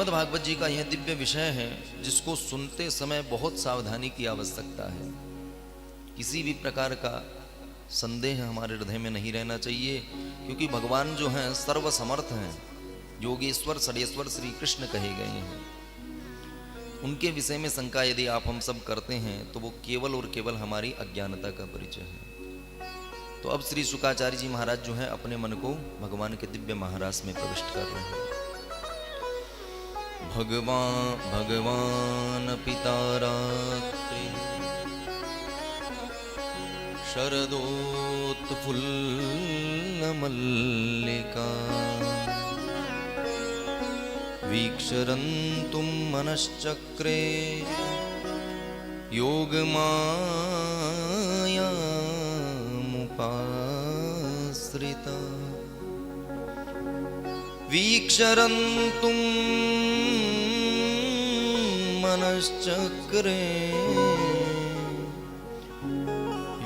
श्रीमद् भागवत जी का यह दिव्य विषय है जिसको सुनते समय बहुत सावधानी की आवश्यकता है। किसी भी प्रकार का संदेह हमारे हृदय में नहीं रहना चाहिए, क्योंकि भगवान जो हैं सर्वसमर्थ हैं, योगेश्वर षडेश्वर श्री कृष्ण कहे गए हैं। उनके विषय में शंका यदि आप हम सब करते हैं तो वो केवल और केवल हमारी अज्ञानता का परिचय है। तो अब श्री शुकाचार्य जी महाराज जो है अपने मन को भगवान के दिव्य महारास में प्रविष्ट कर रहे हैं। भगवान पिता रात्रि शरदोत्फुल्लमल्लिका वीक्षरन्तुं मनश्चक्रे योगमायामुपाश्रिता वीक्षरन्तुं मनश्चक्रे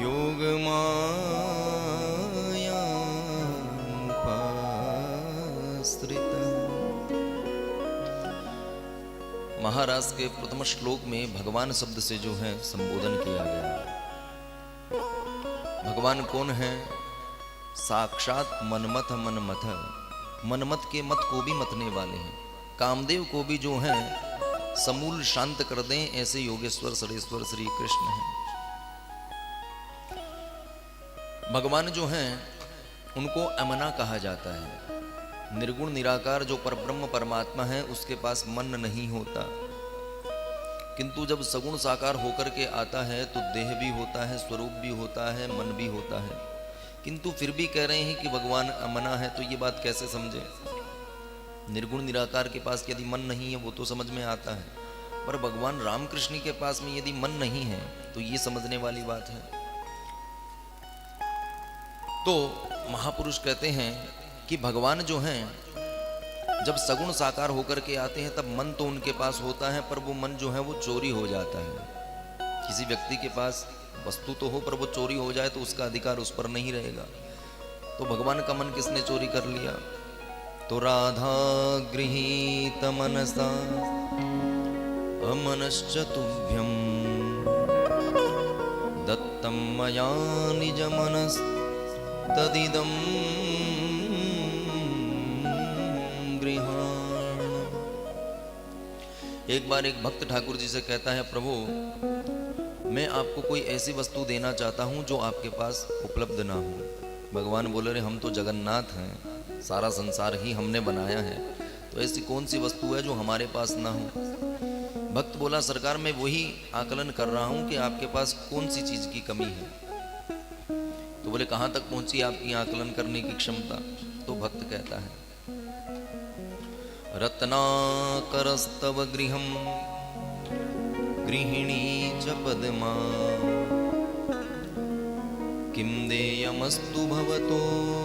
योगमायामुपाश्रिता। महाराज के प्रथम श्लोक में भगवान शब्द से जो है संबोधन किया गया। भगवान कौन है? साक्षात मनमथ मनमथ, मनमत के मत को भी मतने वाले हैं, कामदेव को भी जो है समूल शांत कर दें, ऐसे योगेश्वर षडेश्वर श्री कृष्ण हैं। भगवान जो हैं उनको अमना कहा जाता है। निर्गुण निराकार जो परब्रह्म परमात्मा है उसके पास मन नहीं होता, किंतु जब सगुण साकार होकर के आता है तो देह भी होता है, स्वरूप भी होता है, मन भी होता है। किंतु फिर भी कह रहे हैं कि भगवान अमना है, तो ये बात कैसे समझे? निर्गुण निराकार के पास यदि मन नहीं है वो तो समझ में आता है, पर भगवान रामकृष्ण के पास में यदि मन नहीं है तो ये समझने वाली बात है। तो महापुरुष कहते हैं कि भगवान जो हैं जब सगुण साकार होकर के आते हैं तब मन तो उनके पास होता है, पर वो मन जो है वो चोरी हो जाता है। किसी व्यक्ति के पास वस्तु तो हो पर वो चोरी हो जाए तो उसका अधिकार उस पर नहीं रहेगा। तो भगवान का मन किसने चोरी कर लिया? तो राधा गृहीत मनसा अमनश्च तुभ्यं दत्तं मया निज मनस तदिदं गृहाण। एक बार एक भक्त ठाकुर जी से कहता है, प्रभु मैं आपको कोई ऐसी वस्तु देना चाहता हूं जो आपके पास उपलब्ध ना हो। भगवान बोले, रे हम तो जगन्नाथ हैं, सारा संसार ही हमने बनाया है, तो ऐसी कौन सी वस्तु है जो हमारे पास ना हो? भक्त बोला, सरकार मैं वही आकलन कर रहा हूं कि आपके पास कौन सी चीज की कमी है। तो बोले, कहां तक पहुंची आपकी आकलन करने की क्षमता? तो भक्त कहता है, रत्नाकरस्तव गृहं गृहिणी च पद्मा किं देयमस्तु भवतो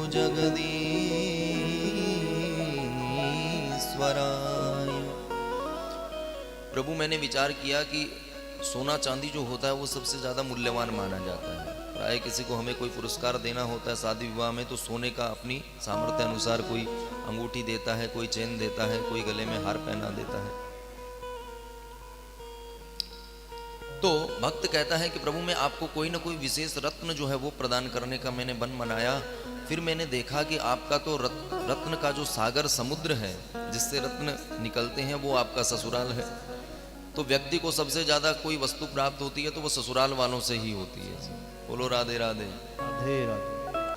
जगदीश्वराय। प्रभु मैंने विचार किया कि सोना चांदी जो होता है वो सबसे ज्यादा मूल्यवान माना जाता है। प्राय किसी को हमें कोई पुरस्कार देना होता है शादी विवाह में तो सोने का अपनी सामर्थ्य अनुसार कोई अंगूठी देता है, कोई चेन देता है, कोई गले में हार पहना देता है। तो भक्त कहता है कि प्रभु मैं आपको कोई ना कोई विशेष रत्न जो है वो प्रदान करने का मैंने मन बनाया। फिर मैंने देखा कि आपका तो रत्न का जो सागर समुद्र है जिससे रत्न निकलते हैं वो आपका ससुराल है। तो व्यक्ति को सबसे ज्यादा कोई वस्तु प्राप्त होती है तो वो ससुराल वालों से ही होती है। बोलो राधे राधे राधे राधे।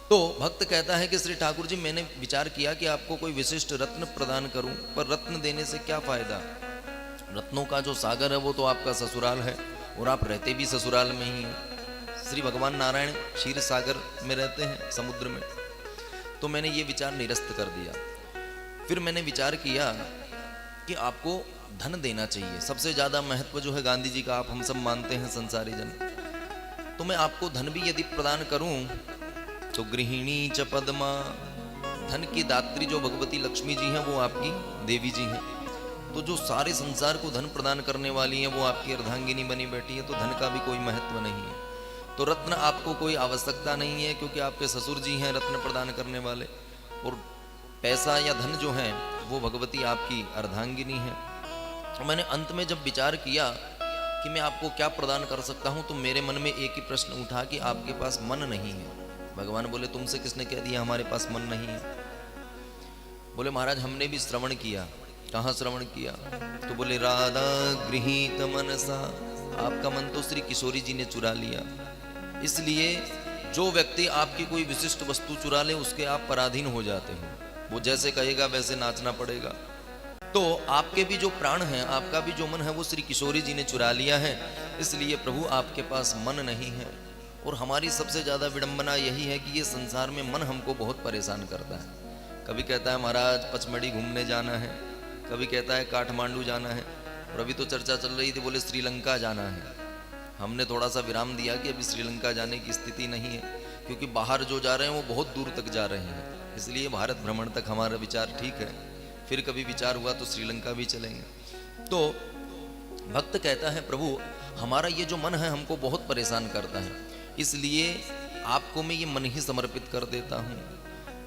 तो भक्त कहता है कि श्री ठाकुर जी मैंने विचार किया कि आपको कोई विशिष्ट रत्न प्रदान करूं, पर रत्न देने से क्या फायदा? रत्नों का जो सागर है वो तो आपका ससुराल है और आप रहते भी ससुराल में ही हैं। श्री भगवान नारायण क्षीर सागर में रहते हैं, समुद्र में। तो मैंने ये विचार निरस्त कर दिया। फिर मैंने विचार किया कि आपको धन देना चाहिए। सबसे ज्यादा महत्व जो है गांधी जी का आप हम सब मानते हैं संसारी जन। तो मैं आपको धन भी यदि प्रदान करूं तो गृहिणी च पद्मा, धन की दात्री जो भगवती लक्ष्मी जी हैं वो आपकी देवी जी हैं। तो जो सारे संसार को धन प्रदान करने वाली हैं वो आपकी अर्धांगिनी बनी बैठी है, तो धन का भी कोई महत्व नहीं है। तो रत्न आपको कोई आवश्यकता नहीं है क्योंकि आपके ससुर जी हैं रत्न प्रदान करने वाले। और पैसा या धन जो है वो भगवती आपकी अर्धांगिनी है। और मैंने अंत में जब विचार किया कि मैं आपको क्या प्रदान कर सकता हूं, तो मेरे मन में एक ही प्रश्न उठा कि आपके पास मन नहीं है। भगवान बोले तुमसे किसने कह दिया हमारे पास मन नहीं है? बोले महाराज हमने भी श्रवण किया। कहाँ श्रवण किया? तो बोले राधा गृहीत मनसा, आपका मन तो श्री किशोरी जी ने चुरा लिया। इसलिए जो व्यक्ति आपकी कोई विशिष्ट वस्तु चुरा ले उसके आप पराधीन हो जाते हैं, वो जैसे कहेगा वैसे नाचना पड़ेगा। तो आपके भी जो प्राण हैं, आपका भी जो मन है, वो श्री किशोरी जी ने चुरा लिया है। इसलिए प्रभु आपके पास मन नहीं है। और हमारी सबसे ज्यादा विडंबना यही है कि ये संसार में मन हमको बहुत परेशान करता है। कभी कहता है महाराज पचमढ़ी घूमने जाना है, कभी कहता है काठमांडू जाना है, और अभी तो चर्चा चल रही थी बोले श्रीलंका जाना है। हमने थोड़ा सा विराम दिया कि अभी श्रीलंका जाने की स्थिति नहीं है, क्योंकि बाहर जो जा रहे हैं वो बहुत दूर तक जा रहे हैं। इसलिए भारत भ्रमण तक हमारा विचार ठीक है, फिर कभी विचार हुआ तो श्रीलंका भी चलेंगे। तो भक्त कहता है प्रभु हमारा ये जो मन है हमको बहुत परेशान करता है, इसलिए आपको मैं ये मन ही समर्पित कर देता हूँ,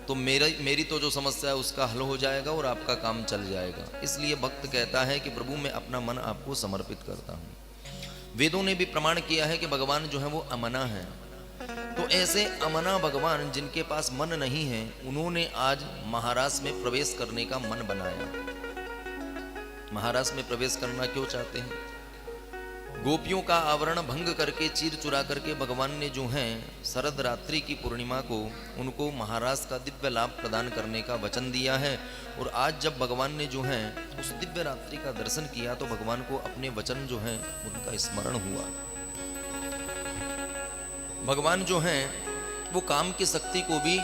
तो मेरी तो जो समस्या है उसका हल हो जाएगा और आपका काम चल जाएगा। इसलिए भक्त कहता है कि प्रभु मैं अपना मन आपको समर्पित करता हूँ। वेदों ने भी प्रमाण किया है कि भगवान जो है वो अमना है। तो ऐसे अमना भगवान जिनके पास मन नहीं है, उन्होंने आज महाराज में प्रवेश करने का मन बनाया। महाराज में प्रवेश करना क्यों चाहते हैं? गोपियों का आवरण भंग करके, चीर चुरा करके भगवान ने जो है शरद रात्रि की पूर्णिमा को उनको महाराज का दिव्य लाभ प्रदान करने का वचन दिया है। और आज जब भगवान ने जो है उस दिव्य रात्रि का दर्शन किया तो भगवान को अपने वचन जो है उनका स्मरण हुआ। भगवान जो है वो काम की शक्ति को भी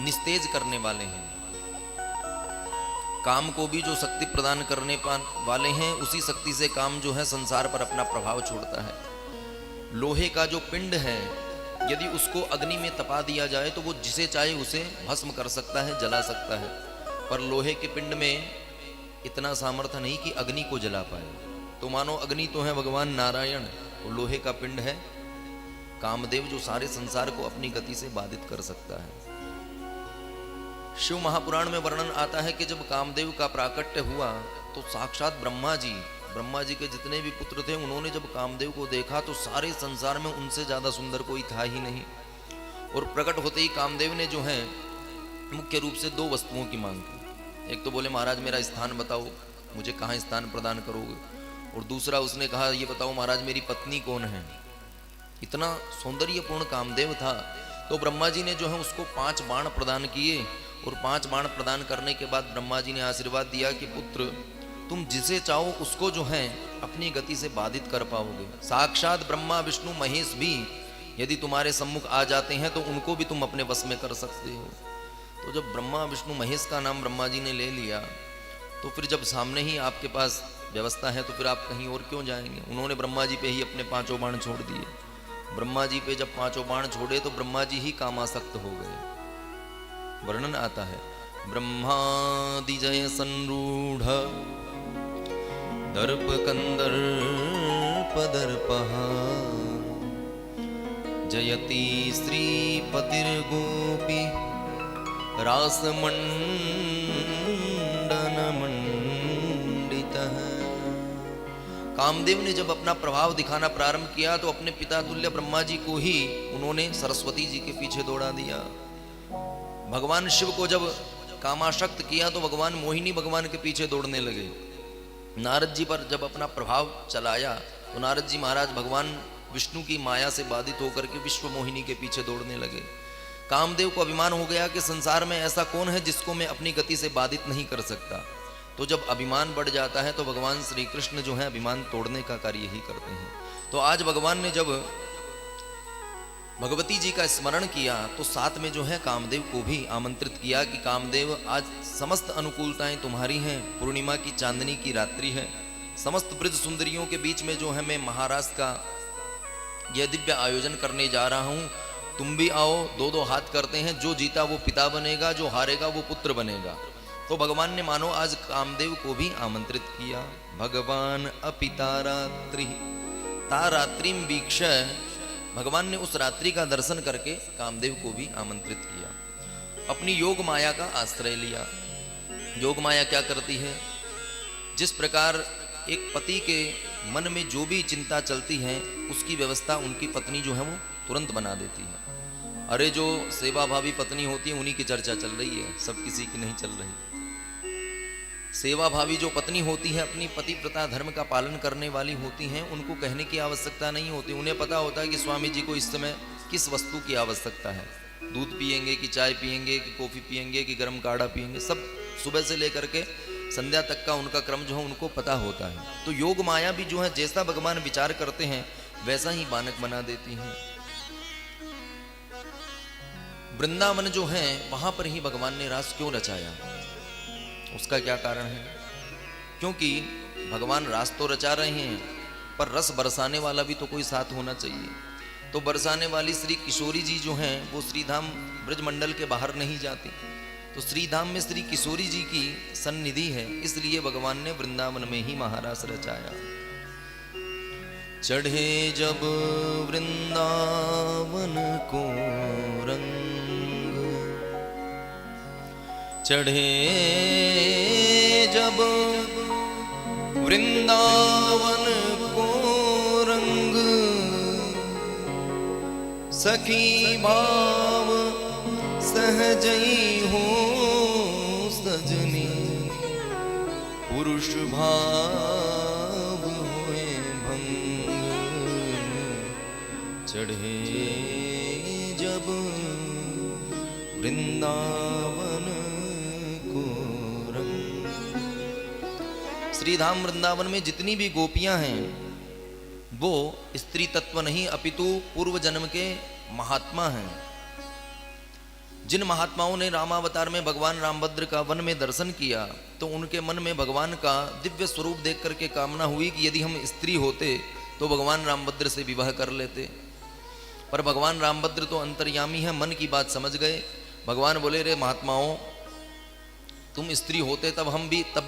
निस्तेज करने वाले हैं। काम को भी जो शक्ति प्रदान करने वाले हैं, उसी शक्ति से काम जो है संसार पर अपना प्रभाव छोड़ता है। लोहे का जो पिंड है, यदि उसको अग्नि में तपा दिया जाए तो वो जिसे चाहे उसे भस्म कर सकता है, जला सकता है। पर लोहे के पिंड में इतना सामर्थ्य नहीं कि अग्नि को जला पाए। तो मानो अग्नि तो है भगवान नारायण, और लोहे का पिंड है कामदेव, जो सारे संसार को अपनी गति से बाधित कर सकता है। शिव महापुराण में वर्णन आता है कि जब कामदेव का प्राकट्य हुआ तो साक्षात ब्रह्मा जी के जितने भी पुत्र थे, उन्होंने जब कामदेव को देखा तो सारे संसार में उनसे ज्यादा सुंदर कोई था ही नहीं। और प्रकट होते ही कामदेव ने जो है मुख्य रूप से दो वस्तुओं की मांग की। एक तो बोले महाराज मेरा स्थान बताओ, मुझे कहाँ स्थान प्रदान करोगे। और दूसरा उसने कहा ये बताओ महाराज मेरी पत्नी कौन है। इतना सौंदर्यपूर्ण कामदेव था। तो ब्रह्मा जी ने जो है उसको 5 बाण प्रदान किए। और 5 बाण प्रदान करने के बाद ब्रह्मा जी ने आशीर्वाद दिया कि पुत्र तुम जिसे चाहो उसको जो है अपनी गति से बाधित कर पाओगे। साक्षात ब्रह्मा विष्णु महेश भी यदि तुम्हारे सम्मुख आ जाते हैं तो उनको भी तुम अपने वश में कर सकते हो। तो जब ब्रह्मा विष्णु महेश का नाम ब्रह्मा जी ने ले लिया तो फिर जब सामने ही आपके पास व्यवस्था है तो फिर आप कहीं और क्यों जाएंगे। उन्होंने ब्रह्मा जी पे ही अपने 5 बाण छोड़ दिए। ब्रह्मा जी पे जब 5 बाण छोड़े तो ब्रह्मा जी ही कामासक्त हो गए। वर्णन आता है ब्रह्मादि जय संरूढ़ दर्प कंदर्प दर्पः जयति श्रीपतिर्गोपी रासमंडन मंडितः। कामदेव ने जब अपना प्रभाव दिखाना प्रारंभ किया तो अपने पिता तुल्य ब्रह्मा जी को ही उन्होंने सरस्वती जी के पीछे दौड़ा दिया। भगवान शिव को जब कामाशक्त किया तो भगवान मोहिनी भगवान के पीछे दौड़ने लगे। नारद जी पर जब अपना प्रभाव चलाया तो नारद जी महाराज भगवान विष्णु की माया से बाधित होकर के विश्व मोहिनी के पीछे दौड़ने लगे। कामदेव को अभिमान हो गया कि संसार में ऐसा कौन है जिसको मैं अपनी गति से बाधित नहीं कर सकता। तो जब अभिमान बढ़ जाता है तो भगवान श्री कृष्ण जो है अभिमान तोड़ने का कार्य ही करते हैं। तो आज भगवान ने जब भगवती जी का स्मरण किया तो साथ में जो है कामदेव को भी आमंत्रित किया कि कामदेव आज समस्त अनुकूलताएं तुम्हारी हैं। पूर्णिमा की चांदनी की रात्रि है। समस्त ब्रज सुंदरियों के बीच में जो है मैं महाराज का यह दिव्य आयोजन करने जा रहा हूँ। तुम भी आओ, 2-2 हाथ करते हैं। जो जीता वो पिता बनेगा, जो हारेगा वो पुत्र बनेगा। तो भगवान ने मानो आज कामदेव को भी आमंत्रित किया। भगवान अपितारात्रि तारात्रिम वीक्ष, भगवान ने उस रात्रि का दर्शन करके कामदेव को भी आमंत्रित किया। अपनी योग माया का आश्रय लिया। योग माया क्या करती है? जिस प्रकार एक पति के मन में जो भी चिंता चलती है उसकी व्यवस्था उनकी पत्नी जो है वो तुरंत बना देती है। अरे जो सेवा भावी पत्नी होती है उन्हीं की चर्चा चल रही है, सब किसी की नहीं चल रही। सेवा भावी जो पत्नी होती है, अपनी पति प्रथा धर्म का पालन करने वाली होती हैं, उनको कहने की आवश्यकता नहीं होती। उन्हें पता होता है कि स्वामी जी को इस समय किस वस्तु की आवश्यकता है। दूध पिएंगे कि चाय पिएंगे कि कॉफ़ी पिएंगे कि गर्म काढ़ा पिएंगे, सब सुबह से लेकर के संध्या तक का उनका क्रम जो है उनको पता होता है। तो योग माया भी जो है जैसा भगवान विचार करते हैं वैसा ही बानक बना देती हैं। वृंदावन जो है वहां पर ही भगवान ने रास क्यों रचाया, उसका क्या कारण है? क्योंकि भगवान रास तो रचा रहे हैं पर रस बरसाने वाला भी तो कोई साथ होना चाहिए। तो बरसाने वाली श्री किशोरी जी जो हैं वो श्रीधाम ब्रजमंडल के बाहर नहीं जाती, तो श्रीधाम में श्री किशोरी जी की सन्निधि है, इसलिए भगवान ने वृंदावन में ही महारास रचाया। चढ़े जब वृंदावन को रंग, चढ़े जब वृंदावन को रंग, सखी भाव सहजई हो सजनी, पुरुष भाव होए भंग, चढ़े जब वृंदावन को रंग। श्रीधाम वृंदावन में जितनी भी गोपियां हैं वो स्त्री तत्व नहीं अपितु पूर्व जन्म के महात्मा हैं। जिन महात्माओं ने रामावतार में भगवान रामभद्र का वन में दर्शन किया तो उनके मन में भगवान का दिव्य स्वरूप देख करके कामना हुई कि यदि हम स्त्री होते तो भगवान रामभद्र से विवाह कर लेते। पर भगवान रामभद्र तो अंतर्यामी है, मन की बात समझ गए। भगवान बोले, रे महात्माओं, तुम स्त्री होते तब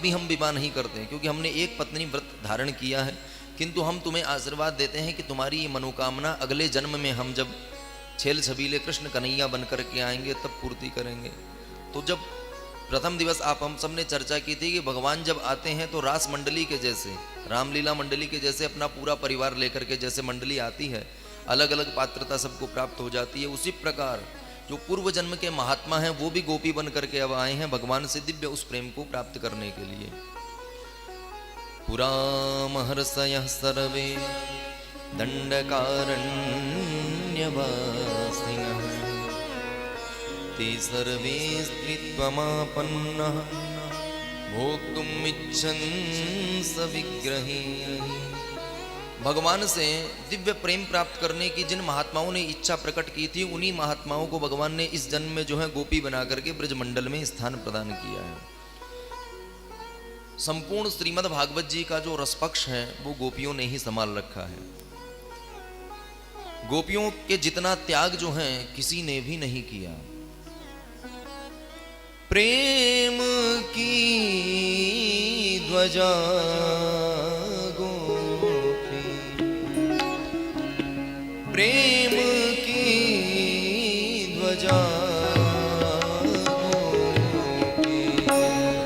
भी हम विवाह नहीं करते, क्योंकि हमने एक पत्नी व्रत धारण किया है, किंतु हम तुम्हें आशीर्वाद देते हैं कि तुम्हारी ये मनोकामना अगले जन्म में हम जब छेल छबीले कृष्ण कन्हैया बन करके आएंगे तब पूर्ति करेंगे। तो जब प्रथम दिवस हम सब ने चर्चा की थी कि भगवान जब आते हैं तो रास मंडली के जैसे, रामलीला मंडली के जैसे अपना पूरा परिवार लेकर के जैसे मंडली आती है, अलग अलग पात्रता सबको प्राप्त हो जाती है, उसी प्रकार जो पूर्व जन्म के महात्मा हैं वो भी गोपी बन करके अब आए हैं भगवान से दिव्य उस प्रेम को प्राप्त करने के लिए। पुरा महर्षयः सर्वे दंडकारण्यवासिनः, ते सर्वे स्त्रीत्वमापन्नः, भोक्तुम् इच्छन् सविग्रहे। भगवान से दिव्य प्रेम प्राप्त करने की जिन महात्माओं ने इच्छा प्रकट की थी उन्हीं महात्माओं को भगवान ने इस जन्म में जो है गोपी बना करके ब्रजमंडल में स्थान प्रदान किया है। संपूर्ण श्रीमद् भागवत जी का जो रसपक्ष है वो गोपियों ने ही संभाल रखा है। गोपियों के जितना त्याग जो है किसी ने भी नहीं किया। प्रेम की ध्वजा गोपी, प्रेम की ध्वजा गोपी,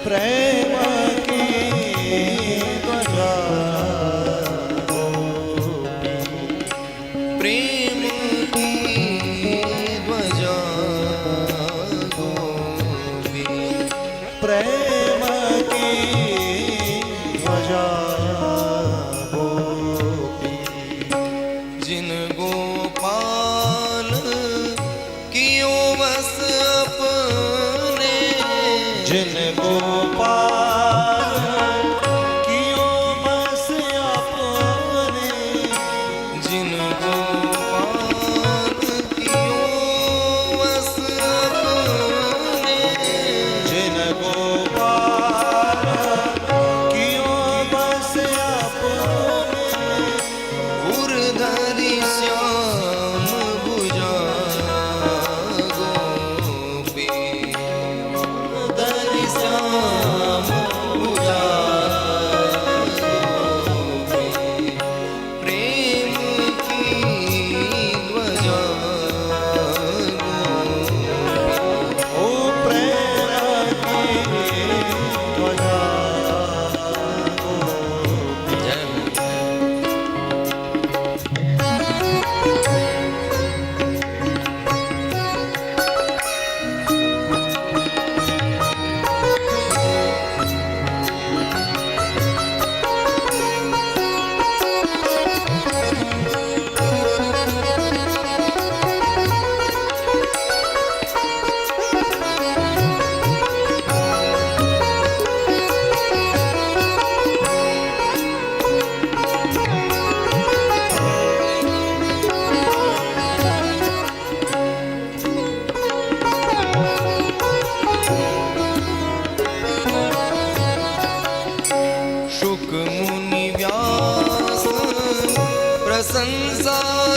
प्रेम की ध्वजा गोपी, प्रेम की ध्वजा गोपी, प्रेम की ध्वजा गोपी, जिन गोपाल कियो बस अपने, जिन गोपाल कियो बस अपने, जिन गोपाल कियो बस अपने, जिन गोपाल कियो बस अपने, उर्धरि श्याम भुजा गोपी, उर्धरि श्याम भुजा गोपी, प्रेम की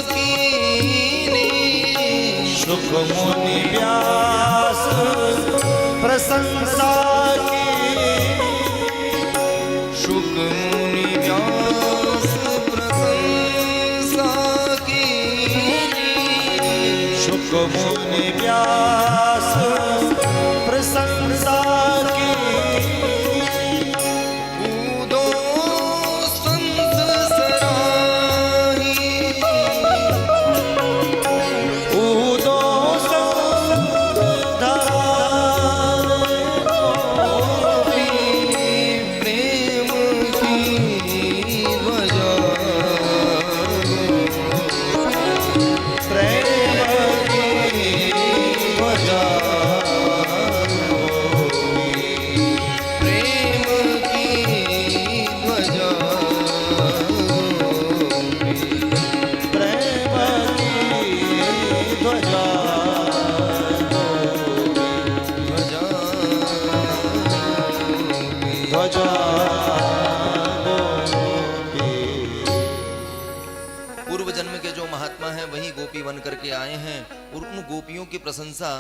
कीनी। सुख मुनि व्यास प्रशंसा की। शुक मुनि व्यास प्रशंसा कीनी। सुख मुनि व्यास प्रशंसा की। कूदो संत सराही। कूदो संत धराए। प्रेम की ध्वजा। प्रेम की ध्वजा। प्रेम की ध्वजा। प्रेम की ध्वजा। ध्वजा। ध्वजा। पूर्व जन्म के जो महात्मा हैं वही गोपी बन करके आए हैं और उन गोपियों की प्रशंसा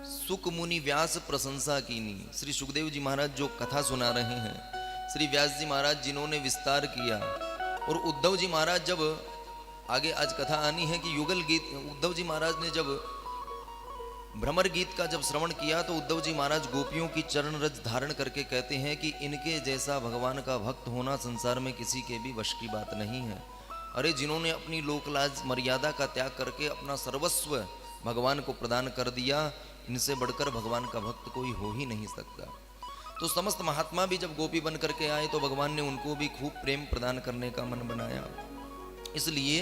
सुक मुनि व्यास प्रशंसा कीनी। श्री सुखदेव जी महाराज जो कथा सुना रहे हैं, श्री व्यास जी महाराज जिन्होंने विस्तार किया, और उद्धव जी महाराज जब आगे आज कथा आनी है कि युगल गीत, उद्धव जी महाराज ने जब भ्रमर गीत का जब श्रवण किया तो उद्धव जी महाराज गोपियों की चरण रज धारण करके कहते हैं कि इनके जैसा भगवान का भक्त होना संसार में किसी के भी वश की बात नहीं है। अरे जिन्होंने अपनी लोकलाज मर्यादा का त्याग करके अपना सर्वस्व भगवान को प्रदान कर दिया, इनसे बढ़कर भगवान का भक्त कोई हो ही नहीं सकता। तो समस्त महात्मा भी जब गोपी बन करके आए तो भगवान ने उनको भी खूब प्रेम प्रदान करने का मन बनाया। इसलिए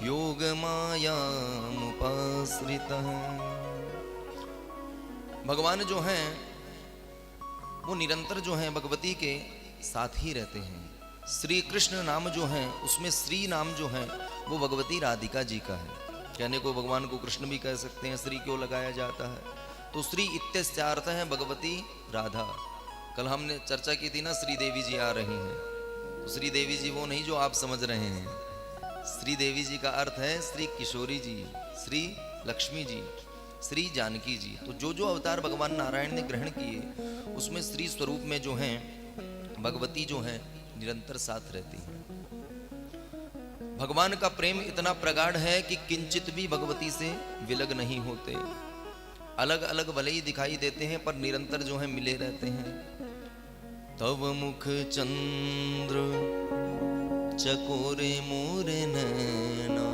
योग माया मुपाश्रित, भगवान जो हैं वो निरंतर जो हैं भगवती के साथ ही रहते हैं। श्री कृष्ण नाम जो है उसमें श्री नाम जो है वो भगवती राधिका जी का है। कहने को भगवान को कृष्ण भी कह सकते हैं, श्री क्यों लगाया जाता है? तो श्री इत्यस्य अर्थ है भगवती राधा। कल हमने चर्चा की थी ना, श्री देवी जी आ रही हैं। तो श्री देवी जी वो नहीं जो आप समझ रहे हैं। श्री देवी जी का अर्थ है श्री किशोरी जी, श्री लक्ष्मी जी, श्री जानकी जी। तो जो जो अवतार भगवान नारायण ने ग्रहण किए उसमें श्री स्वरूप में जो हैं भगवती जो हैं निरंतर साथ रहती हैं। भगवान का प्रेम इतना प्रगाढ़ है कि किंचित भी भगवती से विलग नहीं होते। अलग अलग भले ही दिखाई देते हैं पर निरंतर जो है मिले रहते हैं। तव मुख चंद्र चकोरे मोरे नैना,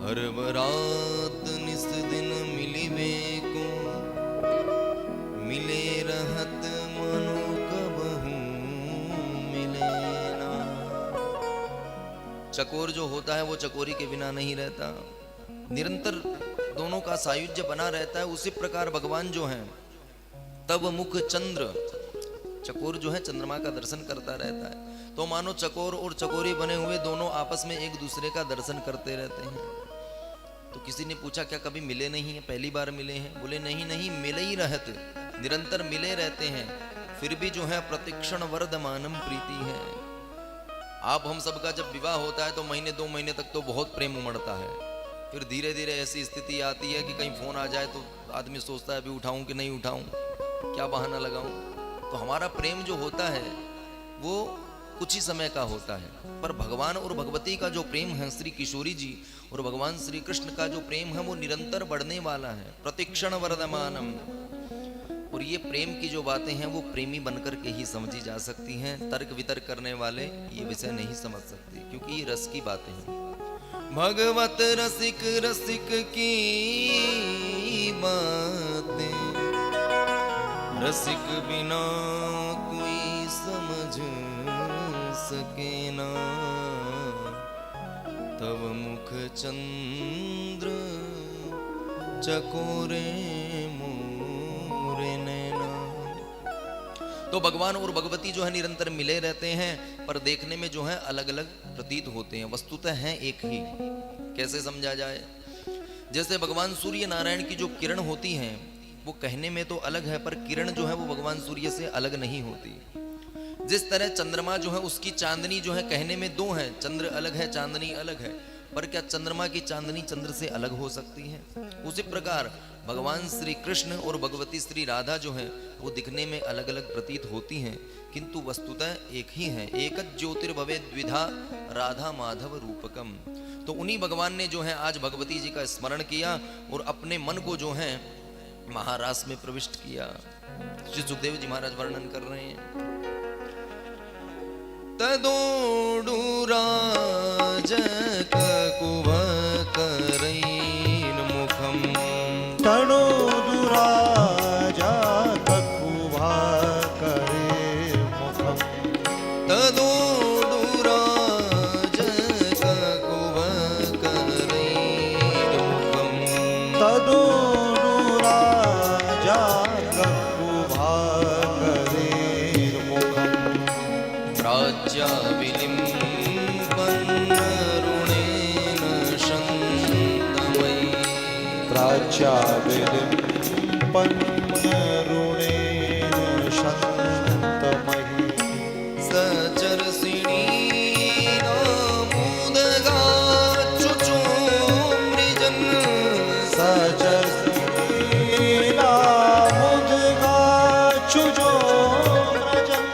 हर बरात निस दिन मिलिवे को, मिले रहत मनो कबहू मिले ना। चकोर जो होता है वो चकोरी के बिना नहीं रहता, निरंतर दोनों का सायुज्य बना रहता है। उसी प्रकार भगवान जो हैं तब मुख चंद्र, चकोर जो है चंद्रमा का दर्शन करता रहता है। तो मानो चकोर और चकोरी बने हुए दोनों आपस में एक दूसरे का दर्शन करते रहते हैं। तो किसी ने पूछा क्या कभी मिले नहीं है, पहली बार मिले हैं? बोले नहीं नहीं, मिले ही रहते, निरंतर मिले रहते हैं। फिर भी जो है प्रतिक्षण वर्धमानम प्रीति है। आप हम सबका जब विवाह होता है तो महीने 2 महीने तक तो बहुत प्रेम उमड़ता है। फिर धीरे धीरे ऐसी स्थिति आती है कि कहीं फोन आ जाए तो आदमी सोचता है अभी उठाऊं कि नहीं उठाऊं, क्या बहाना लगाऊं। तो हमारा प्रेम जो होता है वो कुछ ही समय का होता है, पर भगवान और भगवती का जो प्रेम है, श्री किशोरी जी और भगवान श्री कृष्ण का जो प्रेम है वो निरंतर बढ़ने वाला है, प्रतिक्षण वर्धमानम। और ये प्रेम की जो बातें हैं वो प्रेमी बनकर के ही समझी जा सकती हैं। तर्क वितर्क करने वाले ये विषय नहीं समझ सकते, क्योंकि ये रस की बातें हैं। भगवत रसिक रसिक की बातें, रसिक बिना कोई समझ सके ना। तब मुख चंद्र चकोरे मोरे नैना। तो भगवान और भगवती जो है निरंतर मिले रहते हैं, पर देखने में जो है अलग अलग प्रतीत होते हैं, वस्तुतः हैं एक ही। कैसे समझा जाए? जैसे भगवान सूर्य नारायण की जो किरण होती हैं वो कहने में तो अलग है, पर किरण जो है वो भगवान सूर्य से अलग नहीं होती। जिस तरह चंद्रमा जो है उसकी चांदनी जो है कहने में दो है, चंद्र अलग है चांदनी अलग है, पर क्या चंद्रमा की चांदनी चंद्र से अलग हो सकती है? उसी प्रकार भगवान श्री कृष्ण और भगवती श्री राधा जो है वो दिखने में अलग अलग प्रतीत होती हैं, किंतु वस्तुतः एक ही है। एक ज्योतिर्भवे द्विधा राधा माधव रूपकम। तो उन्हीं भगवान ने जो है आज भगवती जी का स्मरण किया और अपने मन को जो है महारास में प्रविष्ट किया। श्री सुखदेव जी महाराज वर्णन कर रहे हैं, तदोडुराज ककुभकरैर् मुखम् तणोदुराजा ककुभकरैर्मुखम् तदोडुराज ककुभकरैर्मुखम् तदोडुराजा ककुभकरैर्मुखम् प्राच्याविलिम्बन्नरुणेन शन्तमयि प्राच्याविलिम्बन्नरुणेन शन्तमयि सचर्षिणीनामुदगाच्युचो मृजन् सचर्षिणीनामुदगाच्युचो व्रजन्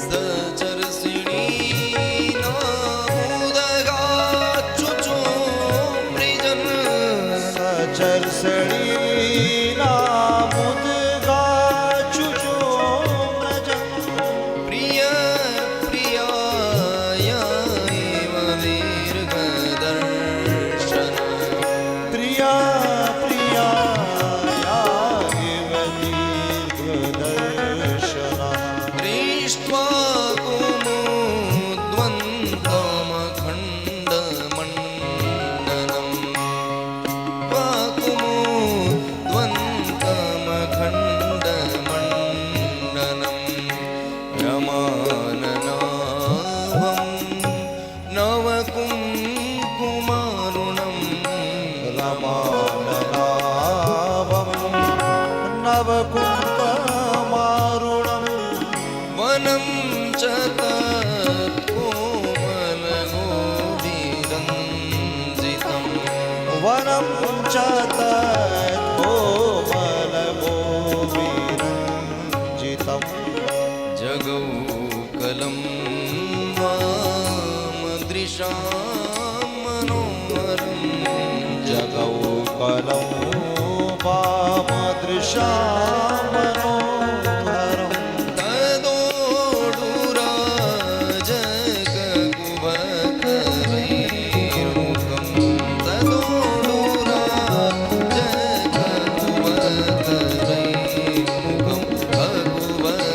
सचर्षिणीनामुदगाच्युचो मृजन् सचर्षिणीनामुदगाच्युचो व्रजन् प्रिय प्रियाय एव दीर्घदर्शन प्रिया प्रियाया एव दीर्घदर्शनः दृष्ट्वा कुमुद्वन्द्वमखण्डमण्डनम् रमाननाभं नवकुङ्कुमारुणम् रमाननाभं नवकुङ्कुमारुणम् वनं च तत्कोमलगोभिरञ्जितम् वनं च तत्कोमलगोभिरञ्जितम् जगौकलं वामदृशां मनोहरम् जगौकलं वामदृशां मनोहरम् तदोडुराज ककुभकरैर्मुखम् तदोडुराज ककुभकरैर्मुखम् ककुभकरैर्मुखम्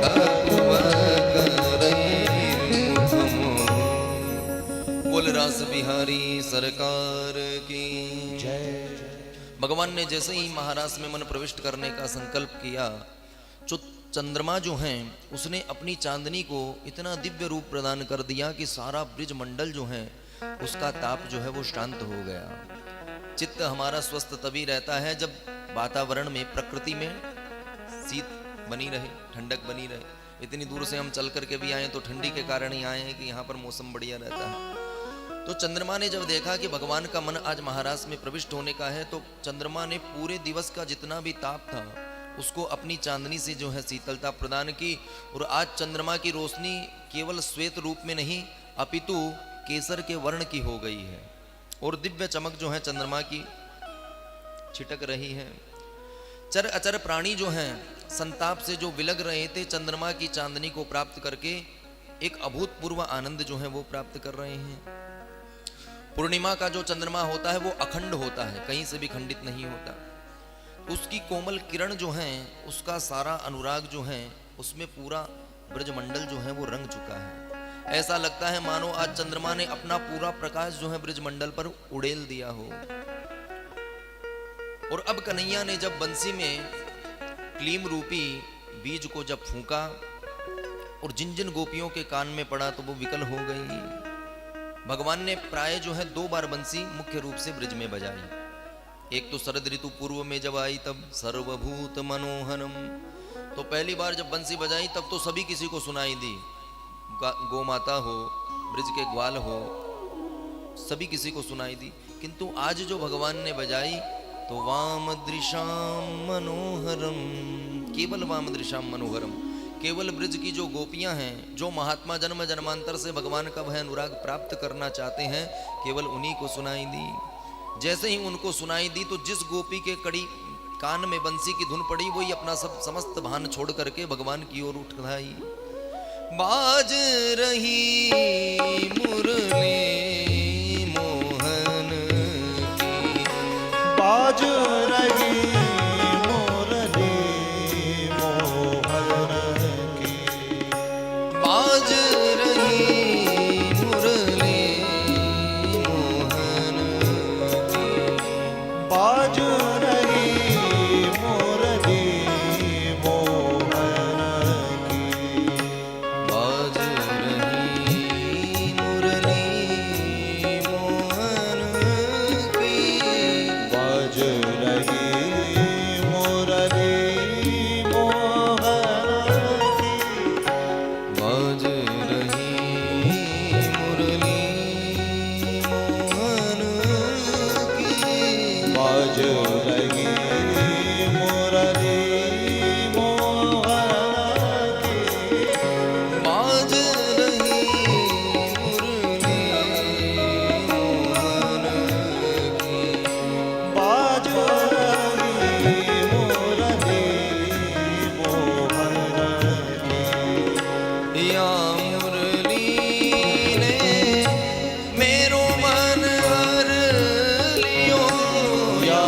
ककुभकरैर्मुखम्। बोल रास बिहारी सरकार की जय। भगवान ने जैसे ही महाराज में मन प्रविष्ट करने का संकल्प किया, जो चंद्रमा जो है उसने अपनी चांदनी को इतना दिव्य रूप प्रदान कर दिया कि सारा ब्रिज मंडल जो है उसका ताप जो है वो शांत हो गया। चित्त हमारा स्वस्थ तभी रहता है जब वातावरण में प्रकृति में शीत बनी रहे, ठंडक बनी रहे। इतनी दूर से हम चल करके भी आए तो ठंडी के कारण ही आए हैं कि यहाँ पर मौसम बढ़िया रहता है। तो चंद्रमा ने जब देखा कि भगवान का मन आज महाराज में प्रविष्ट होने का है, तो चंद्रमा ने पूरे दिवस का जितना भी ताप था उसको अपनी चांदनी से जो है शीतलता प्रदान की। और आज चंद्रमा की रोशनी केवल श्वेत रूप में नहीं अपितु केसर के वर्ण की हो गई है और दिव्य चमक जो है चंद्रमा की छिटक रही है। चर अचर प्राणी जो हैं संताप से जो विलग रहे थे, चंद्रमा की चांदनी को प्राप्त करके एक अभूतपूर्व आनंद जो है वो प्राप्त कर रहे हैं। पूर्णिमा का जो चंद्रमा होता है वो अखंड होता है, कहीं से भी खंडित नहीं होता। उसकी कोमल किरण जो है, उसका सारा अनुराग जो है, उसमें पूरा ब्रजमंडल जो है वो रंग चुका है। ऐसा लगता है मानो आज चंद्रमा ने अपना पूरा प्रकाश जो है ब्रजमंडल पर उड़ेल दिया हो। और अब कन्हैया ने जब बंसी में क्लीम रूपी बीज को जब फूंका और जिन जिन गोपियों के कान में पड़ा तो वो विकल हो गई। भगवान ने प्राय जो है 2 बार बंसी मुख्य रूप से ब्रज में बजाई। एक तो शरद ऋतु पूर्व में जब आई तब सर्वभूत मनोहरम, तो पहली बार जब बंसी बजाई तब तो सभी किसी को सुनाई दी, गौ माता हो, ब्रज के ग्वाल हो, सभी किसी को सुनाई दी। किंतु आज जो भगवान ने बजाई तो वाम दृशाम मनोहरम, केवल वाम दृशाम मनोहरम, केवल ब्रज की जो गोपियां हैं, जो महात्मा जन्म जन्मांतर से भगवान का वह अनुराग प्राप्त करना चाहते हैं, केवल उन्हीं को सुनाई दी। जैसे ही उनको सुनाई दी तो जिस गोपी के कड़ी कान में बंसी की धुन पड़ी, वही अपना सब समस्त भान छोड़ करके भगवान की ओर उठ आई। बाज रही मुरली मोहन की, बाज रही मुरली मोहन की, बाज रही मुरली मोहन की, बाज रही मुरली मोहन की, बाज रही मुरली मोहन की, बाज रही मुरली मोहन की, बाज रही मुरली मोहन की, बाज रही मुरली मोहन की, बाज रही मुरली मोहन की। बाज रही मुरली मोहन की। या मुरली ने मेरो मन हर लियो, या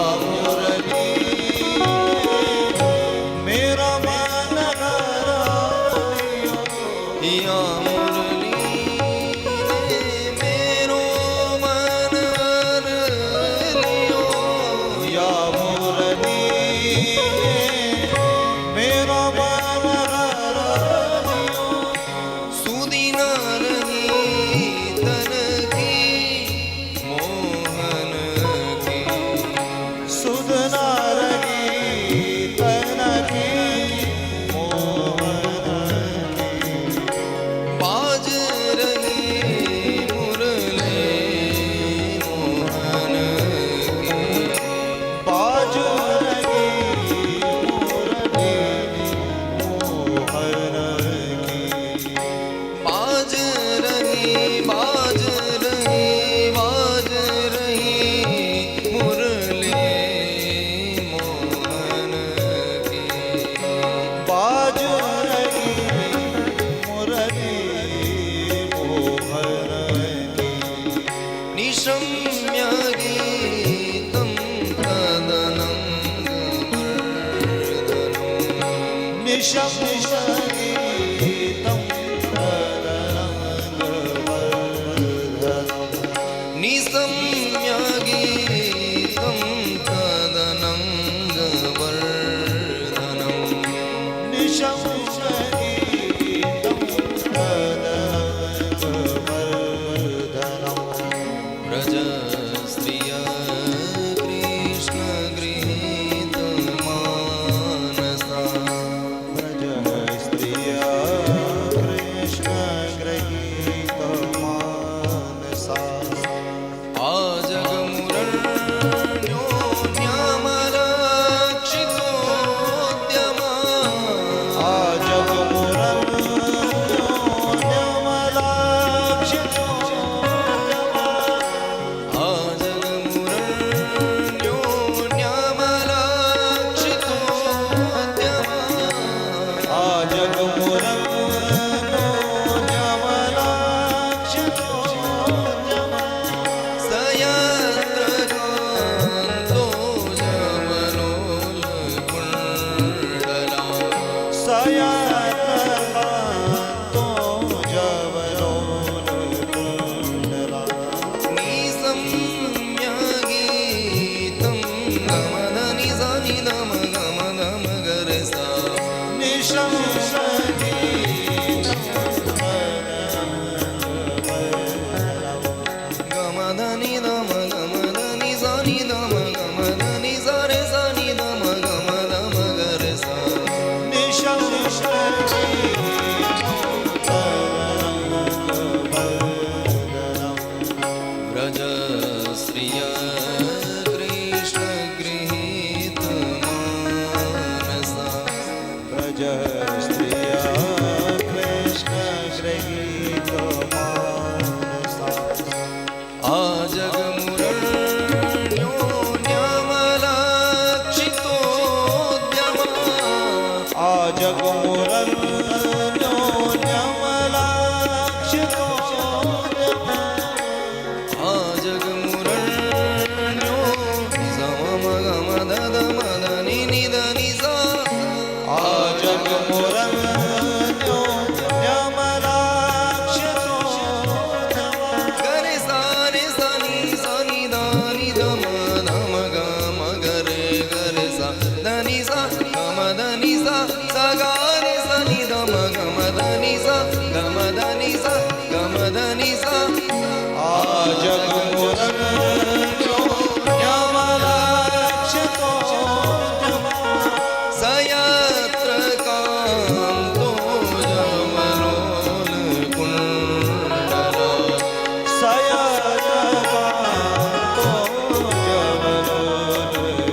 આ જગ મુરન્યો ન્યામરક્ષકો જમા. સયત્ર કાંતો જમલોલ કુંડલો સયનકાંતો જવલોલ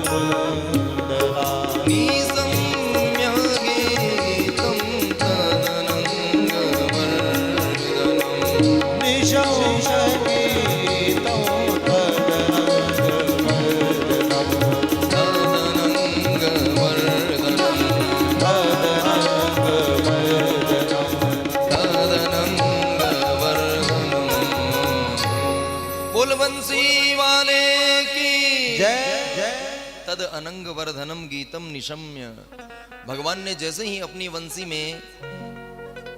કુંડલા. નિસમ્ય ગીતમ તદનંગવર્ધનમ નિશંસગીતો बोल बंसी वाले की જય જય. तद अनंग वर्धनम गीतम निशम्य। भगवान ने जैसे ही अपनी वंशी में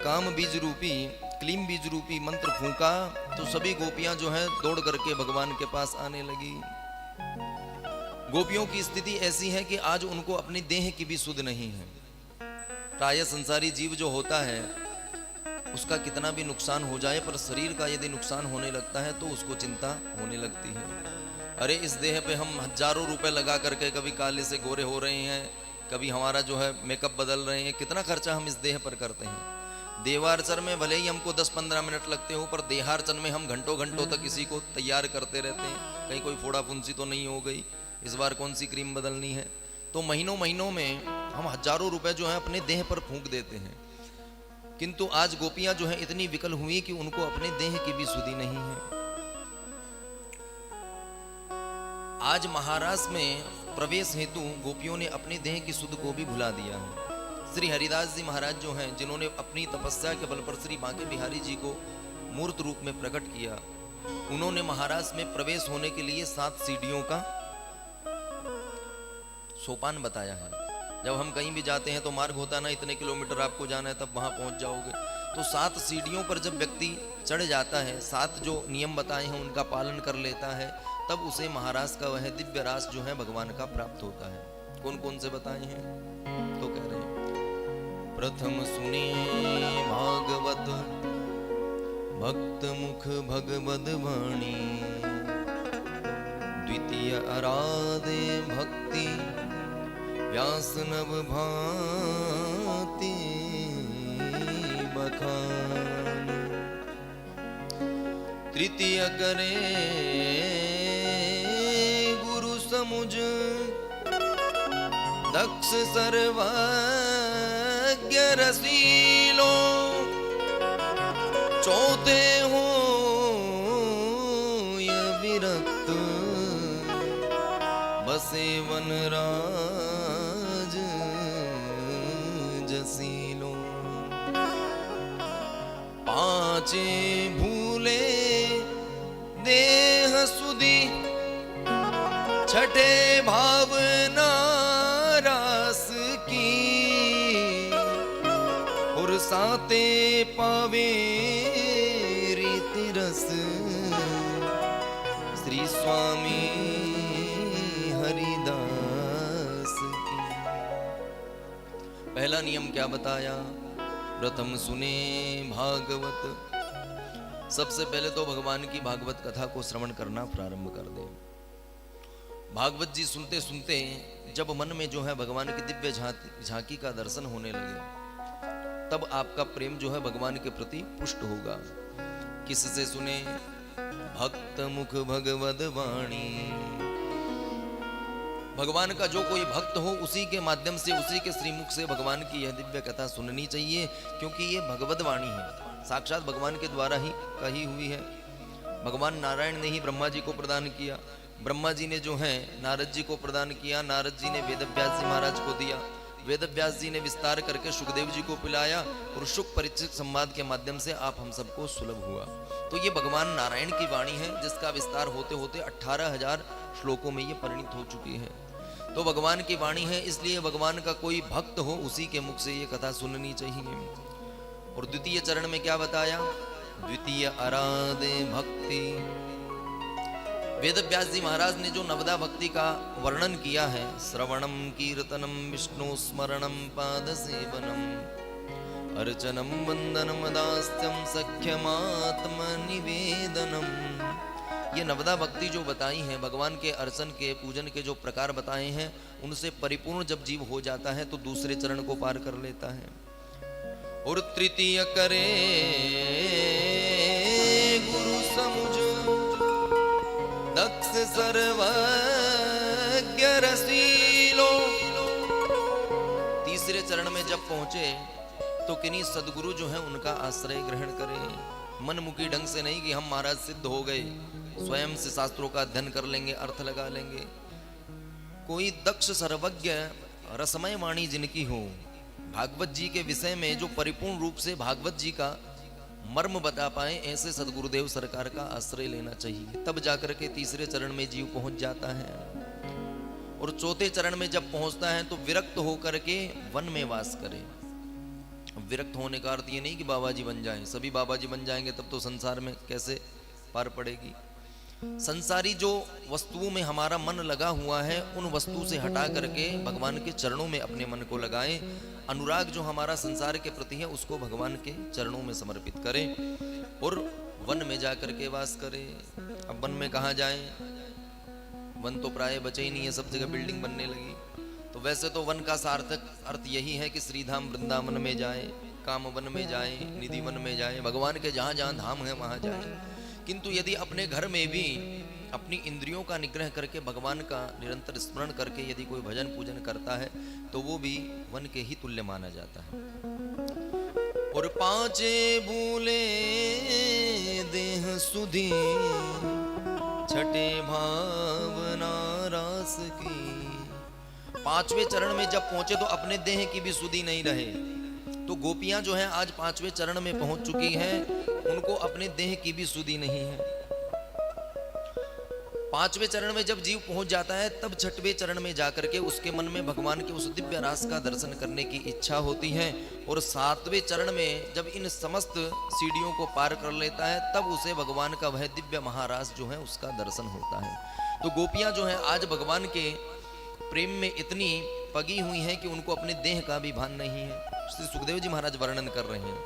काम बीज रूपी क्लीम बीज रूपी मंत्र फूंका तो सभी गोपियां जो हैं दौड़ करके भगवान के पास आने लगी। गोपियों की स्थिति ऐसी है कि आज उनको अपनी देह की भी सुध नहीं है। प्राय संसारी जीव जो होता है उसका कितना भी नुकसान हो जाए पर शरीर का यदि नुकसान होने लगता है तो उसको चिंता होने लगती है। अरे इस देह पे हम हजारों रुपए लगा करके कभी काले से गोरे हो रहे हैं, कभी हमारा जो है मेकअप बदल रहे हैं, कितना खर्चा हम इस देह पर करते हैं। देवार्चन में भले ही हमको 10-15 मिनट लगते हो पर देहार्चन में हम घंटों घंटों तक किसी को तैयार करते रहते हैं, कहीं कोई फोड़ा फुंसी तो नहीं हो गई, इस बार कौन सी क्रीम बदलनी है। तो महीनों महीनों में हम हजारों रुपए जो है अपने देह पर फूंक देते हैं। किंतु आज गोपियां जो है इतनी विकल हुई कि उनको अपने देह की भी सुधि नहीं है। आज महाराष्ट्र में प्रवेश हेतु गोपियों ने अपने देह की सुध को भी भुला दिया है। श्री हरिदास जी महाराज जो हैं जिन्होंने अपनी तपस्या के बल पर श्री बांके बिहारी जी को मूर्त रूप में प्रकट किया, उन्होंने महाराष्ट्र में प्रवेश होने के लिए 7 सीढ़ियों का सोपान बताया है। जब हम कहीं भी जाते हैं तो मार्ग होता है ना, इतने किलोमीटर आपको जाना है तब वहां पहुंच जाओगे। तो 7 सीढ़ियों पर जब व्यक्ति चढ़ जाता है, 7 जो नियम बताए हैं उनका पालन कर लेता है, तब उसे महाराज का वह दिव्य रास जो है भगवान का प्राप्त होता है। कौन कौन से बताए हैं तो कह रहे हैं, प्रथम सुने भागवत भक्त मुख भगवद वाणी, द्वितीय आराधे भक्ति व्यास नव भांति बखान, तृतीय करे गुरु समुझ दक्ष सर्वज्ञ रसीलो, चौथे हो ये विरक्त बसे वनराज जसीलो, पांचे भूले देह सुधी, छठे भावना रास की, और साते पावे रीति रस श्री स्वामी हरिदास की। पहला नियम क्या बताया, प्रथम सुने भागवत। सबसे पहले तो भगवान की भागवत कथा को श्रवण करना प्रारंभ कर दे। भागवत जी सुनते सुनते जब मन में जो है भगवान की दिव्य झांकी का दर्शन होने लगे, तब आपका प्रेम जो है भगवान के प्रति पुष्ट होगा। किससे सुने, भक्त मुख भगवद वाणी। भगवान का जो कोई भक्त हो उसी के माध्यम से, उसी के श्रीमुख से भगवान की यह दिव्य कथा सुननी चाहिए, क्योंकि ये भगवद वाणी है, साक्षात भगवान के द्वारा ही कही हुई है। भगवान नारायण ने ही ब्रह्मा जी को प्रदान किया, ब्रह्मा जी ने जो है नारद जी को प्रदान किया, नारद जी ने वेदव्यास जी महाराज को दिया, वेदव्यास जी ने विस्तार करके सुखदेव जी को पिलाया, और सुख परिचित संवाद के माध्यम से आप हम सबको सुलभ हुआ। तो ये भगवान नारायण की वाणी है, जिसका विस्तार होते होते 18,000 श्लोकों में ये परिणित हो चुकी है। तो भगवान की वाणी है, इसलिए भगवान का कोई भक्त हो उसी के मुख से ये कथा सुननी चाहिए। और द्वितीय चरण में क्या बताया, द्वितीय आराधे भक्ति। वेदव्यास जी महाराज ने जो नवदा भक्ति का वर्णन किया है, श्रवणम कीर्तनम विष्णु स्मरणम पाद सेवनम अर्चनम वंदनम दास्यम सख्यमात्म निवेदनम ये नवदा भक्ति जो बताई है, भगवान के अर्चन के पूजन के जो प्रकार बताए हैं, उनसे परिपूर्ण जब जीव हो जाता है तो दूसरे चरण को पार कर लेता है। और तृतीय करे गुरु समुझ दक्ष सर्वज्ञ रसीलो। तीसरे चरण में जब पहुंचे तो किन्हीं सदगुरु जो है उनका आश्रय ग्रहण करें। मनमुखी ढंग से नहीं कि हम महाराज सिद्ध हो गए, स्वयं से शास्त्रों का अध्ययन कर लेंगे, अर्थ लगा लेंगे। कोई दक्ष सर्वज्ञ रसमय वाणी जिनकी हो, भागवत जी के विषय में जो परिपूर्ण रूप से भागवत जी का मर्म बता पाए, ऐसे सदगुरुदेव सरकार का आश्रय लेना चाहिए। तब जाकर के तीसरे चरण में जीव पहुंच जाता है। और चौथे चरण में जब पहुंचता है तो विरक्त होकर के वन में वास करे। विरक्त होने का अर्थ ये नहीं कि बाबा जी बन जाएं, सभी बाबा जी बन जाएंगे तब तो संसार में कैसे पार पड़ेगी। संसारी जो वस्तुओं में हमारा मन लगा हुआ है, उन वस्तु से हटा करके भगवान के चरणों में अपने मन को लगाएं। अनुराग जो हमारा संसार के प्रति है उसको भगवान के चरणों में समर्पित करें और वन में जाकर के वास करें। अब वन में कहाँ जाएं? वन तो प्राय बचे ही नहीं है, सब जगह बिल्डिंग बनने लगी। तो वैसे तो वन का सार्थक अर्थ यही है कि श्रीधाम वृंदावन में जाएं, काम वन में जाएं, निधि वन में जाएं, भगवान के जहाँ जहाँ धाम है वहाँ जाएं। किंतु यदि अपने घर में भी अपनी इंद्रियों का निग्रह करके भगवान का निरंतर स्मरण करके यदि कोई भजन पूजन करता है तो वो भी वन के ही तुल्य माना जाता है। और पांचे भूले देह सुधी, छठे भावना रास की। पांचवें चरण में जब पहुंचे तो अपने देह की भी सुधी नहीं रहे। तो गोपियां जो हैं आज पांचवें चरण में पहुंच चुकी हैं, उनको अपने देह की भी सुधी नहीं है। पांचवें चरण में जब जीव पहुंच जाता है तब छठवें चरण में जाकर के उसके मन में भगवान के उस दिव्य रास का दर्शन करने की इच्छा होती है। और सातवें चरण में जब इन समस्त सीढ़ियों को पार कर लेता है तब उसे भगवान का वह दिव्य महारास जो है उसका दर्शन होता है। तो गोपियां जो है आज भगवान के प्रेम में इतनी पगी हुई हैं कि उनको अपने देह का भी भान नहीं है। श्री सुखदेव जी महाराज वर्णन कर रहे हैं।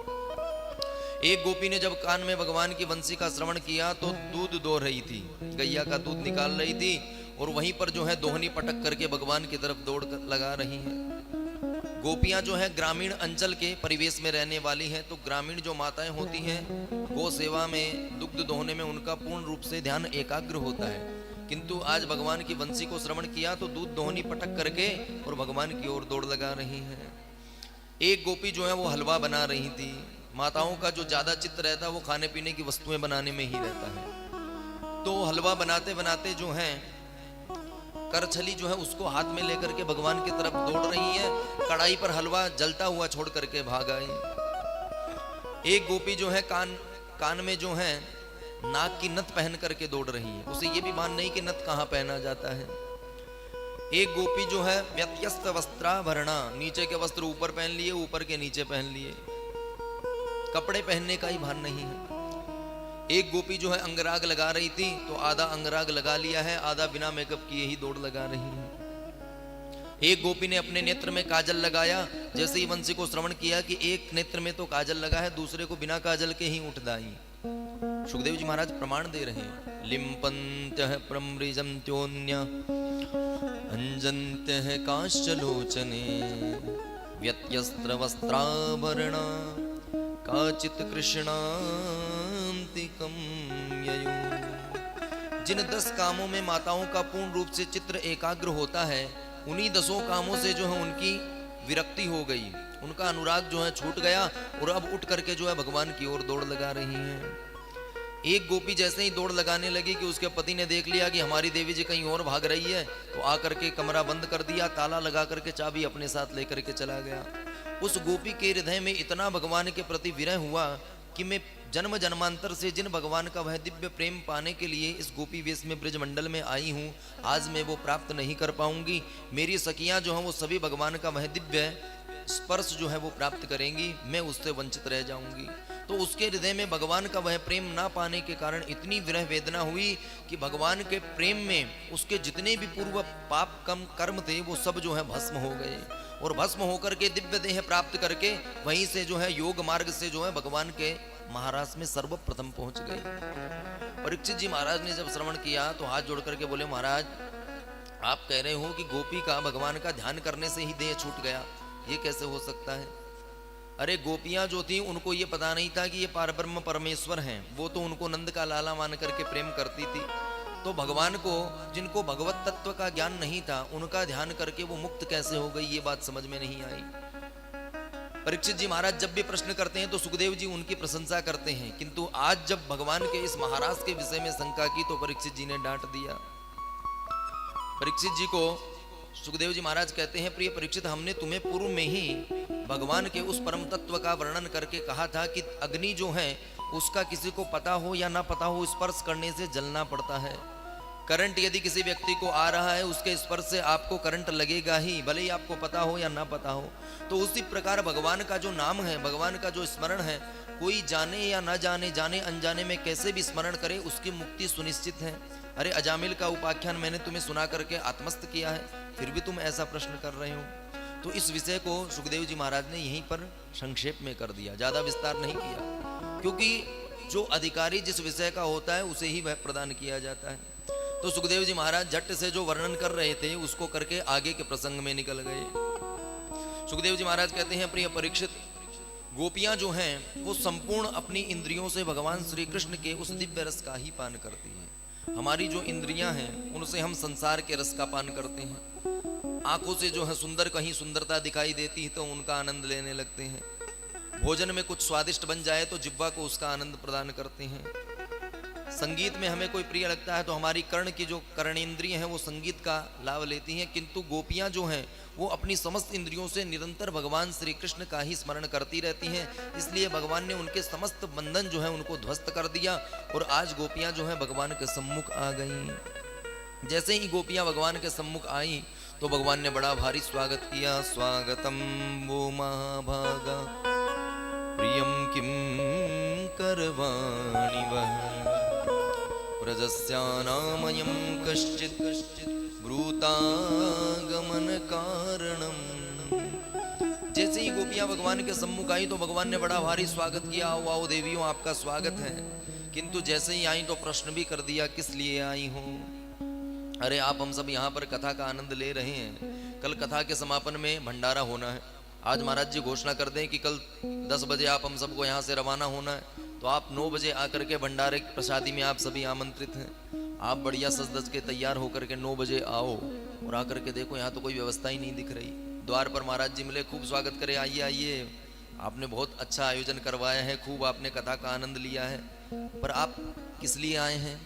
एक गोपी ने जब कान में भगवान की वंशी का श्रवण किया तो दूध दो रही थी, गैया का दूध निकाल रही थी और वहीं पर जो है दोहनी पटक करके भगवान की तरफ दौड़ लगा रही हैं। गोपियां जो है ग्रामीण अंचल के परिवेश में रहने वाली हैं, तो ग्रामीण जो माताएं होती हैं गो सेवा में, दुग्ध दोहने में उनका पूर्ण रूप से ध्यान एकाग्र होता है। किंतु आज भगवान की वंशी को श्रवण किया तो दूध दोहनी पटक करके और भगवान की ओर दौड़ लगा रही हैं। एक गोपी जो है वो हलवा बना रही थी। माताओं का जो ज्यादा चित्त रहता है वो खाने पीने की वस्तुएं बनाने में ही रहता है। तो हलवा बनाते बनाते जो है करछली जो है उसको हाथ में लेकर के भगवान की तरफ दौड़ रही है। कढ़ाई पर हलवा जलता हुआ छोड़ करके भाग आई। एक गोपी जो है कान में जो है नाक की नथ पहन करके दौड़ रही है। उसे ये भी मान नहीं कि नथ कहाँ पहना जाता है। एक गोपी जो है व्यत्यस्त वस्त्राभरणा, नीचे के वस्त्र ऊपर पहन लिए, ऊपर के नीचे पहन लिए, कपड़े पहनने का ही भान नहीं है। एक गोपी जो है अंगराग लगा रही थी तो आधा अंगराग लगा लिया है, आधा बिना मेकअप किए ही दौड़ लगा रही है। एक गोपी ने अपने नेत्र में काजल लगाया। जैसे ही वंशी को श्रवण किया कि एक नेत्र में तो काजल लगा है, दूसरे को बिना काजल के ही उठ दाई। सुखदेव जी महाराज प्रमाण दे रहे हैं। लिम्पन्त्यः प्रमृजन्त्योन्य अंजन्त्यः काश्चलोचने व्यत्यस्त्र वस्त्राभरणा काचित कृष्णान्तिकं ययौ। जिन 10 कामों में माताओं का पूर्ण रूप से चित्र एकाग्र होता है, उन्हीं 10 कामों से जो है उनकी विरक्ति हो गई, उनका अनुराग जो है छूट गया और अब उठ करके जो है भगवान की ओर दौड़ लगा रही हैं। एक गोपी जैसे ही दौड़ लगाने लगी कि उसके पति ने देख लिया कि हमारी देवी जी कहीं और भाग रही है, तो आकर के कमरा बंद कर दिया, ताला लगा करके चाबी अपने साथ लेकर के चला गया। उस गोपी के हृदय में इतना भगवान के प्रति विरह हुआ कि मैं जन्म जन्मांतर से जिन भगवान का वह दिव्य प्रेम पाने के लिए इस गोपी वेश में ब्रजमंडल में आई हूँ, आज मैं वो प्राप्त नहीं कर पाऊंगी। मेरी सखियां जो हैं वो सभी भगवान का वह दिव्य स्पर्श जो है वो प्राप्त करेंगी, मैं उससे वंचित रह जाऊंगी। तो उसके हृदय में भगवान का वह प्रेम ना पाने के कारण इतनी विरह वेदना हुई कि भगवान के प्रेम में उसके जितने भी पूर्व पाप कम कर्म थे वो सब जो है भस्म हो गए और भस्म होकर के दिव्य देह प्राप्त करके वहीं से जो है योग मार्ग से जो है भगवान के महाराज में सर्वप्रथम पहुंच गए। परीक्षित जी महाराज ने जब श्रवण किया तो हाथ जोड़ करके बोले, महाराज आप कह रहे हो कि गोपी का भगवान का ध्यान करने से ही देह छूट गया, ये कैसे हो सकता है? अरे गोपियां जो थी उनको ये पता नहीं था कि ये पारब्रह्म परमेश्वर हैं, वो तो उनको नंद का लाला मान करके प्रेम करती थी। तो भगवान को, जिनको भगवत तत्व का ज्ञान नहीं था, उनका ध्यान करके वो मुक्त कैसे हो गई, ये बात समझ में नहीं आई। परीक्षित जी महाराज जब भी प्रश्न करते हैं तो सुखदेव जी उनकी प्रशंसा करते हैं, किंतु आज जब भगवान के इस महाराज के विषय में शंका की तो परीक्षित जी ने डांट दिया। परीक्षित जी को सुखदेव जी महाराज कहते हैं, प्रिय परीक्षित, हमने तुम्हें पूर्व में ही भगवान के उस परम तत्व का वर्णन करके कहा था कि अग्नि जो है उसका किसी को पता हो या ना पता हो, स्पर्श करने से जलना पड़ता है। करंट यदि किसी व्यक्ति को आ रहा है, उसके स्पर्श से आपको करंट लगेगा ही, भले ही आपको पता हो या ना पता हो। तो उसी प्रकार भगवान का जो नाम है, भगवान का जो स्मरण है, कोई जाने या ना जाने, जाने अनजाने में कैसे भी स्मरण करे, उसकी मुक्ति सुनिश्चित है। अरे अजामिल का उपाख्यान मैंने तुम्हें सुना करके आत्मस्त किया है, फिर भी तुम ऐसा प्रश्न कर रहे हो। तो इस विषय को सुखदेव जी महाराज ने यहीं पर संक्षेप में कर दिया, ज्यादा विस्तार नहीं किया, क्योंकि जो अधिकारी जिस विषय का होता है उसे ही वह प्रदान किया जाता है। तो सुखदेव जी महाराज झट से जो वर्णन कर रहे थे उसको करके आगे के प्रसंग में निकल गए। सुखदेव जी महाराज कहते हैं, प्रिय परीक्षित, गोपियां जो हैं वो संपूर्ण अपनी इंद्रियों से भगवान श्री कृष्ण के उस दिव्य रस का ही पान करती हैं। हमारी जो इंद्रियां हैं उनसे हम संसार के रस का पान करते हैं। आंखों से जो है सुंदर कहीं सुंदरता दिखाई देती है तो उनका आनंद लेने लगते हैं। भोजन में कुछ स्वादिष्ट बन जाए तो जिह्वा को उसका आनंद प्रदान करते हैं। संगीत में हमें कोई प्रिय लगता है तो हमारी कर्ण की जो कर्णेंद्रिय हैं वो संगीत का लाभ लेती हैं। किंतु गोपियां जो हैं वो अपनी समस्त इंद्रियों से निरंतर भगवान श्री कृष्ण का ही स्मरण करती रहती हैं। इसलिए भगवान ने उनके समस्त बंधन जो है उनको ध्वस्त कर दिया और आज गोपियां जो है भगवान के सम्मुख आ गई। जैसे ही गोपियां भगवान के सम्मुख आई तो भगवान ने बड़ा भारी स्वागत किया। स्वागतम वो महाभागा प्रियम किम करवाणि वह प्रजस्यानामयं कश्चित् ब्रूतागमन कारणम। जैसे ही गोपियां भगवान के सम्मुख आई तो भगवान ने बड़ा भारी स्वागत किया, आओ आओ देवियों आपका स्वागत है। किंतु जैसे ही आई तो प्रश्न भी कर दिया, किस लिए आई हो? अरे आप हम सब यहाँ पर कथा का आनंद ले रहे हैं, कल कथा के समापन में भंडारा होना है। आज महाराज जी घोषणा कर दें कि कल 10 बजे आप हम सबको यहाँ से रवाना होना है, तो आप 9 बजे आकर के भंडारे की प्रसादी में आप सभी आमंत्रित हैं। आप बढ़िया सज धज के तैयार होकर के 9 बजे आओ और आकर के देखो यहाँ तो कोई व्यवस्था ही नहीं दिख रही। द्वार पर महाराज जी मिले, खूब स्वागत करे, आइए आइए, आपने बहुत अच्छा आयोजन करवाया है, खूब आपने कथा का आनंद लिया है, पर आप किस लिए आए हैं?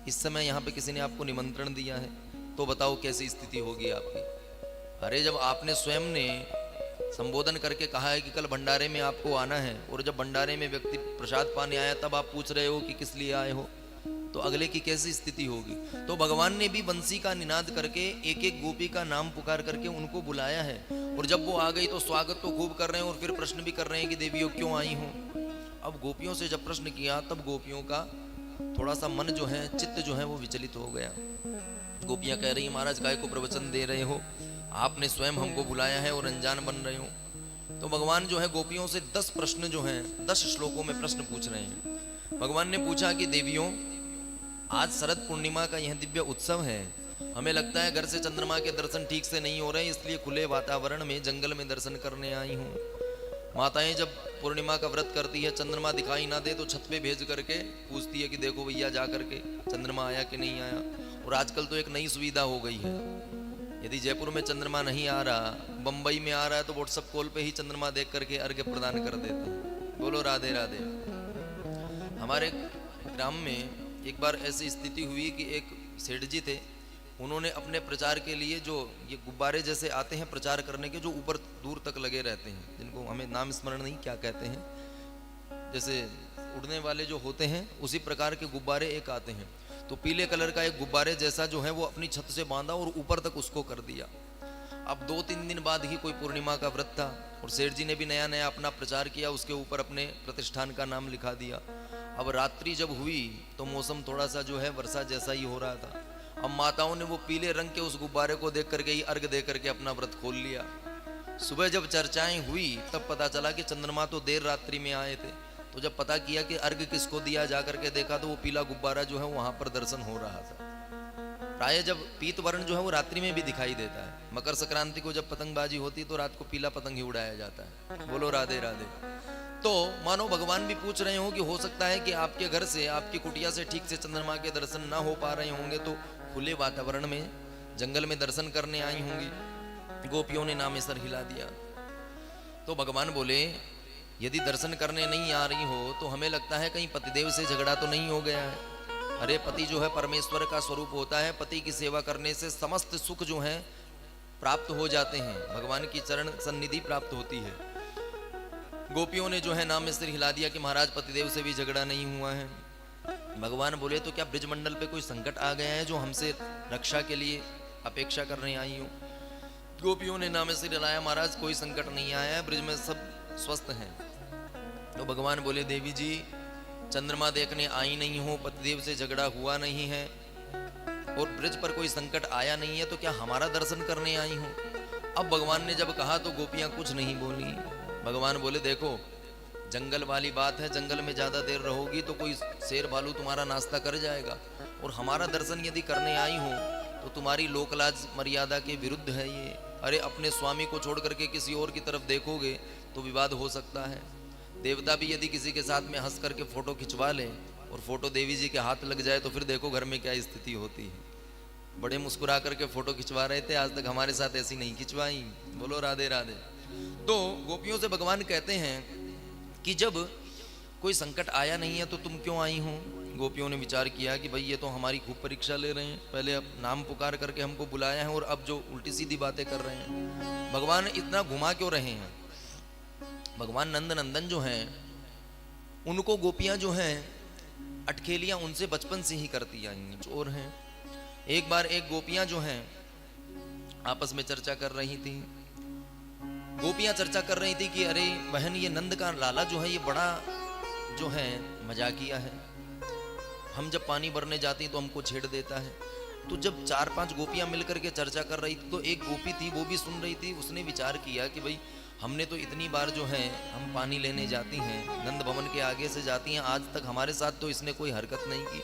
इस समय यहाँ पे किसी ने आपको निमंत्रण दिया है तो बताओ कैसी स्थिति होगी आपकी? अरे जब आपने स्वयं ने संबोधन करके कहा है कि कल भंडारे में आपको आना है और जब भंडारे में व्यक्ति प्रसाद पाने आया तब आप पूछ रहे हो कि किस लिए आए हो, तो अगले की कैसी स्थिति होगी? तो भगवान ने भी बंसी का निनाद करके एक एक गोपी का नाम पुकार करके उनको बुलाया है और जब वो आ गई तो स्वागत तो खूब कर रहे हैं और फिर प्रश्न भी कर रहे हैं कि देवियों क्यों आई हो। अब गोपियों से जब प्रश्न किया तब गोपियों का थोड़ा सा मन जो है, चित्त जो है वो विचलित हो गया। गोपियां कह रही, महाराज काय को प्रवचन दे रहे हो, आपने स्वयं हमको बुलाया है और अनजान बन रहे हो। तो भगवान जो है गोपियों से 10 प्रश्न जो हैं 10 श्लोकों में प्रश्न पूछ रहे हैं। भगवान ने पूछा कि देवियों, आज शरद पूर्णिमा का यह दिव्य उत्सव है, हमें लगता है घर से चंद्रमा के दर्शन ठीक से नहीं हो रहे, इसलिए खुले वातावरण में जंगल में दर्शन करने आई हूँ। माताएं जब पूर्णिमा का व्रत करती है, चंद्रमा दिखाई ना दे तो छत पे भेज करके पूछती है कि देखो भैया जा करके चंद्रमा आया कि नहीं आया। और आजकल तो एक नई सुविधा हो गई है, यदि जयपुर में चंद्रमा नहीं आ रहा, बंबई में आ रहा है तो व्हाट्सएप कॉल पे ही चंद्रमा देख करके अर्घ्य प्रदान कर देते हैं। बोलो राधे राधे। हमारे ग्राम में एक बार ऐसी स्थिति हुई कि एक सेठ जी थे, उन्होंने अपने प्रचार के लिए जो ये गुब्बारे जैसे आते हैं प्रचार करने के, जो ऊपर दूर तक लगे रहते हैं, जिनको हमें नाम स्मरण नहीं क्या कहते हैं, जैसे उड़ने वाले जो होते हैं उसी प्रकार के गुब्बारे एक आते हैं। तो पीले कलर का एक गुब्बारे जैसा जो है वो अपनी छत से बांधा और ऊपर तक उसको कर दिया। अब 2-3 दिन बाद ही कोई पूर्णिमा का व्रत था और सेठ जी ने भी नया नया अपना प्रचार किया, उसके ऊपर अपने प्रतिष्ठान का नाम लिखा दिया। अब रात्रि जब हुई तो मौसम थोड़ा सा जो है वर्षा जैसा ही हो रहा था। अब माताओं ने वो पीले रंग के उस गुब्बारे को देख करके ही अर्घ दे करके अपना व्रत खोल लिया। सुबह जब चर्चाएं हुई तब पता चला कि चंद्रमा तो देर रात्रि में आए थे तो जब पता किया कि अर्घ किसको दिया, जा करके देखा तो वो पीला गुब्बारा जो है वहां पर दर्शन हो रहा था। प्राय जब पीत वर्ण जो है वो रात्रि में भी दिखाई देता है। मकर संक्रांति को जब पतंगबाजी होती है तो रात को पीला पतंग ही उड़ाया जाता है। बोलो राधे राधे। तो मानो भगवान भी पूछ रहे हो कि हो सकता है कि आपके घर से, आपकी कुटिया से ठीक से चंद्रमा के दर्शन ना हो पा रहे होंगे, तो खुले वातावरण में जंगल में दर्शन करने आई होंगी। गोपियों ने नाम सर हिला दिया। तो भगवान बोले यदि दर्शन करने नहीं आ रही हो तो हमें लगता है कहीं पतिदेव से झगड़ा तो नहीं हो गया है। अरे पति जो है परमेश्वर का स्वरूप होता है। पति की सेवा करने से समस्त सुख जो है प्राप्त हो जाते हैं, भगवान की चरण सन्निधि प्राप्त होती है। गोपियों ने जो है नाम सिर हिला दिया कि महाराज पतिदेव से भी झगड़ा नहीं हुआ है। भगवान बोले तो क्या ब्रिजमंडल पे कोई संकट आ गया है जो हमसे रक्षा के लिए अपेक्षा करने आई हो? गोपियों ने नाम सिर हिलाया, महाराज कोई संकट नहीं आया है, ब्रिज में सब स्वस्थ हैं। तो भगवान बोले देवी जी चंद्रमा देखने आई नहीं हो, पतिदेव से झगड़ा हुआ नहीं है और ब्रिज पर कोई संकट आया नहीं है, तो क्या हमारा दर्शन करने आई हो? अब भगवान ने जब कहा तो गोपियां कुछ नहीं बोली। भगवान बोले देखो जंगल वाली बात है, जंगल में ज्यादा देर रहोगी तो कोई शेर भालू तुम्हारा नाश्ता कर जाएगा, और हमारा दर्शन यदि करने आई हो तो तुम्हारी लोकलाज मर्यादा के विरुद्ध है ये। अरे अपने स्वामी को छोड़ करके किसी और की तरफ देखोगे तो विवाद हो सकता है। देवता भी यदि किसी के साथ में हंस करके फोटो खिंचवा ले और फोटो देवी जी के हाथ लग जाए तो फिर देखो घर में क्या स्थिति होती है। बड़े मुस्कुरा करके फोटो खिंचवा रहे थे, आज तक हमारे साथ ऐसी नहीं खिंचवाई। बोलो राधे राधे। तो गोपियों से भगवान कहते हैं कि जब कोई संकट आया नहीं है तो तुम क्यों आई हो? गोपियों ने विचार किया कि भाई ये तो हमारी खूब परीक्षा ले रहे हैं, पहले अब नाम पुकार करके हमको बुलाया है और अब जो उल्टी सीधी बातें कर रहे हैं। भगवान इतना घुमा क्यों रहे हैं? भगवान नंद नंदन जो हैं उनको गोपियां जो हैं अटखेलियां उनसे बचपन से ही करती आई हैं। चोर हैं। एक बार एक गोपियां जो हैं आपस में चर्चा कर रही थी। गोपियां चर्चा कर रही थी कि अरे बहन ये नंद का लाला जो है ये बड़ा जो है मजाकिया है, हम जब पानी भरने जाती तो हमको छेड़ देता है। तो जब 4-5 गोपियां मिलकर के चर्चा कर रही थी तो एक गोपी थी वो भी सुन रही थी। उसने विचार किया कि भाई हमने तो इतनी बार जो है हम पानी लेने जाती हैं, नंद भवन के आगे से जाती हैं, आज तक हमारे साथ तो इसने कोई हरकत नहीं की,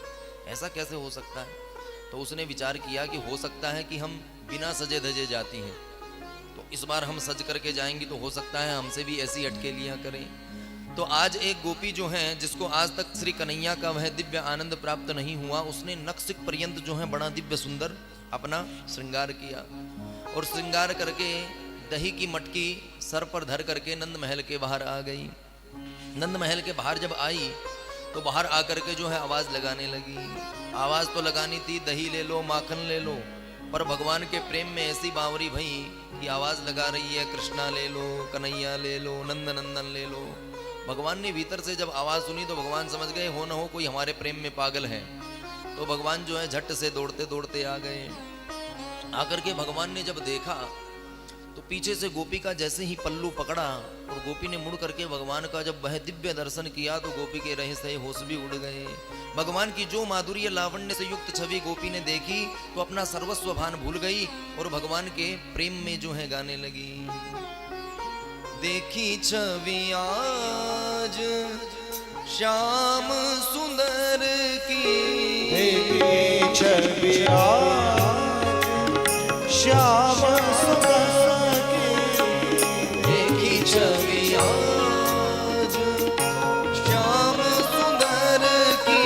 ऐसा कैसे हो सकता है? तो उसने विचार किया कि हो सकता है कि हम बिना सजे धजे जाती हैं, तो इस बार हम सज करके जाएंगी तो हो सकता है हमसे भी ऐसी अटकेलियां करें। तो आज एक गोपी जो है जिसको आज तक श्री कन्हैया का वह दिव्य आनंद प्राप्त नहीं हुआ, उसने नक्सिक पर्यंत जो है बड़ा दिव्य सुंदर अपना श्रृंगार किया और श्रृंगार करके दही की मटकी सर पर धर करके नंद महल के बाहर आ गई। नंद महल के बाहर जब आई तो बाहर आकर के जो है आवाज लगाने लगी। आवाज तो लगानी थी दही ले लो माखन ले लो, पर भगवान के प्रेम में ऐसी बावरी भई कि आवाज लगा रही है कृष्णा ले लो, कन्हैया ले लो, नंद नंदन ले लो। भगवान ने भीतर से जब आवाज सुनी तो भगवान समझ गए हो न हो कोई हमारे प्रेम में पागल है। तो भगवान जो है झट से दौड़ते दौड़ते आ गए। आकर के भगवान ने जब देखा तो पीछे से गोपी का जैसे ही पल्लू पकड़ा और गोपी ने मुड़ करके भगवान का जब वह दिव्य दर्शन किया तो गोपी के रहे सहे होश भी उड़ गए। भगवान की जो माधुर्य लावण्य से युक्त छवि गोपी ने देखी तो अपना सर्वस्व भान भूल गई और भगवान के प्रेम में जो है गाने लगी। देखी छवि आज श्याम सुंदर की, देखी छवि आज श्याम सुंदर छवि आज श्याम सुंदर की,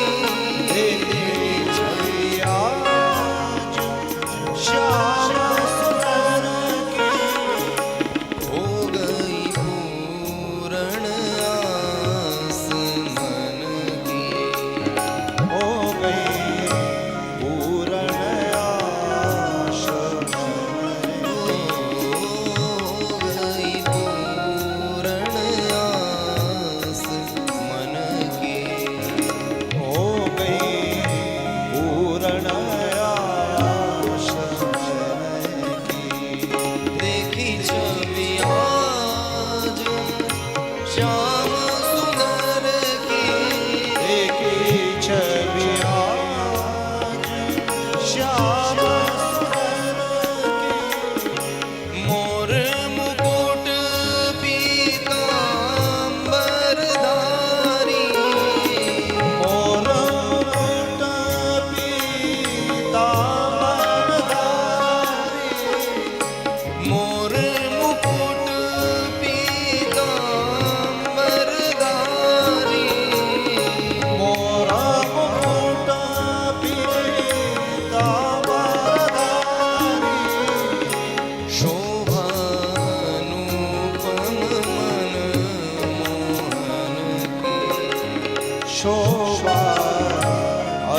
देखी छवि आज श्याम सुंदर की, हो गई पूर्ण आस मन की, हो गई पूर्ण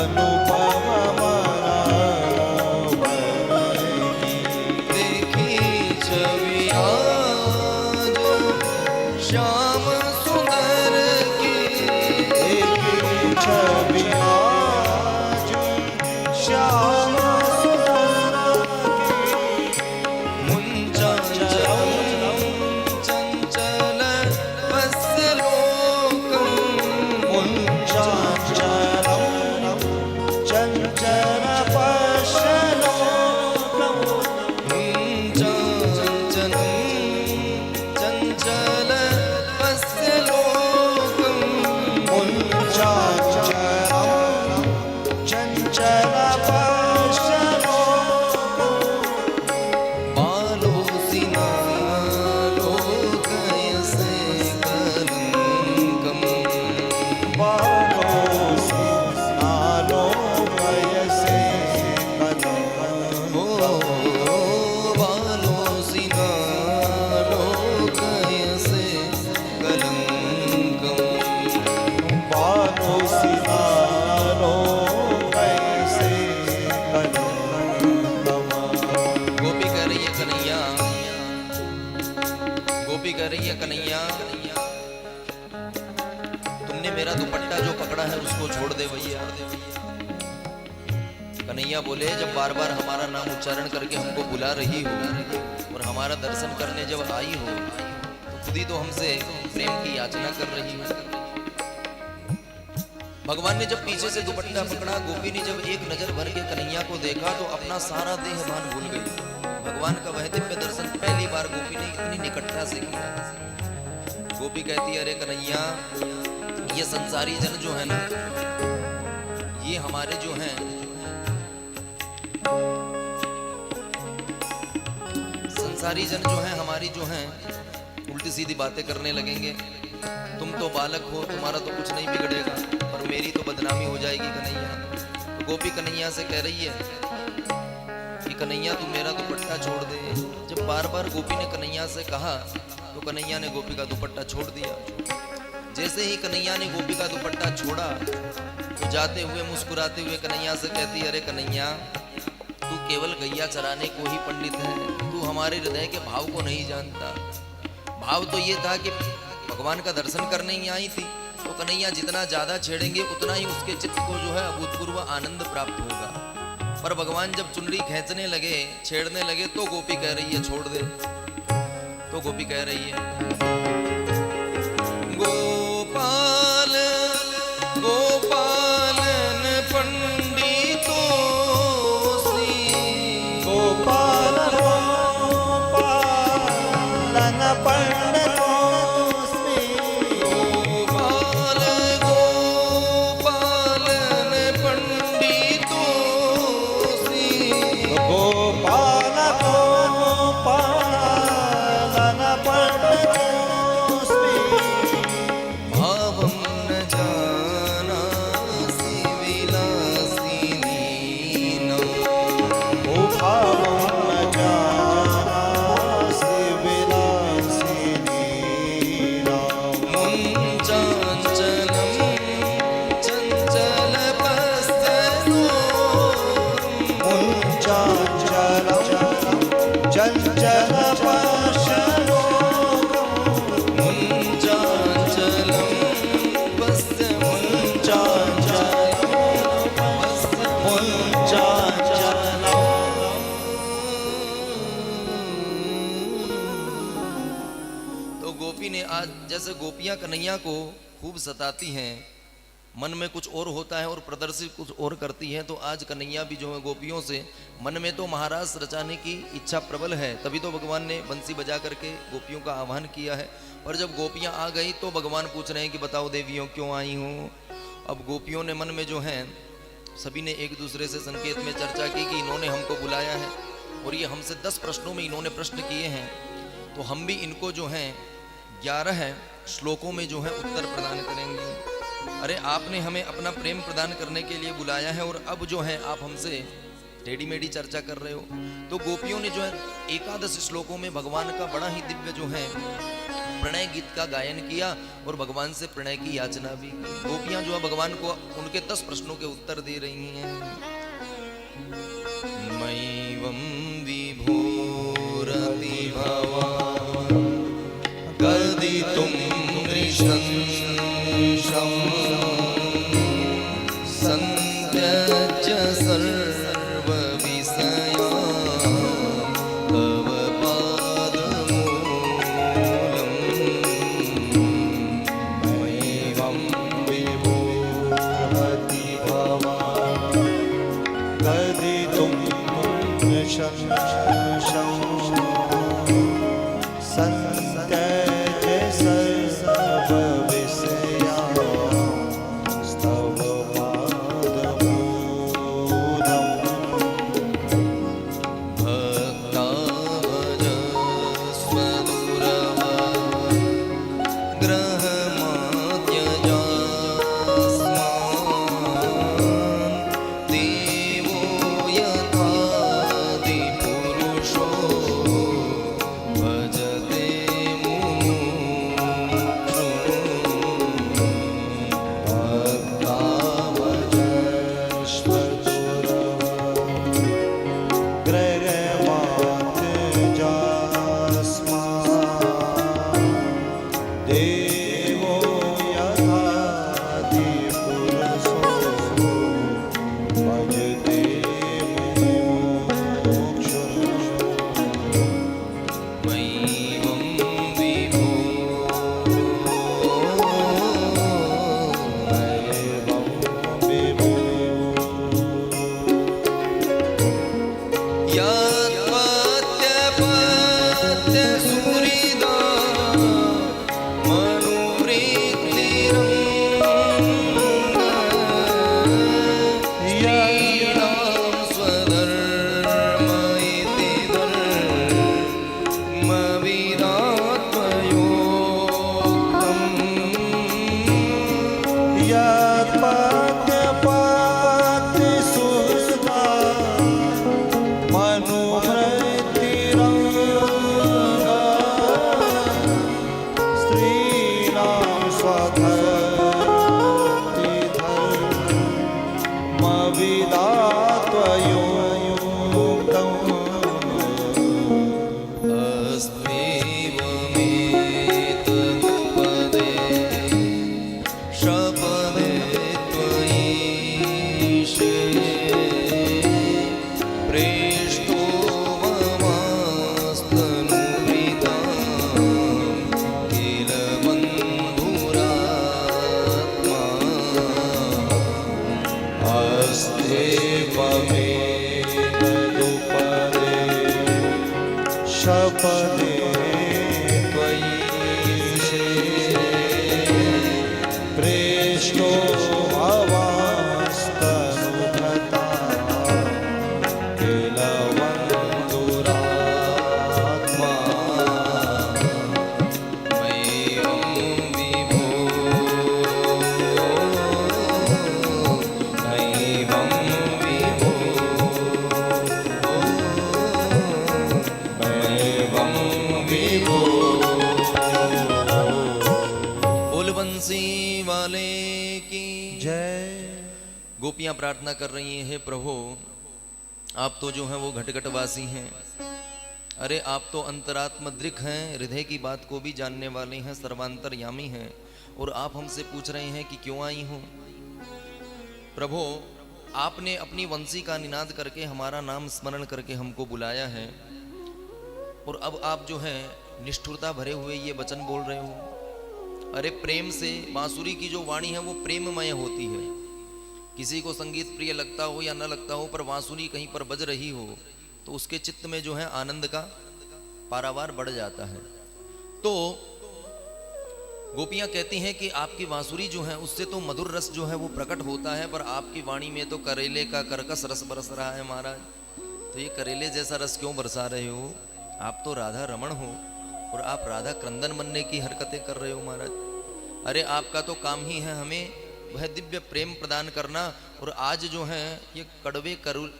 अनुपम मनोहर की देखी छवि आज श्याम सुंदर की देखी छवि आज श्याम सुंदर की मुंचंचल चंचल वत्सलोकम मुञ्चाचलं चञ्चल पश्यलोकम् मुंचंचल चंचल वत्सलोकम मुञ्चाचलं चञ्चल पश्यलोकम् बालोसिना लोकयसे कलंकम बालोऽसि नालोकयसे ओ बालोसिना लोकयसे कलंकम बालोऽसि नालोकयसे कलङ्कम् गोपी कह रही है कन्हैया, गोपी कह रही है कन्हैया, तुमने मेरा दुपट्टा जो पकड़ा है उसको छोड़ दे भैया। कन्हैया बोले जब बार बार हमारा नाम उच्चारण करके हमको बुला रही हो और हमारा दर्शन करने जब आई हो तो खुद ही तो हमसे प्रेम की याचना कर रही हो। भगवान ने जब पीछे से दुपट्टा पकड़ा, गोपी ने जब एक नजर भर के कन्हैया को देखा तो अपना सारा देह भान भूल गई। भगवान का वह दिव्य दर्शन पहली बार गोपी ने इतनी निकटता से किया। गोपी कहती है अरे कन्हैया, ये संसारी जन जो है ना, ये हमारे जो हैं संसारी जन जो हैं हमारी जो हैं उल्टी सीधी बातें करने लगेंगे। तुम तो बालक हो, तुम्हारा तो कुछ नहीं बिगड़ेगा, पर मेरी तो बदनामी हो जाएगी कन्हैया। तो गोपी कन्हैया से कह रही है कि कन्हैया तू मेरा दुपट्टा छोड़ दे। जब बार बार गोपी ने कन्हैया से कहा तो कन्हैया ने गोपी का दुपट्टा छोड़ दिया। जैसे ही कन्हैया ने गोपी का दुपट्टा छोड़ा तो जाते हुए मुस्कुराते हुए कन्हैया से कहती अरे कन्हैया, तू केवल गैया चराने को ही पंडित है, तू हमारे हृदय के भाव को नहीं जानता। भाव तो ये था कि भगवान का दर्शन करने ही आई थी, तो कन्हैया जितना ज्यादा छेड़ेंगे उतना ही उसके चित्त को जो है अभूतपूर्व आनंद प्राप्त होगा। पर भगवान जब चुनरी खींचने लगे, छेड़ने लगे तो गोपी कह रही है छोड़ दे। तो गोपी कह रही है गोपाल गोपालन पंडितोसी गोपाल गोपालन पंडितोऽस्मि गोपाल गोपालन पंडितोसी गोपाल गोपालन पंडितोऽस्मि भावं न जानासि विलासिनीनां भावं न जानासि विलासिनीनां मुञ्चाञ्चलं चञ्चलपस्तलोकम् मुञ्चाचलं चञ्चलपश्यलोकम् मुञ्चाञ्चलं वस्य तो गोपी ने आज जैसे गोपियां कन्हैया को खूब सताती हैं, मन में कुछ और होता है और प्रदर्शित कुछ और करती हैं, तो आज कन्हैया भी जो है गोपियों से मन में तो महाराज रचाने की इच्छा प्रबल है, तभी तो भगवान ने बंसी बजा करके गोपियों का आह्वान किया है। पर जब गोपियां आ गई तो भगवान पूछ रहे हैं कि बताओ देवियों क्यों आई हूँ। अब गोपियों ने मन में जो है सभी ने एक दूसरे से संकेत में चर्चा की कि इन्होंने हमको बुलाया है और ये हमसे 10 प्रश्नों में इन्होंने प्रश्न किए हैं, तो हम भी इनको जो हैं 11 श्लोकों में जो है उत्तर प्रदान करेंगे। अरे आपने हमें अपना प्रेम प्रदान करने के लिए बुलाया है और अब जो है आप हमसे टेढ़ी मेढ़ी चर्चा कर रहे हो। तो गोपियों ने जो है 11 श्लोकों में भगवान का बड़ा ही दिव्य जो है प्रणय गीत का गायन किया और भगवान से प्रणय की याचना भी की। गोपियां जो है भगवान को उनके 10 प्रश्नों के उत्तर दे रही हैं। मैवं विभोरति भवान् कदितुं नृशंसं संत्यज्य सर्वविषयान् तव पादमूलम्। मैवं विभोरति भवान् कदितुं नृशंसं संत्यज्य सर्वविषयास्तव पादमूलम्। भक्ताभजस्व दुरवान् ग्रहमात्यजास्मान् देवो यथादिपुरुषो भजते देवो यथादिपुरुषो भजते मुमुक्षुम्। मैवं विभो मैवं विभो यत्पत्यपत्यसुहृदा मनुवृत्तिरङ्गः स्वधर्म इति धर्मविदात्मयोक्तम्। यत्पत्यपत्यसुहृदा मनुवृत्तिरङ्गः स्त्रीणां स्वधर्मविदात्मयोक्तम्। अस्मेवमेतत्पदे शपदे त्वयीशे प्रेष्ठो ममास्तनुवृतां किल बन्धुरात्मा। अस्तेवमेतदुपदे शपदे त्वयीशे प्रेष्ठो भवास्तनुभृतां किल बन्धुरात्मा। मैवं विभो मैवं विभो मैवं विभो। बोल बंसी वाले की जय। गोपियां प्रार्थना कर रही हैं, हे प्रभु आप तो जो हैं वो घटघटवासी हैं। अरे आप तो अंतरात्म दृक् हैं, हृदय की बात को भी जानने वाले हैं, सर्वांतरयामी हैं। और आप हमसे पूछ रहे हैं कि क्यों आई हूं। प्रभु आपने अपनी वंशी का निनाद करके हमारा नाम स्मरण करके हमको बुलाया है, और अब आप जो है निष्ठुरता भरे हुए ये वचन बोल रहे हो। अरे प्रेम से बांसुरी की जो वाणी है वो प्रेममय होती है। किसी को संगीत प्रिय लगता हो या न लगता हो, पर बांसुरी कहीं पर बज रही हो तो उसके चित्त में जो है आनंद का पारावार बढ़ जाता है। तो गोपियां कहती हैं कि आपकी बांसुरी जो है उससे तो मधुर रस जो है वो प्रकट होता है, पर आपकी वाणी में तो करेले का कर्कश रस बरस रहा है महाराज। तो ये करेले जैसा रस क्यों बरसा रहे हो? आप तो राधा रमण हो और आप राधा क्रंदन बनने की हरकतें कर रहे हो महाराज। अरे आपका तो काम ही है हमें वह दिव्य प्रेम प्रदान करना, और आज जो है ये कड़वे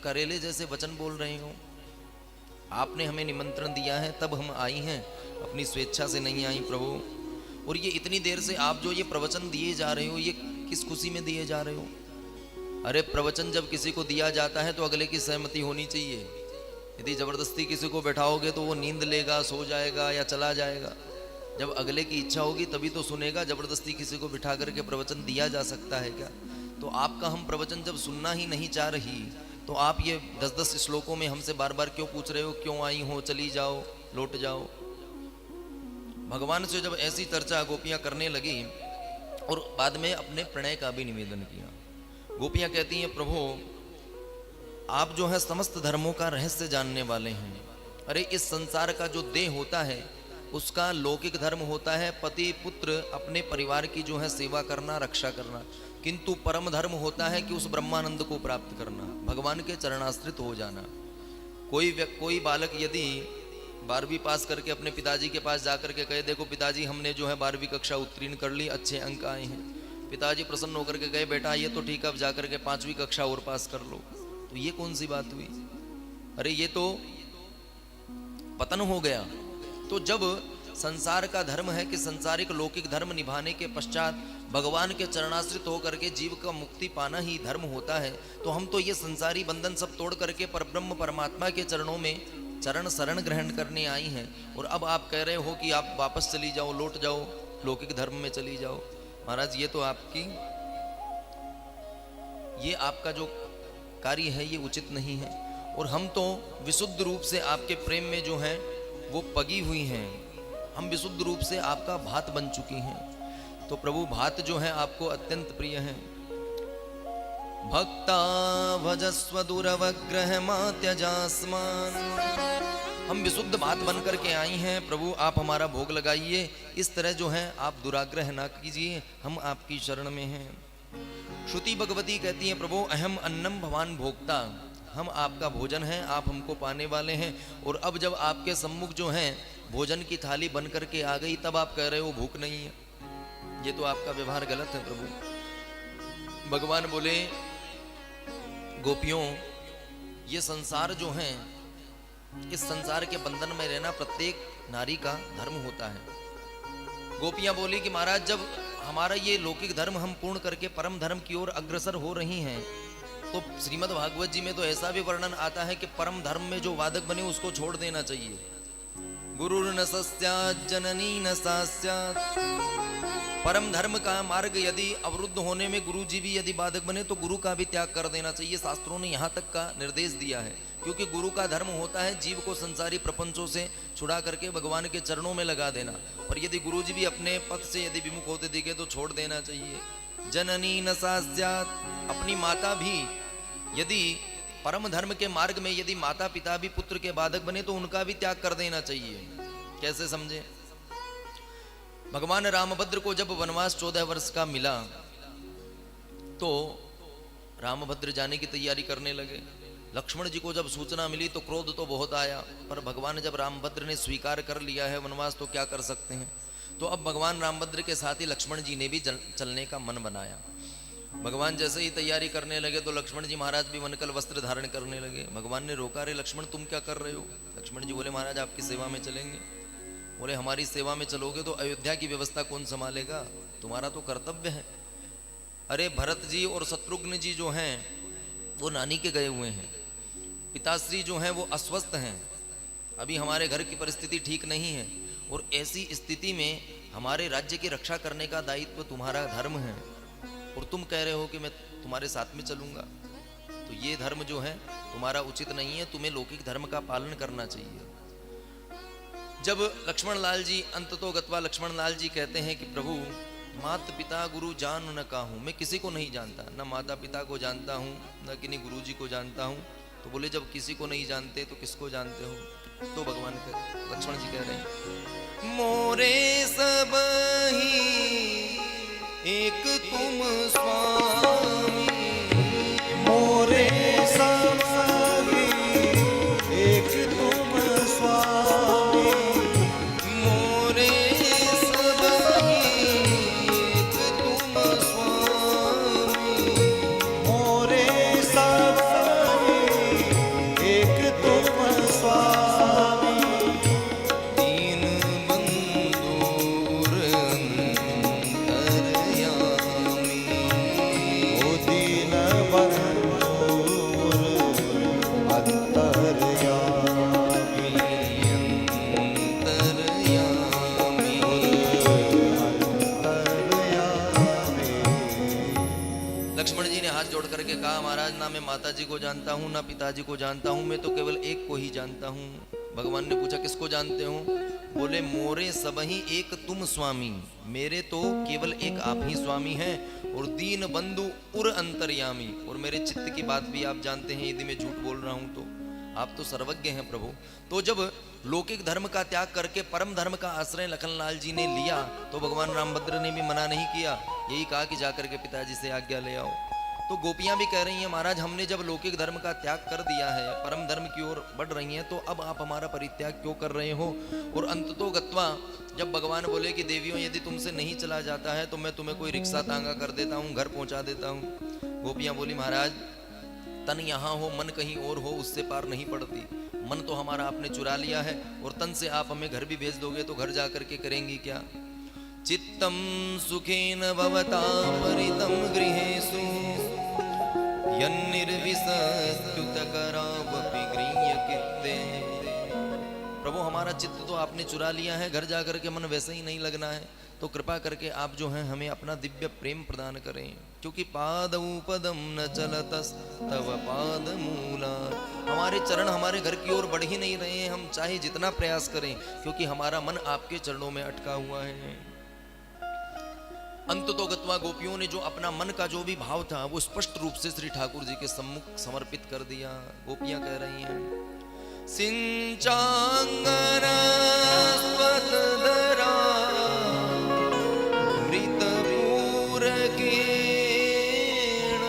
करेले जैसे वचन बोल रहे हो। आपने हमें निमंत्रण दिया है तब हम आई हैं, अपनी स्वेच्छा से नहीं आई प्रभु। और ये इतनी देर से आप जो ये प्रवचन दिए जा रहे हो, ये किस खुशी में दिए जा रहे हो? अरे प्रवचन जब किसी को दिया जाता है तो अगले की सहमति होनी चाहिए। यदि जबरदस्ती किसी को बैठाओगे तो वो नींद लेगा, सो जाएगा या चला जाएगा। जब अगले की इच्छा होगी तभी तो सुनेगा। जबरदस्ती किसी को बिठा करके प्रवचन दिया जा सकता है क्या? तो आपका हम प्रवचन जब सुनना ही नहीं चाह रही, तो आप ये 10-10 श्लोकों में हमसे बार बार क्यों पूछ रहे हो, क्यों आई हो, चली जाओ, लौट जाओ। भगवान से जब ऐसी चर्चा गोपियां करने लगी और बाद में अपने प्रणय का भी निवेदन किया। गोपियां कहती हैं, प्रभु आप जो है समस्त धर्मों का रहस्य जानने वाले हैं। अरे इस संसार का जो देह होता है उसका लौकिक धर्म होता है पति पुत्र अपने परिवार की जो है सेवा करना, रक्षा करना, किंतु परम धर्म होता है कि उस ब्रह्मानंद को प्राप्त करना, भगवान के चरणाश्रित हो जाना। कोई बालक यदि 12वीं पास करके अपने पिताजी के पास जाकर के कहे, देखो पिताजी हमने जो है 12वीं कक्षा उत्तीर्ण कर ली, अच्छे अंक आए हैं। पिताजी प्रसन्न होकर के कहे, बेटा ये तो ठीक है, अब जाकर के 5वीं कक्षा और पास कर लो। तो ये कौन सी बात हुई? अरे ये तो पतन हो गया। तो जब संसार का धर्म है कि संसारिक लौकिक धर्म निभाने के पश्चात भगवान के चरणाश्रित होकर के जीव का मुक्ति पाना ही धर्म होता है, तो हम तो ये संसारी बंधन सब तोड़ करके परब्रह्म परमात्मा के चरणों में चरण शरण ग्रहण करने आई हैं। और अब आप कह रहे हो कि आप वापस चली जाओ, लौट जाओ, लौकिक धर्म में चली जाओ। महाराज ये तो ये आपका जो कार्य है ये उचित नहीं है। और हम तो विशुद्ध रूप से आपके प्रेम में जो है वो पगी हुई हैं। हम विशुद्ध रूप से आपका भात बन चुकी हैं। तो प्रभु भात जो है आपको अत्यंत प्रिय है। भक्ता भजस्व दुरवग्रह मात्यजास्मान, हम विशुद्ध भात बन करके आई हैं। प्रभु आप हमारा भोग लगाइए। इस तरह जो है आप दुराग्रह ना कीजिए, हम आपकी शरण में हैं। श्रुति भगवती कहती है, प्रभु अहम अन्नम भवान भोक्ता, हम आपका भोजन हैं, आप हमको पाने वाले हैं। और अब जब आपके सम्मुख जो है भोजन की थाली बन करके आ गई, तब आप कह रहे हो भूख नहीं है। ये तो आपका व्यवहार गलत है प्रभु। भगवान बोले, गोपियों ये संसार जो है, इस संसार के बंधन में रहना प्रत्येक नारी का धर्म होता है। गोपियां बोली कि महाराज जब हमारा ये लौकिक धर्म हम पूर्ण करके परम धर्म की ओर अग्रसर हो रही हैं, तो श्रीमद् भागवत जी में तो ऐसा भी वर्णन आता है कि परम धर्म में जो वादक बने उसको छोड़ देना चाहिए। गुरुर्न सस्यात् जननी न सास्यात्, परम धर्म का मार्ग यदि अवरुद्ध होने में गुरु जी भी यदि बाधक बने तो गुरु का भी त्याग कर देना चाहिए। शास्त्रों ने यहाँ तक का निर्देश दिया है, क्योंकि गुरु का धर्म होता है जीव को संसारी प्रपंचों से छुड़ा करके भगवान के चरणों में लगा देना। पर यदि गुरु जी भी अपने पथ से यदि विमुख होते दिखे तो छोड़ देना चाहिए। जननी न सास्यात्, अपनी माता भी यदि परम धर्म के मार्ग में यदि माता पिता भी पुत्र के बाधक बने तो उनका भी त्याग कर देना चाहिए। कैसे समझे? भगवान रामभद्र को जब वनवास 14 वर्ष का मिला तो रामभद्र जाने की तैयारी करने लगे। लक्ष्मण जी को जब सूचना मिली तो क्रोध तो बहुत आया, पर भगवान जब रामभद्र ने स्वीकार कर लिया है वनवास तो क्या कर सकते हैं। तो अब भगवान रामभद्र के साथ ही लक्ष्मण जी ने भी चलने का मन बनाया। भगवान जैसे ही तैयारी करने लगे तो लक्ष्मण जी महाराज भी वनकल वस्त्र धारण करने लगे। भगवान ने रोका, रे लक्ष्मण तुम क्या कर रहे हो? लक्ष्मण जी बोले, महाराज आपकी सेवा में चलेंगे। बोले, हमारी सेवा में चलोगे तो अयोध्या की व्यवस्था कौन संभालेगा? तुम्हारा तो कर्तव्य है। अरे भरत जी और शत्रुघ्न जी जो हैं वो नानी के गए हुए हैं, पिताश्री जो हैं वो अस्वस्थ हैं, अभी हमारे घर की परिस्थिति ठीक नहीं है, और ऐसी स्थिति में हमारे राज्य की रक्षा करने का दायित्व तुम्हारा धर्म है, और तुम कह रहे हो कि मैं तुम्हारे साथ में चलूंगा। तो ये धर्म जो है तुम्हारा उचित नहीं है, तुम्हें लौकिक धर्म का पालन करना चाहिए। जब लक्ष्मण लाल जी अंततोगत्वा लक्ष्मण लाल जी कहते हैं कि प्रभु मात पिता गुरु जान न काहूँ, मैं किसी को नहीं जानता, न माता पिता को जानता हूँ न किन्हीं गुरु जी को जानता हूँ। तो बोले, जब किसी को नहीं जानते तो किसको जानते हो? तो भगवान लक्ष्मण जी कह रहे हैं, मोरे सब ही एक तुम स्वामी, मोरे सब ही एक तुम स्वामी, मोरे सब ही एक तुम स्वामी, मोरे सब ही एक तुम स्वामी। माताजी को जानता हूँ, ना पिताजी को जानता हूँ, मैं तो केवल एक को ही जानता हूँ। भगवान ने पूछा किसको जानते हो? बोले मोरे सबही एक तुम स्वामी, मेरे तो केवल एक आप ही स्वामी हैं, और दीन बंधु उर अंतर्यामी, और मेरे चित्त की बात भी आप जानते हैं, यदि मैं झूठ बोल रहा हूं तो आप तो सर्वज्ञ हैं प्रभु। तो जब लौकिक धर्म का त्याग करके परम धर्म का आश्रय लखनलाल जी ने लिया तो भगवान रामभद्र ने भी मना नहीं किया, यही कहा कि जाकर के पिताजी से आज्ञा ले आओ। तो गोपियां भी कह रही हैं महाराज हमने जब लौकिक धर्म का त्याग कर दिया है, परम धर्म की ओर बढ़ रही हैं, तो अब आप हमारा परित्याग क्यों कर रहे हो? और अंततो गत्वा जब भगवान बोले कि देवियों यदि तुमसे नहीं चला जाता है तो मैं तुम्हें कोई रिक्शा तांगा कर देता हूँ, घर पहुंचा देता हूँ। गोपियां बोली महाराज तन यहाँ हो मन कहीं और हो उससे पार नहीं पड़ती, मन तो हमारा आपने चुरा लिया है और तन से आप हमें घर भी भेज दोगे तो घर जा करके करेंगी क्या? चित्तम सुखेन भवता परितम गृहेषु यन्निर्विसत्युतकरावपि गृह्यकृत्ते। प्रभु हमारा चित्त तो आपने चुरा लिया है, घर जा करके मन वैसे ही नहीं लगना है, तो कृपा करके आप जो हैं हमें अपना दिव्य प्रेम प्रदान करें, क्योंकि पादौ पदम न चलतस तव पाद मूला, हमारे चरण हमारे घर की ओर बढ़ ही नहीं रहे हैं, हम चाहे जितना प्रयास करें, क्योंकि हमारा मन आपके चरणों में अटका हुआ है। अंत तो गत्वा गोपियों ने जो अपना मन का जो भी भाव था वो स्पष्ट रूप से श्री ठाकुर जी के सम्मुख समर्पित कर दिया। गोपियां कह रही हैं सिंचांगन स्वतधरा मृतपूर कीर्ण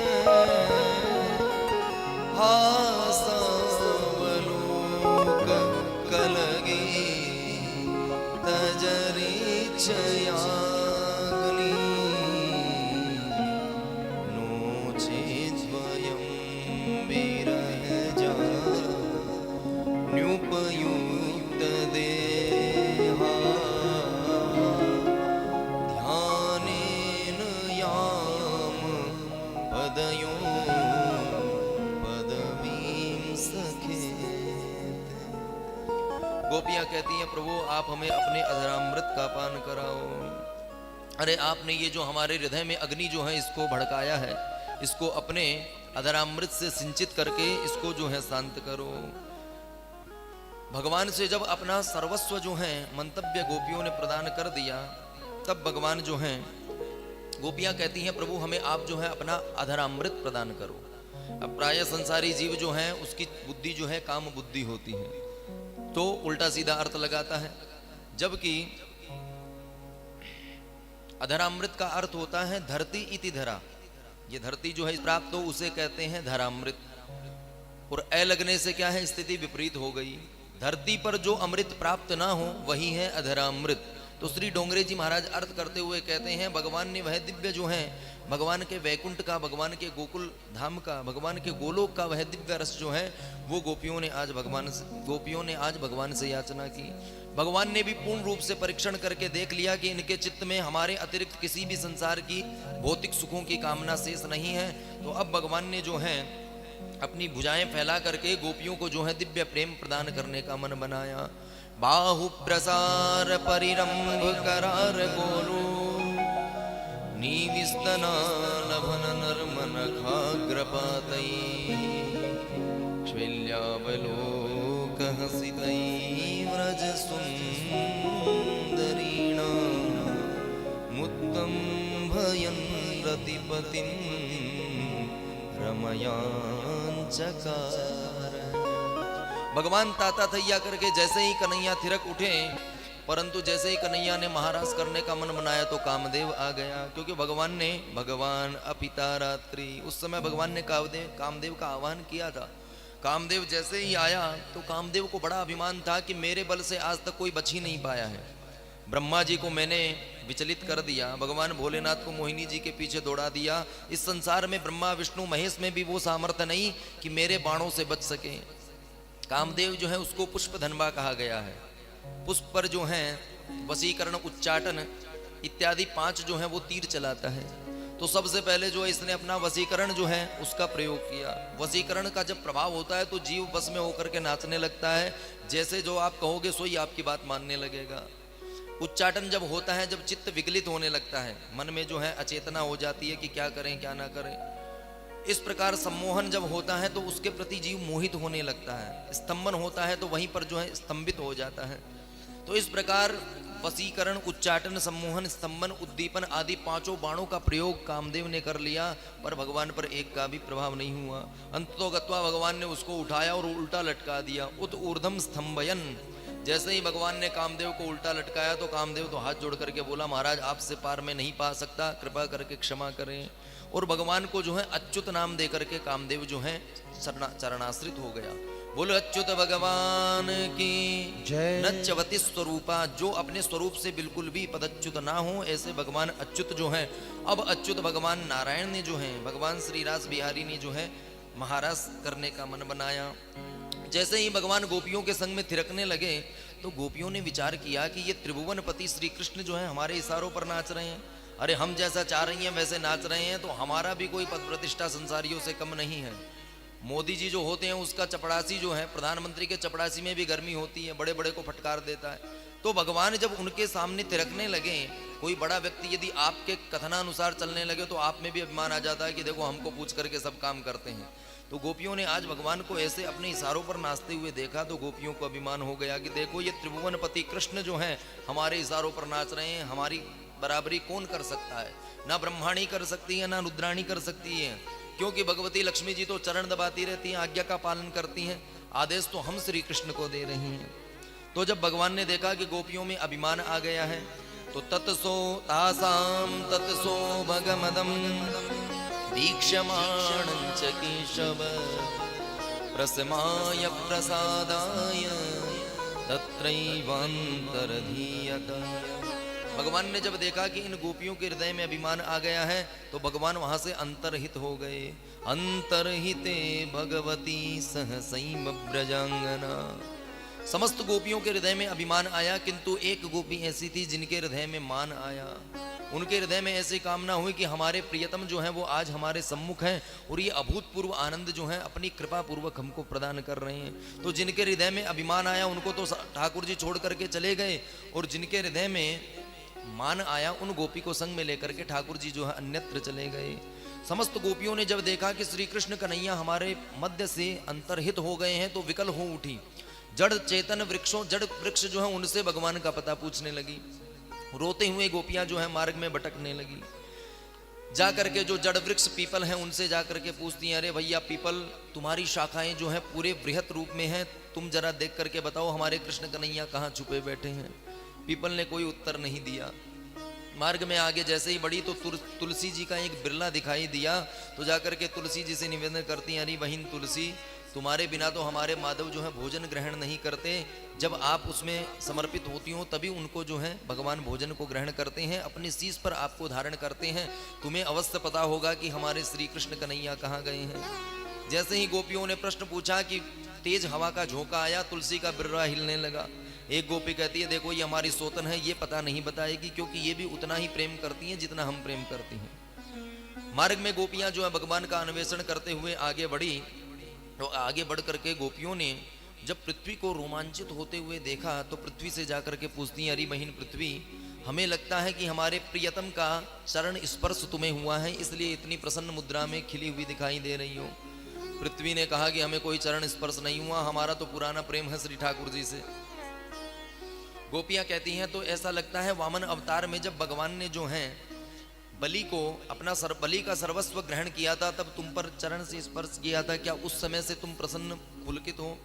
हासावलोक कलगी तजरिचया गोपियां कहती हैं प्रभु आप हमें अपने अधरामृत का पान कराओ। अरे आपने ये जो हमारे हृदय में अग्नि जो है इसको भड़काया है, इसको अपने अधरामृत से सिंचित करके इसको जो है शांत करो। भगवान से जब अपना सर्वस्व जो है मंतव्य गोपियों ने प्रदान कर दिया, तब भगवान जो हैं गोपियां कहती हैं प्रभु हमें आप जो है अपना अधरामृत प्रदान करो। अब प्राय संसारी जीव जो है उसकी बुद्धि जो है काम बुद्धि होती है, तो उल्टा सीधा अर्थ लगाता है, जबकि अधरामृत का अर्थ होता है धरती इति धरा, ये धरती जो है प्राप्त हो उसे कहते हैं धरामृत, और ए लगने से क्या है स्थिति विपरीत हो गई, धरती पर जो अमृत प्राप्त ना हो वही है अधरामृत। तो श्री डोंगरे जी महाराज अर्थ करते हुए कहते हैं भगवान ने वह दिव्य जो है भगवान के वैकुंठ का, भगवान के गोकुल धाम का, भगवान के गोलोक का वह दिव्य रस जो है वो गोपियों ने आज भगवान से याचना की। भगवान ने भी पूर्ण रूप से परीक्षण करके देख लिया कि इनके चित्त में हमारे अतिरिक्त किसी भी संसार की भौतिक सुखों की कामना शेष नहीं है। तो अब भगवान ने जो है अपनी भुजाएं फैला करके गोपियों को जो है दिव्य प्रेम प्रदान करने का मन बनाया। बाहु प्रसार परिरंभ करार गोलो नीविस्तना लभन नर्मन खाग्रपातै श्वेल्यावलोक हसितै व्रज सुंदरीणा मुत्तम भयन रतिपतिं रमयांचकार। भगवान ताता थैया करके जैसे ही कन्हैया थिरक उठे, परंतु जैसे ही कन्हैया ने महाराज करने का मन बनाया तो कामदेव आ गया, क्योंकि भगवान अपिता रात्रि, उस समय भगवान ने कामदेव का आह्वान किया था। कामदेव जैसे ही आया तो कामदेव को बड़ा अभिमान था कि मेरे बल से आज तक कोई बच ही नहीं पाया है। ब्रह्मा जी को मैंने विचलित कर दिया, भगवान भोलेनाथ को मोहिनी जी के पीछे दौड़ा दिया, इस संसार में ब्रह्मा विष्णु महेश में भी वो सामर्थ्य नहीं कि मेरे बाणों से बच सके। कामदेव जो है उसको पुष्प धनबा कहा गया है। पुष्प पर जो है वशीकरण, उच्चाटन इत्यादि 5 जो है वो तीर चलाता है। तो सबसे पहले जो है इसने अपना वशीकरण जो है उसका प्रयोग किया। वशीकरण का जब प्रभाव होता है तो जीव बस में होकर के नाचने लगता है, जैसे जो आप कहोगे सोई आपकी बात मानने लगेगा। उच्चाटन जब होता है, जब चित्त विगलित होने लगता है, मन में जो है अचेतना हो जाती है कि क्या करें क्या ना करें, इस प्रकार सम्मोहन जब होता है तो उसके प्रति जीव मोहित होने लगता है, स्तंभन होता है तो वहीं पर जो है स्तंभित हो जाता है। तो इस प्रकार वशीकरण, उच्चाटन, सम्मोहन, स्तंभन, उद्दीपन आदि पांचों बाणों का प्रयोग कामदेव ने कर लिया, पर भगवान पर एक का भी प्रभाव नहीं हुआ। अंततो गत्वा भगवान ने उसको उठाया और उल्टा लटका दिया। उत ऊर्ध्वम स्तंभयन, जैसे ही भगवान ने कामदेव को उल्टा लटकाया तो कामदेव तो हाथ जोड़ करके बोला, महाराज आपसे पार मैं नहीं पा सकता, कृपा करके क्षमा करें। और भगवान को जो है अच्युत नाम दे करके कामदेव जो है चरणाश्रित हो गया। बोलो अच्युत भगवान की जय। नच्चवती स्वरूपा, जो अपने स्वरूप से बिल्कुल भी पदच्युत ना हो, ऐसे भगवान अच्युत जो है। अब अच्युत भगवान नारायण ने जो है, भगवान श्री रास बिहारी ने जो है महाराज करने का मन बनाया। जैसे ही भगवान गोपियों के संग में थिरकने लगे तो गोपियों ने विचार किया कि ये त्रिभुवनपति श्री कृष्ण जो है हमारे इशारों पर नाच रहे हैं। अरे हम जैसा चाह रही हैं वैसे नाच रहे हैं, तो हमारा भी कोई पद प्रतिष्ठा संसारियों से कम नहीं है। मोदी जी जो होते हैं उसका चपड़ासी जो है, प्रधानमंत्री के चपड़ासी में भी गर्मी होती है, बड़े बड़े को फटकार देता है। तो भगवान जब उनके सामने तिरकने लगे, कोई बड़ा व्यक्ति यदि आपके कथनानुसार चलने लगे तो आप में भी अभिमान आ जाता है कि देखो हमको पूछ करके सब काम करते हैं। तो गोपियों ने आज भगवान को ऐसे अपने इशारों पर नाचते हुए देखा तो गोपियों को अभिमान हो गया कि देखो ये त्रिभुवनपति कृष्ण जो है हमारे इशारों पर नाच रहे हैं, हमारी बराबरी कौन कर सकता है। ना ब्रह्माणी कर सकती है, ना रुद्राणी कर सकती है, क्योंकि भगवती लक्ष्मी जी तो चरण दबाती रहती हैं, आज्ञा का पालन करती हैं, आदेश तो हम श्री कृष्ण को दे रही हैं। तो जब भगवान ने देखा कि गोपियों में अभिमान आ गया है तो तत्सो तासाम तत्सो भगमदम दीक्षमाणं च केशव प्रसमाय प्रसादाय तत्रैवान्तरधीयत। भगवान ने जब देखा कि इन गोपियों के हृदय में अभिमान आ गया है तो भगवान वहां से अंतर्हित हो गए। अंतर्हिते भगवती सहसैम ब्रजांगना। समस्त गोपियों के हृदय में अभिमान आया, किंतु एक गोपी ऐसी थी जिनके हृदय में मान आया। उनके हृदय में ऐसी कामना हुई कि हमारे प्रियतम जो है वो आज हमारे सम्मुख हैं और ये अभूतपूर्व आनंद जो है अपनी कृपा पूर्वक हमको प्रदान कर रहे हैं। तो जिनके हृदय में अभिमान आया उनको तो ठाकुर जी छोड़ करके चले गए, और जिनके हृदय में मान आया उन गोपी को संग में लेकर के ठाकुर जी जो है अन्यत्र चले गए। समस्त गोपियों ने जब देखा कि श्री कृष्ण कन्हैया हमारे मध्य से अंतर्हित हो गए हैं तो विकल हो उठी। जड़ चेतन वृक्षों, जड़ वृक्ष जो है उनसे भगवान का पता पूछने लगी। रोते हुए गोपियां जो है मार्ग में भटकने लगी। जा करके जो जड़ वृक्ष पीपल हैं उनसे जा करके पूछती हैं, अरे भैया पीपल तुम्हारी शाखाएं जो है पूरे बृहत रूप में हैं, तुम जरा देख करके बताओ हमारे कृष्ण कन्हैया कहाँ छुपे बैठे हैं। पीपल ने कोई उत्तर नहीं दिया। मार्ग में आगे जैसे ही बढ़ी तो तुलसी जी का एक बिरला दिखाई दिया, तो जाकर के तुलसी जी से निवेदन करती हैं, अरे बहिन तुलसी, तुम्हारे बिना तो हमारे माधव जो है भोजन ग्रहण नहीं करते, जब आप उसमें समर्पित होती हो तभी उनको जो है भगवान भोजन को ग्रहण करते हैं, अपने शीश पर आपको धारण करते हैं। तुम्हें अवश्य पता होगा कि हमारे श्री कृष्ण कन्हैया कहाँ गए हैं। जैसे ही गोपियों ने प्रश्न पूछा कि तेज हवा का झोंका आया, तुलसी का बिर्रा हिलने लगा। एक गोपी कहती है, देखो ये हमारी सोतन है, ये पता नहीं बताएगी, क्योंकि ये भी उतना ही प्रेम करती हैं जितना हम प्रेम करती हैं। मार्ग में गोपियां जो है भगवान का अन्वेषण करते हुए आगे बढ़ी। तो आगे बढ़ करके गोपियों ने जब पृथ्वी को रोमांचित होते हुए देखा तो पृथ्वी से जाकर के पूछती हैं, अरे बहिन पृथ्वी, हमें लगता है कि हमारे प्रियतम का चरण स्पर्श तुम्हें हुआ है, इसलिए इतनी प्रसन्न मुद्रा में खिली हुई दिखाई दे रही हो। पृथ्वी ने कहा कि हमें कोई चरण स्पर्श नहीं हुआ, हमारा तो पुराना प्रेम है श्री ठाकुर जी से। गोपियां कहती हैं, तो ऐसा लगता है वामन अवतार में जब भगवान ने जो है बलि को अपना बलि का सर्वस्व ग्रहण किया था तब तुम पर चरण से स्पर्श किया था, क्या उस समय से तुम प्रसन्न पुलकित हो?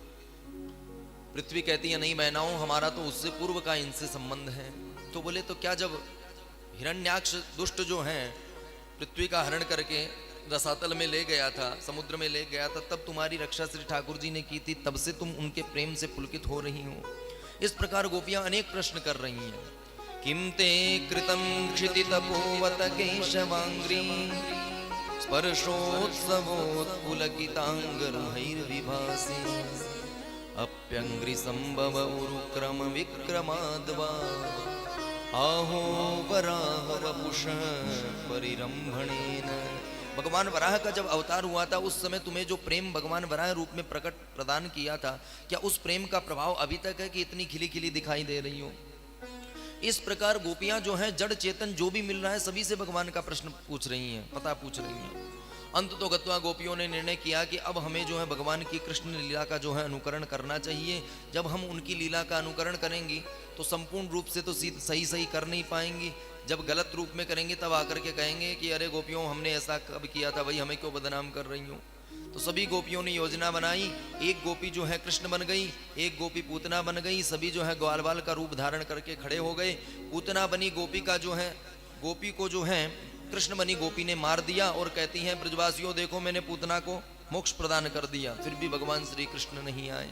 पृथ्वी कहती है, नहीं बहनाओं, हमारा तो उससे पूर्व का इनसे संबंध है। तो बोले, तो क्या जब हिरण्याक्ष दुष्ट जो है पृथ्वी का हरण करके रसातल में ले गया था, समुद्र में ले गया था, तब तुम्हारी रक्षा श्री ठाकुर जी ने की थी, तब से तुम उनके प्रेम से पुलकित हो रही हो? इस प्रकार गोपियां अनेक प्रश्न कर रही हैं। किम ते कृतं क्षितितपोवत केशवांग्री स्पर्शोत्सवोत्पुलकितांगरुहैर्विभासि अप्यंग्रि संभव उरुक्रम विक्रमाद्वा आहो वराह वपुष परिरंभणेन। भगवान वराह का जब अवतार हुआ था उस समय तुम्हें जो प्रेम भगवान वराह रूप में प्रकट प्रदान किया था, क्या उस प्रेम का प्रभाव अभी तक है कि इतनी खिली खिली दिखाई दे रही हो? इस प्रकार गोपियां जो हैं जड़ चेतन जो भी मिल रहा है सभी से भगवान का प्रश्न पूछ रही हैं, पता पूछ रही हैं। अंत तो गत्वा गोपियों ने निर्णय किया कि अब हमें जो है भगवान की कृष्ण लीला का जो है अनुकरण करना चाहिए। जब हम उनकी लीला का अनुकरण करेंगी तो संपूर्ण रूप से तो सही सही कर नहीं पाएंगी। जब गलत रूप में करेंगे तब आकर के कहेंगे कि अरे गोपियों, हमने ऐसा कब किया था भाई, हमें क्यों बदनाम कर रही हो। तो सभी गोपियों ने योजना बनाई। एक गोपी जो है कृष्ण बन गई, एक गोपी पूतना बन गई। सभी जो है ग्वाल बाल का रूप धारण करके खड़े हो गए। पूतना बनी गोपी का जो है, गोपी को जो है कृष्ण बनी गोपी ने मार दिया और कहती हैं, ब्रजवासियों देखो, मैंने पूतना को मोक्ष प्रदान कर दिया, फिर भी भगवान श्री कृष्ण नहीं आए।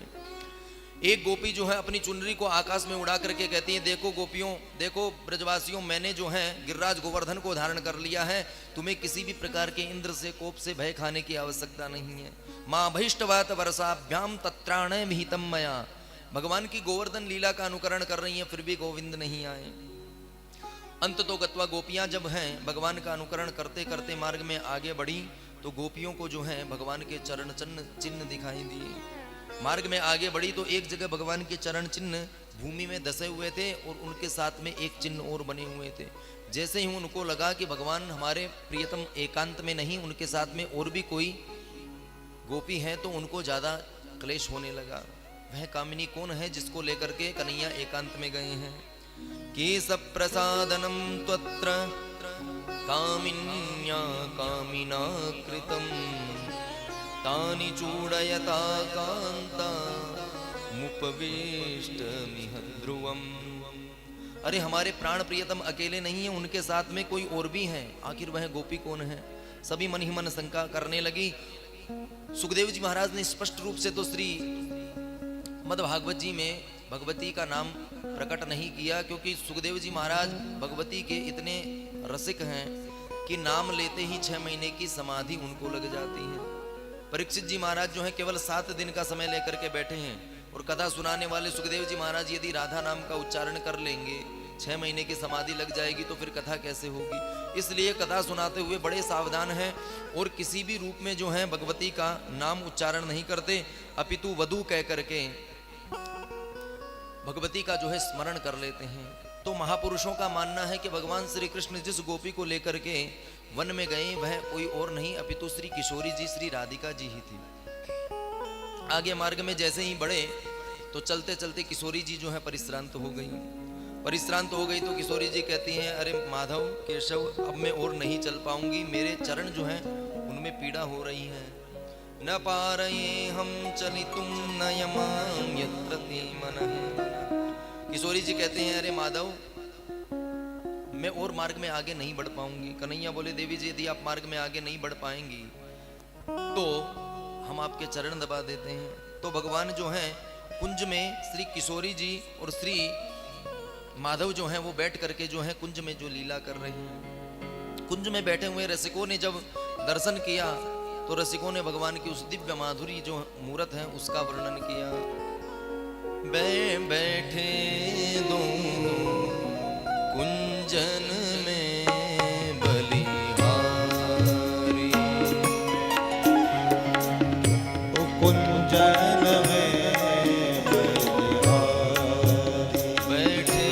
एक गोपी जो है अपनी चुनरी को आकाश में उड़ा करके कहती है, देखो गोपियों, देखो ब्रजवासियों, मैंने जो है गिरिराज गोवर्धन को धारण कर लिया है। तुम्हें किसी भी प्रकार के इंद्र से कोप से भय खाने की आवश्यकता नहीं है। माँ भैष्टवात वर्षाभ्याम तत्राण विहितम मया। भगवान की गोवर्धन लीला का अनुकरण कर रही है, फिर भी गोविंद नहीं आए। अंत तो गत्वा गोपियां जब हैं भगवान का अनुकरण करते करते मार्ग में आगे बढ़ी तो गोपियों को जो है भगवान के चरण चिन्ह दिखाई दिए। मार्ग में आगे बढ़ी तो एक जगह भगवान के चरण चिन्ह भूमि में धसे हुए थे और उनके साथ में एक चिन्ह और बने हुए थे। जैसे ही उनको लगा कि भगवान हमारे प्रियतम एकांत में नहीं, उनके साथ में और भी कोई गोपी है, तो उनको ज्यादा क्लेश होने लगा। वह कामिनी कौन है जिसको लेकर के कन्हैया एकांत में गए हैं। केश प्रसादनम त्वत्र कामिन्या कामिना कृतम तानि चूड़यता कांता मुपवेष्टमिह ध्रुवम। अरे हमारे प्राण प्रियतम अकेले नहीं है, उनके साथ में कोई और भी है। आखिर वह गोपी कौन है? सभी मन ही मन शंका करने लगी। सुखदेव जी महाराज ने स्पष्ट रूप से तो श्री मद्भागवत जी में भगवती का नाम प्रकट नहीं किया, क्योंकि सुखदेव जी महाराज भगवती के इतने रसिक हैं कि नाम लेते ही 6 महीने की समाधि उनको लग जाती है। परीक्षित जी महाराज जो है केवल 7 दिन का समय लेकर के बैठे हैं, और कथा सुनाने वाले सुखदेव जी महाराज यदि राधा नाम का उच्चारण कर लेंगे, 6 महीने की समाधि लग जाएगी, तो फिर कथा कैसे होगी। इसलिए कथा सुनाते हुए बड़े सावधान हैं और किसी भी रूप में जो है भगवती का नाम उच्चारण नहीं करते, अपितु वधु कह करके भगवती का जो है स्मरण कर लेते हैं। तो महापुरुषों का मानना है कि भगवान श्री कृष्ण जिस गोपी को लेकर के वन में गए वह कोई और नहीं अपितु श्री किशोरी जी, श्री राधिका जी ही थी। आगे मार्ग में जैसे ही बढ़े तो चलते चलते किशोरी जी जो है परिश्रांत हो गई। परिश्रांत हो गई तो किशोरी जी कहती हैं, अरे माधव केशव, अब मैं और नहीं चल पाऊंगी, मेरे चरण जो हैं उनमें पीड़ा हो रही है। न पारये हम चलितुम न यमाम यत्र ते मनः। किशोरी जी कहते हैं, अरे माधव, मैं और मार्ग में आगे नहीं बढ़ पाऊंगी। कन्हैया बोले, देवी जी यदि आप मार्ग में आगे नहीं बढ़ पाएंगी तो हम आपके चरण दबा देते हैं। तो भगवान जो हैं कुंज में श्री किशोरी जी और श्री माधव जो हैं वो बैठ करके जो है कुंज में जो लीला कर रहे हैं। कुंज में बैठे हुए रसिकों ने जब दर्शन किया तो रसिकों ने भगवान की उस दिव्य माधुरी जो मूरत है उसका वर्णन किया। बैठे दोनों कुंजन में बलिहारी, कुंजन में बलिहारी, बैठे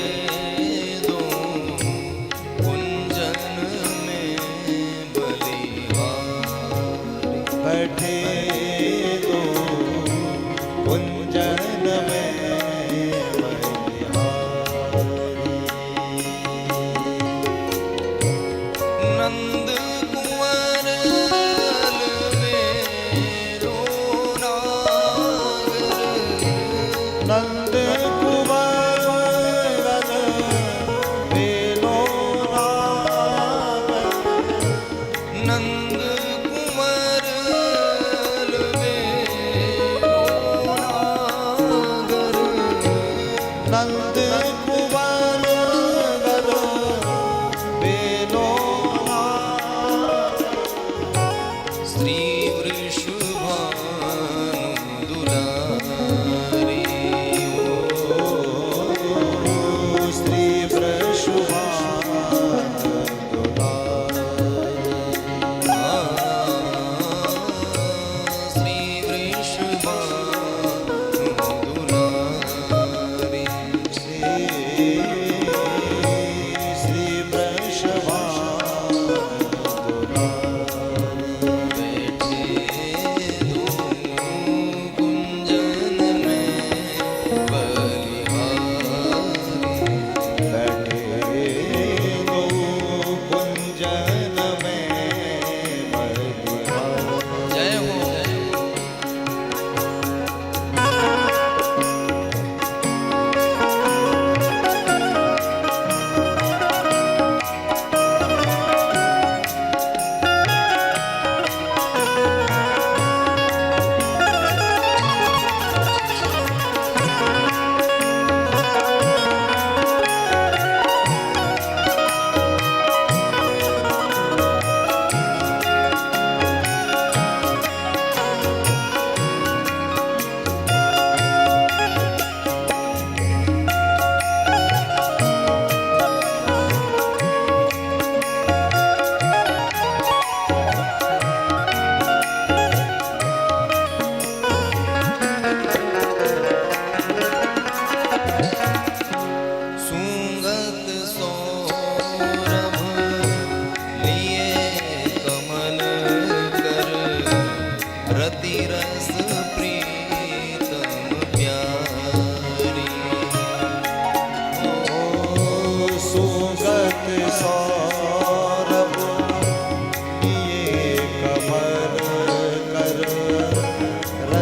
दोनों कुंजन में बलिहारी, बैठे दो कुंजन में नंद कुंवर अलबेरो नाथ,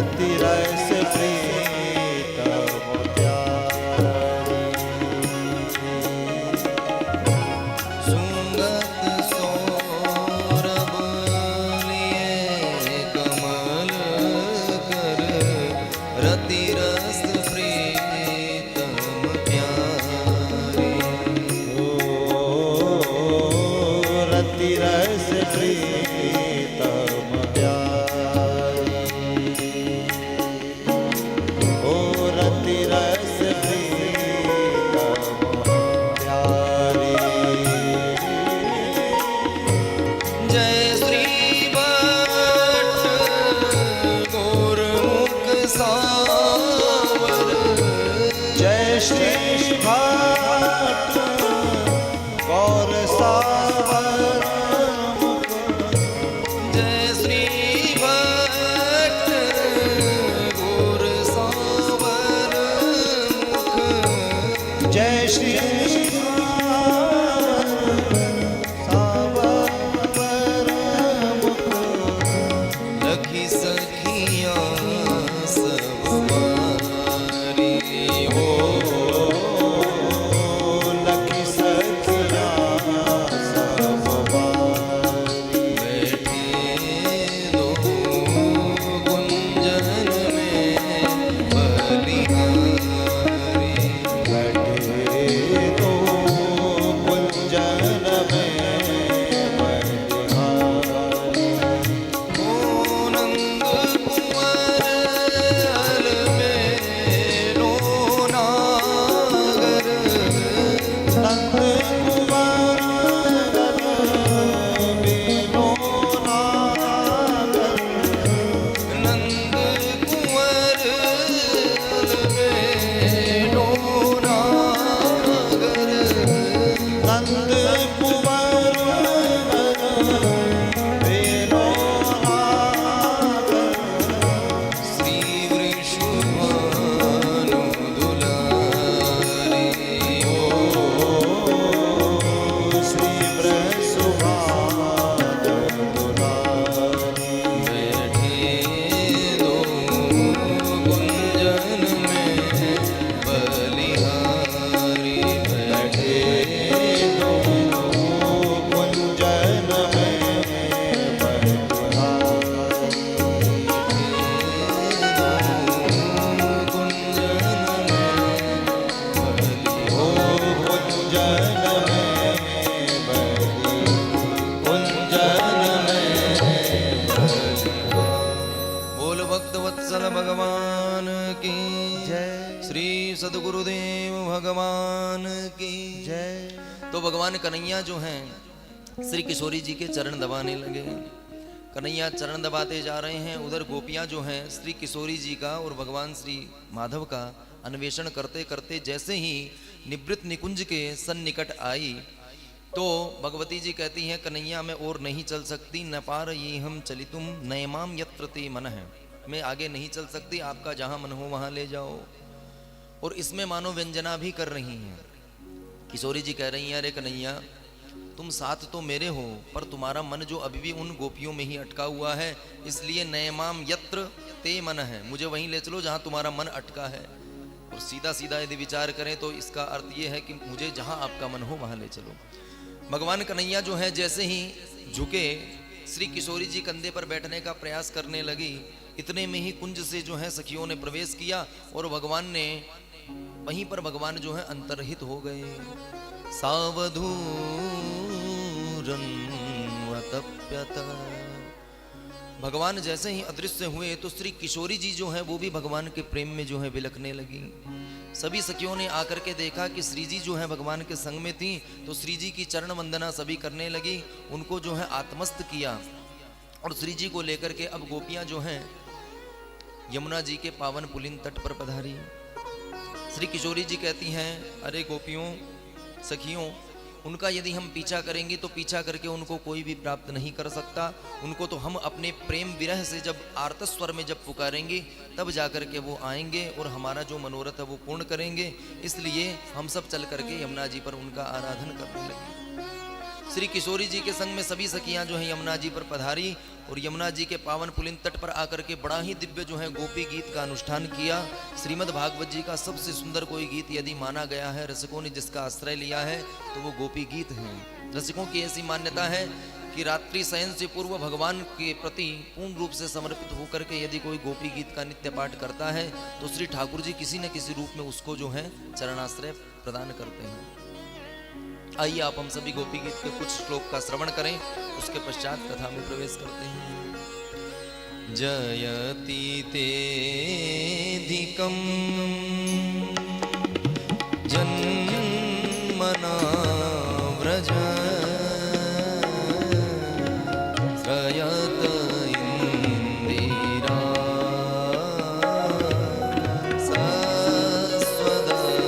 रति रस प्रीतम प्यारी। सुंगत सौरभ लिए कमल कर रति रस प्रीतम प्यारी। ओ रति रस प्रीतम प्यारी। ओ रति रस प्रीतम प्यारी। जय श्री भट्ट गुरुमुख सावर। जय श्री भट्ट गौर सावर मुख। जय श्री भट्ट गुर सावर मुख। जय श्री सावर मुख। लखी सखियाँ सब बारी हो। लखी सखियाँ सब बारी। बैठे दो गुंजन में बलिहारी। बैठे तो कुंजन में बलिहारी। ओ नंद कुंवर में रोनागर। नंद कुमार बिनो नागर। नंद कुंवर में रोनागर। नंद कुमार बिनो नागर। श्री वृषभानु दुलारी हो। श्री वृषभानु दुलारी। बैठे दो गुंजन में बलिहारी। बैठे दो कुंजन में ओ कुंजन में बलि। कुंजन में बोल भक्त वत्सल भगवान की जय। श्री सदगुरुदेव भगवान की जय। तो भगवान कन्हैया जो हैं श्री किशोरी जी के चरण दबाने लगे। कन्हैया चरण दबाते जा रहे हैं, उधर गोपियां जो हैं श्री किशोरी जी का और भगवान श्री माधव का अन्वेषण करते करते जैसे ही निवृत्त निकुंज के सन्निकट आई तो भगवती जी कहती हैं कन्हैया मैं और नहीं चल सकती, न पार ये हम चलितुम नयमाम यत्र ते मन है। मैं आगे नहीं चल सकती, आपका जहां मन हो वहां ले जाओ। और इसमें मानो व्यंजना भी कर रही हैं। किशोरी जी कह रही हैं अरे कन्हैया तुम साथ तो मेरे हो पर तुम्हारा मन जो अभी भी उन गोपियों में ही अटका हुआ है, इसलिए नयमाम यत्र ते मन है, मुझे वहीं ले चलो जहां तुम्हारा मन अटका है। और सीधा सीधा यदि विचार करें तो इसका अर्थ ये है कि मुझे जहां आपका मन हो वहां ले चलो। भगवान कन्हैया जो है जैसे ही झुके श्री किशोरी जी कंधे पर बैठने का प्रयास करने लगी, इतने में ही कुंज से जो है सखियों ने प्रवेश किया और भगवान ने वहीं पर भगवान जो है अंतर्हित हो गए। सावधूरन वतप्यत। भगवान जैसे ही अदृश्य हुए तो श्री किशोरी जी जो है वो भी भगवान के प्रेम में जो है बिलखने लगी। सभी सखियों ने आकर के देखा कि श्री जी जो है भगवान के संग में थी, तो श्री जी की चरण वंदना सभी करने लगी, उनको जो है आत्मस्त किया। और श्री जी को लेकर के अब गोपियां जो हैं यमुना जी के पावन पुलिन तट पर पधारी। श्री किशोरी जी कहती हैं अरे गोपियों सखियों, उनका यदि हम पीछा करेंगे तो पीछा करके उनको कोई भी प्राप्त नहीं कर सकता। उनको तो हम अपने प्रेम विरह से जब आर्तस्वर में जब पुकारेंगे तब जाकर के वो आएंगे और हमारा जो मनोरथ है वो पूर्ण करेंगे। इसलिए हम सब चल करके यमुना जी पर उनका आराधन करने लगे। श्री किशोरी जी के संग में सभी सखियां जो हैं यमुना जी पर पधारी और यमुना जी के पावन पुलिन तट पर आकर के बड़ा ही दिव्य जो है गोपी गीत का अनुष्ठान किया। श्रीमद् भागवत जी का सबसे सुंदर कोई गीत यदि माना गया है, रसिकों ने जिसका आश्रय लिया है, तो वो गोपी गीत हैं। रसिकों की ऐसी मान्यता है कि रात्रि शयन से पूर्व भगवान के प्रति पूर्ण रूप से समर्पित होकर के यदि कोई गोपी गीत का नित्य पाठ करता है तो श्री ठाकुर जी किसी न किसी रूप में उसको जो है चरणाश्रय प्रदान करते हैं। आइए आप हम सभी गोपी गीत के कुछ श्लोक का श्रवण करें, उसके पश्चात कथा में प्रवेश करते हैं। जयति तेधिकं जन्मना व्रज प्रयत इंदिरा सस्वदत्तहि।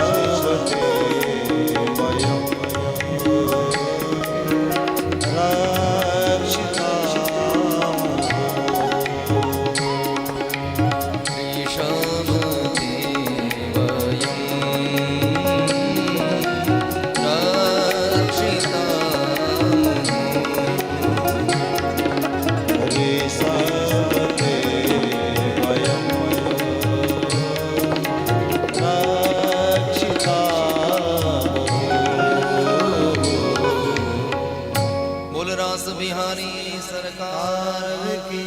सावते वयं रक्षिता ऋषभते वयं रक्षिता हरे सावते वयं रक्षिता बोल रास बिहारी सरकार की।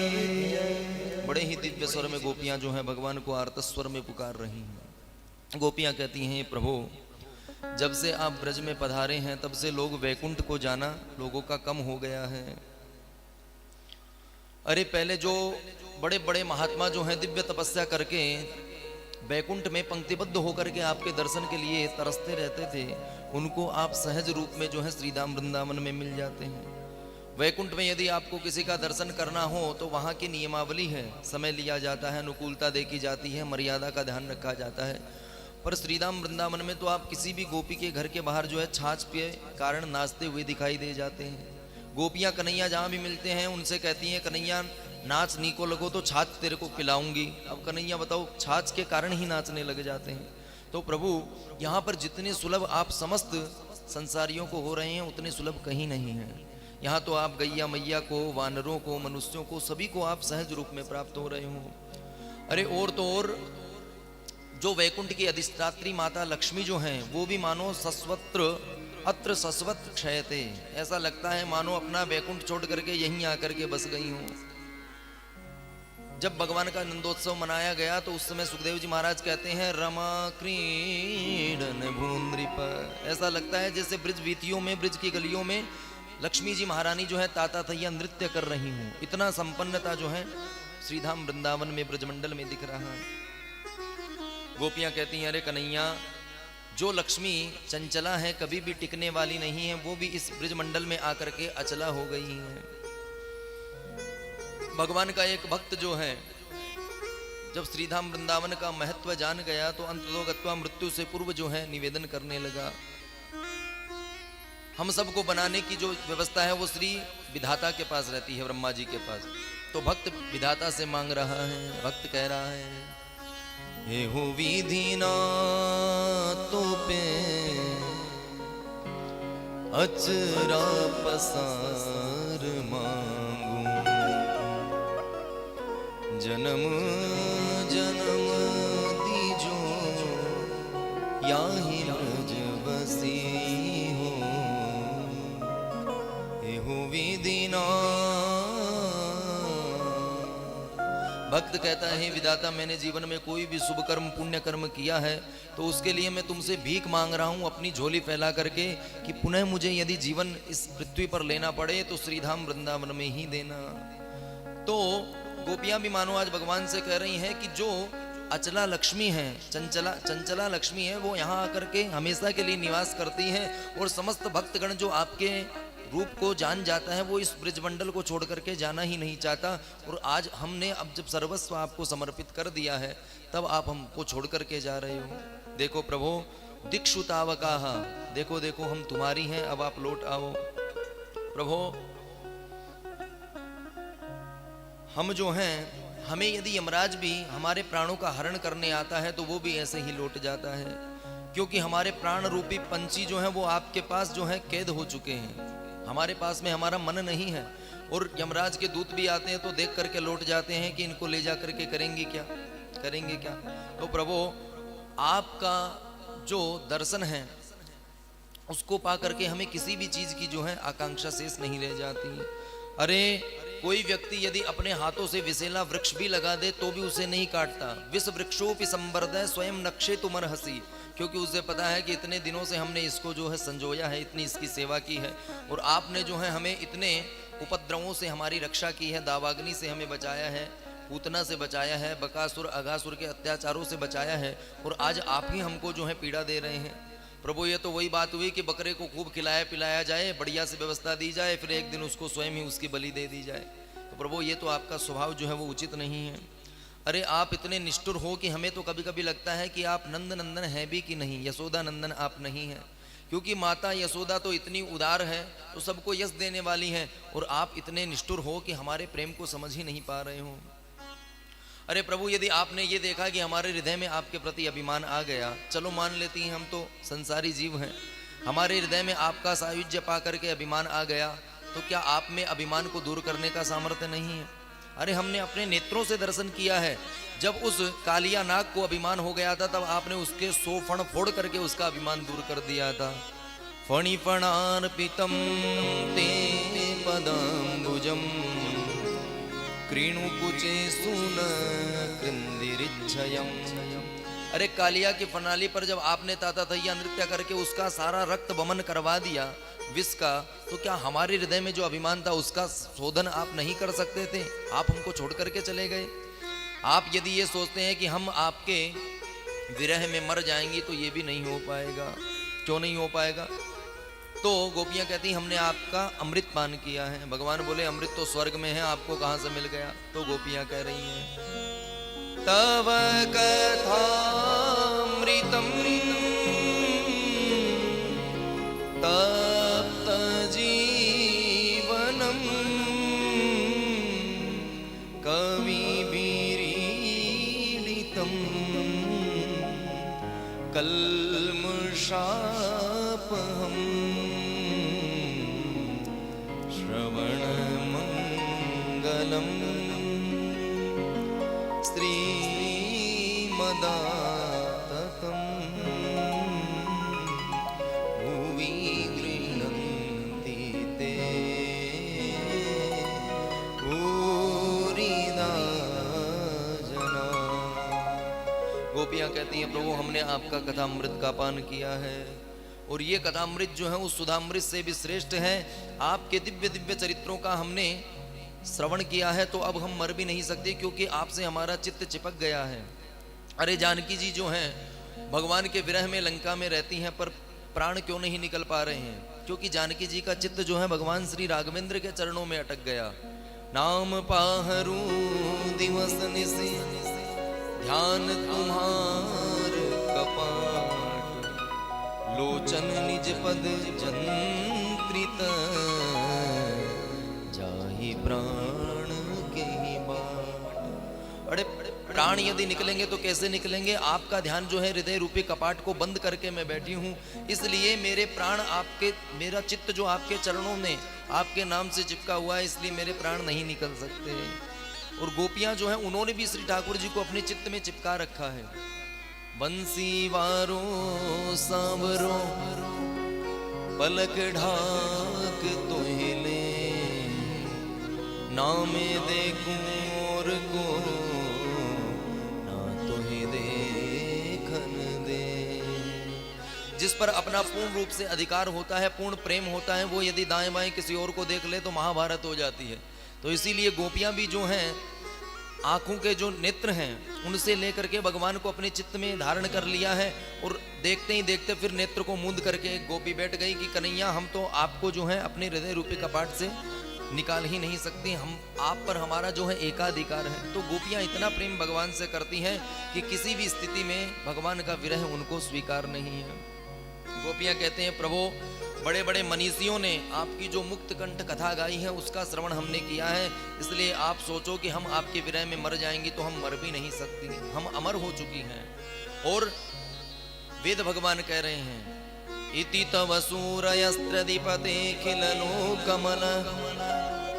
बड़े ही दिव्य स्वर में गोपियां जो हैं भगवान को आर्त स्वर में पुकार रही हैं। गोपियां कहती हैं, प्रभु जब से आप ब्रज में पधारे हैं तब से लोग वैकुंठ को जाना लोगों का कम हो गया है। अरे पहले जो बड़े बड़े महात्मा जो हैं दिव्य तपस्या करके वैकुंठ में पंक्तिबद्ध होकर के आपके दर्शन के लिए तरसते रहते थे, उनको आप सहज रूप में जो है श्रीधाम वृंदावन में मिल जाते हैं। वैकुंठ में यदि आपको किसी का दर्शन करना हो तो वहाँ की नियमावली है, समय लिया जाता है, अनुकूलता देखी जाती है, मर्यादा का ध्यान रखा जाता है। पर श्रीधाम वृंदावन में तो आप किसी भी गोपी के घर के बाहर जो है छाछ पिए कारण नाचते हुए दिखाई दे जाते हैं। गोपियाँ कन्हैया जहाँ भी मिलते हैं उनसे कहती हैं, कन्हैया नाच नी को लगो तो छाछ तेरे को पिलाऊंगी। अब कन्हैया बताओ, छाछ के कारण ही नाचने लग जाते हैं। तो प्रभु यहाँ पर जितने सुलभ आप समस्त संसारियों को हो रहे हैं उतने सुलभ कहीं नहीं हैं। यहाँ तो आप गैया मैया को, वानरों को, मनुष्यों को, सभी को आप सहज रूप में प्राप्त हो रहे हो। अरे और तो और जो वैकुंठ की अधिष्ठात्री माता लक्ष्मी जो हैं वो भी मानो सस्वत्र अत्र सस्वत क्षयते, ऐसा लगता है मानो अपना वैकुंठ छोड़ करके यहीं आकर के बस गई हूँ। जब भगवान का नंदोत्सव मनाया गया तो उस समय सुखदेव जी महाराज कहते हैं, रमा क्रीडन भूंद्रिप, ऐसा लगता है जैसे ब्रिज वीथियों में, ब्रिज की गलियों में लक्ष्मी जी महारानी जो है ताता थैया नृत्य कर रही हूँ। इतना संपन्नता जो है श्रीधाम वृंदावन में ब्रजमंडल में दिख रहा है। गोपियां कहती हैं, अरे कन्हैया जो लक्ष्मी चंचला है, कभी भी टिकने वाली नहीं है, वो भी इस ब्रजमंडल में आकर के अचला हो गई है। भगवान का एक भक्त जो है जब श्रीधाम वृंदावन का महत्व जान गया तो अंततोगत्वा मृत्यु से पूर्व जो है निवेदन करने लगा। हम सबको बनाने की जो व्यवस्था है वो श्री विधाता के पास रहती है, ब्रह्मा जी के पास। तो भक्त विधाता से मांग रहा है, भक्त कह रहा है, हे हो विधि ना तो पे अचरा पसार मांगू, जन्म जन्म दीजो याहि ब्रज बसी हो, हे हो विधि ना। भक्त कहता है, विधाता मैंने जीवन में कोई भी शुभ कर्म पुण्य कर्म किया है तो उसके लिए मैं तुमसे भीख मांग रहा हूँ अपनी झोली फैला करके कि पुनः मुझे यदि जीवन इस पृथ्वी पर लेना पड़े तो श्रीधाम वृंदावन में ही देना। तो गोपियां भी मानो आज भगवान से कह रही हैं कि जो अचला लक्ष्मी है, चंचला लक्ष्मी है, वो यहाँ आकर के हमेशा के लिए निवास करती है और समस्त भक्तगण जो आपके रूप को जान जाता है वो इस ब्रजमंडल को छोड़ करके जाना ही नहीं चाहता। और आज हमने अब जब सर्वस्व आपको समर्पित कर दिया है तब आप हमको छोड़ करके जा रहे हो। देखो प्रभु दिक्षुतावकाहा, देखो देखो हम तुम्हारी हैं, अब आप लौट आओ। प्रभु हम जो हैं, हमें यदि यमराज भी हमारे प्राणों का हरण करने आता है तो वो भी ऐसे ही लौट जाता है, क्योंकि हमारे प्राण रूपी पंछी जो हैं वो आपके पास जो है कैद हो चुके हैं। हमारे पास में हमारा मन नहीं है और यमराज के दूत भी आते हैं तो देख करके लौट जाते हैं कि इनको ले जा करके करेंगे क्या। तो प्रभु आपका जो दर्शन है उसको पा करके हमें किसी भी चीज की जो है आकांक्षा शेष नहीं रह जाती। अरे कोई व्यक्ति यदि अपने हाथों से विषैला वृक्ष भी लगा दे तो भी उसे नहीं काटता। विष वृक्षोपि संवर्धय स्वयं नक्षे तुमर हसी, क्योंकि उसे पता है कि इतने दिनों से हमने इसको जो है संजोया है, इतनी इसकी सेवा की है और आपने जो है हमें इतने उपद्रवों से हमारी रक्षा की है, दावाग्नि से हमें बचाया है, पूतना से बचाया है, बकासुर अघासुर के अत्याचारों से बचाया है और आज आप ही हमको जो है पीड़ा दे रहे हैं। प्रभु ये तो वही बात हुई कि बकरे को खूब खिलाया पिलाया जाए, बढ़िया से व्यवस्था दी जाए, फिर एक दिन उसको स्वयं ही उसकी बलि दे दी जाए। तो प्रभु ये तो आपका स्वभाव जो है वो उचित नहीं है। अरे आप इतने निष्ठुर हो कि हमें तो कभी कभी लगता है कि आप नंद नंदन हैं भी कि नहीं, यशोदा नंदन आप नहीं हैं, क्योंकि माता यशोदा तो इतनी उदार है, तो सबको यश देने वाली हैं, और आप इतने निष्ठुर हो कि हमारे प्रेम को समझ ही नहीं पा रहे हो। अरे प्रभु, यदि आपने ये देखा कि हमारे हृदय में आपके प्रति अभिमान आ गया, चलो मान लेती हैं, हम तो संसारी जीव हैं, हमारे हृदय में आपका सायुज्य पा करके अभिमान आ गया, तो क्या आप में अभिमान को दूर करने का सामर्थ्य नहीं है? अरे हमने अपने नेत्रों से दर्शन किया है, जब उस कालिया नाग को अभिमान हो गया था, तब आपने उसके 100 फण फोड़ करके उसका अभिमान दूर कर दिया था। फणिफणार्पितं ते पदाम्बुजं क्रीणुकुचे सुन कृन्दिरिच्छयम्। अरे कालिया की फनाली पर जब आपने ताता थैया नृत्य करके उसका सारा रक्त बमन करवा दिया विष का, तो क्या हमारे हृदय में जो अभिमान था उसका शोधन आप नहीं कर सकते थे? आप हमको छोड़ करके चले गए। आप यदि ये सोचते हैं कि हम आपके विरह में मर जाएंगे, तो ये भी नहीं हो पाएगा। क्यों नहीं हो पाएगा? तो गोपियां कहती हमने आपका अमृत पान किया है। भगवान बोले अमृत तो स्वर्ग में है, आपको कहां से मिल गया? तो गोपियां कह रही हैं तव कथामृतम तप्त जीवनम कविभिरीडितम कल्मषापहम् श्रवणमङ्गलम् श्रीमदाततं भुवि गृह्णन्ति ते भूरिदा जना। गोपियां कहती हैं प्रभु, हमने आपका कथामृत का पान किया है, और ये कथामृत जो है उस सुधामृत से भी श्रेष्ठ है। आपके दिव्य दिव्य चरित्रों का हमने श्रवण किया है, तो अब हम मर भी नहीं सकते, क्योंकि आपसे हमारा चित्त चिपक गया है। अरे जानकी जी जो हैं भगवान के विरह में लंका में रहती हैं, पर प्राण क्यों नहीं निकल पा रहे हैं? क्योंकि जानकी जी का चित्त जो है भगवान श्री राघवेंद्र के चरणों में अटक गया। नाम पाहरू दिवस निसी ध्यान तुम्हार कपाट, लोचन निज पद जंत्रित जाहि प्राण के बाट। अरे प्राण यदि निकलेंगे तो कैसे निकलेंगे? आपका ध्यान जो है हृदय रूपी कपाट को बंद करके मैं बैठी हूँ, इसलिए मेरे प्राण आपके, मेरा चित्त जो आपके चरणों में आपके नाम से चिपका हुआ है, इसलिए मेरे प्राण नहीं निकल सकते। और गोपियां जो हैं उन्होंने भी श्री ठाकुर जी को अपने चित्त में चिपका रखा है। बंसी वारो सांवरो पलक ढाक तोहिले, नामे देखूं और को ना तोहे देखन दे। जिस पर अपना पूर्ण रूप से अधिकार होता है, पूर्ण प्रेम होता है, वो यदि दाएं बाएं किसी और को देख ले तो महाभारत हो जाती है। तो इसीलिए गोपियां भी जो हैं आंखों के जो नेत्र हैं उनसे लेकर के भगवान को अपने चित्त में धारण कर लिया है, और देखते ही देखते फिर नेत्र को मूंद करके गोपी बैठ गई कि कन्हैया, हम तो आपको जो है अपने हृदय रूपी कपाट से निकाल ही नहीं सकती, हम आप पर हमारा जो है एकाधिकार है। तो गोपियां इतना प्रेम भगवान से करती हैं कि किसी भी स्थिति में भगवान का विरह उनको स्वीकार नहीं है। गोपियां कहते हैं प्रभु, बड़े बड़े मनीषियों ने आपकी जो मुक्त कंठ कथा गाई है उसका श्रवण हमने किया है, इसलिए आप सोचो कि हम आपके विरह में मर जाएंगे तो हम मर भी नहीं सकती, हम अमर हो चुकी हैं। और वेद भगवान कह रहे हैं इति तव सूरयस्त्रधिपते खिललोकमल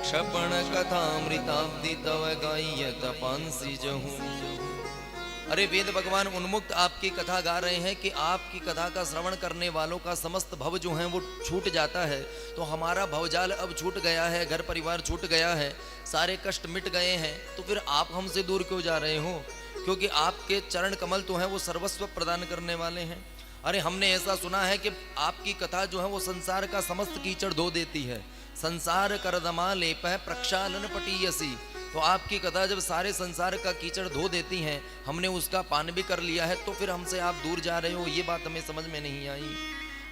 क्षपण कथामृताब्दि तव गायत पांसी जहू। अरे वेद भगवान उन्मुक्त आपकी कथा गा रहे हैं कि आपकी कथा का श्रवण करने वालों का समस्त भव जो है वो छूट जाता है। तो हमारा भवजाल अब छूट गया है, घर परिवार छूट गया है, सारे कष्ट मिट गए हैं, तो फिर आप हमसे दूर क्यों जा रहे हो? क्योंकि आपके चरण कमल तो हैं वो सर्वस्व प्रदान करने वाले हैं। अरे हमने ऐसा सुना है कि आपकी कथा जो है वो संसार का समस्त कीचड़ धो देती है। संसार करदमा लेपह प्रक्षालन पटीयसी। तो आपकी कथा जब सारे संसार का कीचड़ धो देती हैं, हमने उसका पान भी कर लिया है, तो फिर हमसे आप दूर जा रहे हो, ये बात हमें समझ में नहीं आई।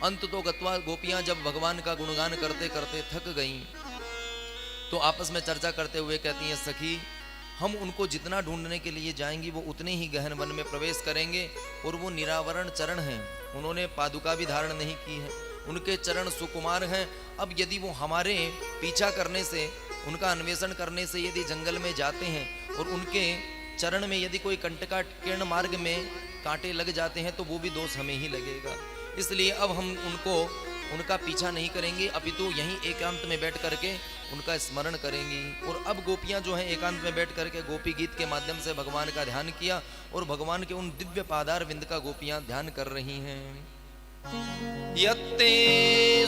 अंत तो गत्वा गोपियां जब भगवान का गुणगान करते करते थक गईं, तो आपस में चर्चा करते हुए कहती हैं सखी, हम उनको जितना ढूंढने के लिए जाएंगे वो उतने ही गहन वन में प्रवेश करेंगे। और वो निरावरण चरण हैं, उन्होंने पादुका भी धारण नहीं की है, उनके चरण सुकुमार हैं। अब यदि वो हमारे पीछा करने से, उनका अन्वेषण करने से यदि जंगल में जाते हैं और उनके चरण में यदि कोई कंटकाकीर्ण मार्ग में कांटे लग जाते हैं तो वो भी दोष हमें ही लगेगा। इसलिए अब हम उनका पीछा नहीं करेंगे, अपितु यहीं एकांत में बैठ करके उनका स्मरण करेंगी। और अब गोपियां जो हैं एकांत में बैठ करके गोपी गीत के माध्यम से भगवान का ध्यान किया और भगवान के उन दिव्य पादार विंद का गोपियां ध्यान कर रही हैं। यत्ते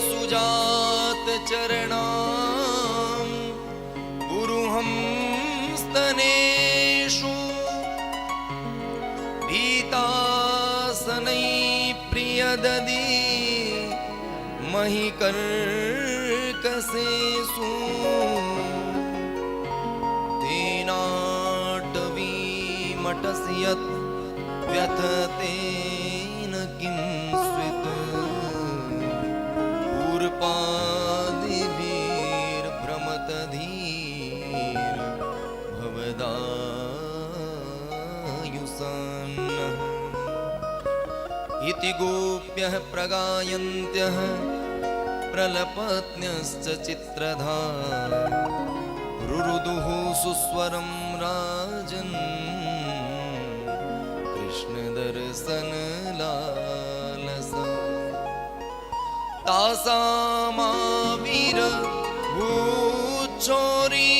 सुजात चरणाम गुरुहम स्तनेषु भीतासनै प्रियददी मही कर्कसेषु तेनाटवी मटस्यत् व्यथतेन किं स्वित् पूर्पादिभिर्भ्रमतधीर् भवदायुसन्नः इति गोप्यः प्रगायन्त्यः प्रलपत्न्यश्च चित्रधा रुरुदुः सुस्वरं राजन् कृष्णदर्शन लालसा तासामावीर भूचोरी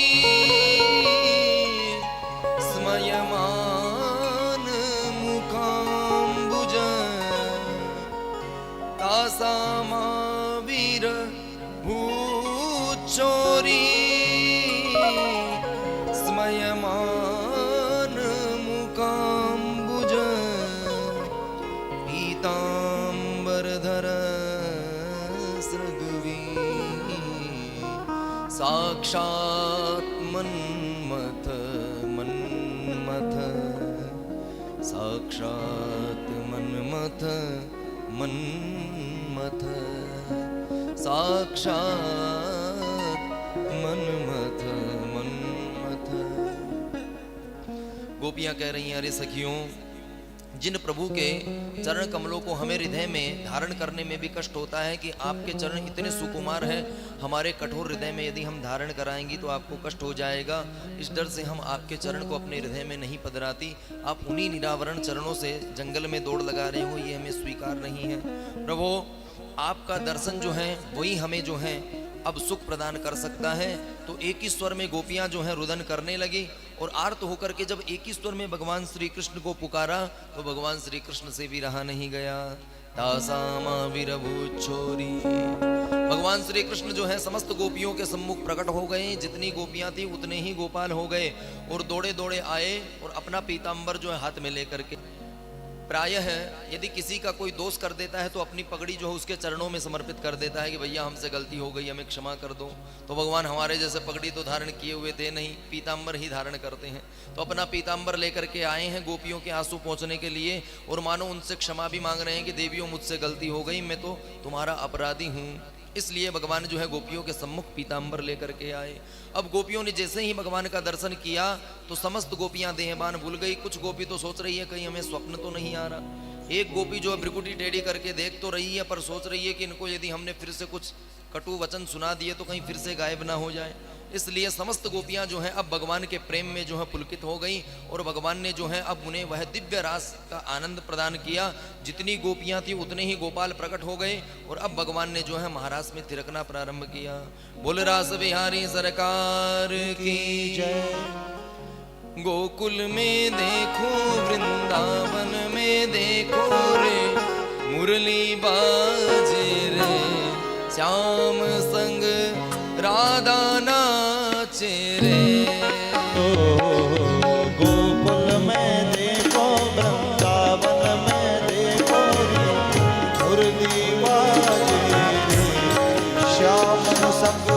स्मयमान मुखाम्बुज तासामावीर भूचोरी स्मयमान मुखाम्बुज पीताम्बरधर सृग्वी साक्षात् मन्मथ मन्मथ साक्षात् मन्मथ मन्मथ साक्षात् मन्मथ मन्मथ। गोपियां कह रही हैं, अरे सखियों, जिन प्रभु के चरण कमलों को हमें हृदय में धारण करने में भी कष्ट होता है कि आपके चरण इतने सुकुमार हैं, हमारे कठोर हृदय में यदि हम धारण कराएंगी तो आपको कष्ट हो जाएगा। इस डर से हम आपके चरण को अपने हृदय में नहीं पधराती। आप उन्हीं निरावरण चरणों से जंगल में दौड़ लगा रहे हो, ये हमें स्वीकार नहीं है। प्रभु, आपका दर्शन जो है वही हमें जो है अब सुख प्रदान कर सकता है। तो एक ही स्वर में गोपियां जो है रुदन करने लगी और आर्त होकर के जब एक ही स्वर में भगवान श्री कृष्ण को पुकारा तो भगवान श्री कृष्ण से भी रहा नहीं गया। तासामा विरभूचोरी, भगवान श्री कृष्ण जो है समस्त गोपियों के सम्मुख प्रकट हो गए। जितनी गोपियां थी उतने ही गोपाल हो गए और दौड़े दौड़े आए और अपना पीतांबर जो है हाथ में लेकर के, प्रायः यदि किसी का कोई दोष कर देता है तो अपनी पगड़ी जो है उसके चरणों में समर्पित कर देता है कि भैया हमसे गलती हो गई, हमें क्षमा कर दो। तो भगवान हमारे जैसे पगड़ी तो धारण किए हुए थे नहीं, पीतांबर ही धारण करते हैं। तो अपना पीतांबर लेकर के आए हैं गोपियों के आंसू पहुंचने के लिए और मानो उनसे क्षमा भी मांग रहे हैं कि देवियों मुझसे गलती हो गई, मैं तो तुम्हारा अपराधी हूँ। इसलिए भगवान जो है गोपियों के सम्मुख पीतांबर लेकर के आए। अब गोपियों ने जैसे ही भगवान का दर्शन किया तो समस्त गोपियां देहबान भूल गई। कुछ गोपी तो सोच रही है कहीं हमें स्वप्न तो नहीं आ रहा। एक गोपी जो है भ्रिकुटी टेढ़ी करके देख तो रही है पर सोच रही है कि इनको यदि हमने फिर से कुछ कटु वचन सुना दिए तो कहीं फिर से गायब ना हो जाए। इसलिए समस्त गोपियां जो हैं अब भगवान के प्रेम में जो है पुलकित हो गई और भगवान ने जो है अब उन्हें वह दिव्य रास का आनंद प्रदान किया। जितनी गोपियां थी उतने ही गोपाल प्रकट हो गए और अब भगवान ने जो है महारास में थिरकना प्रारंभ किया। बोल रास बिहारी सरकार की जय। गोकुल में देखो, वृंदावन में देखो रे, मुरली बाजे रे, श्याम संग राधा नाचे रे। गोकुल में देखो, वृंदावन में देखो रे, मुरली बाजे रे, श्याम संग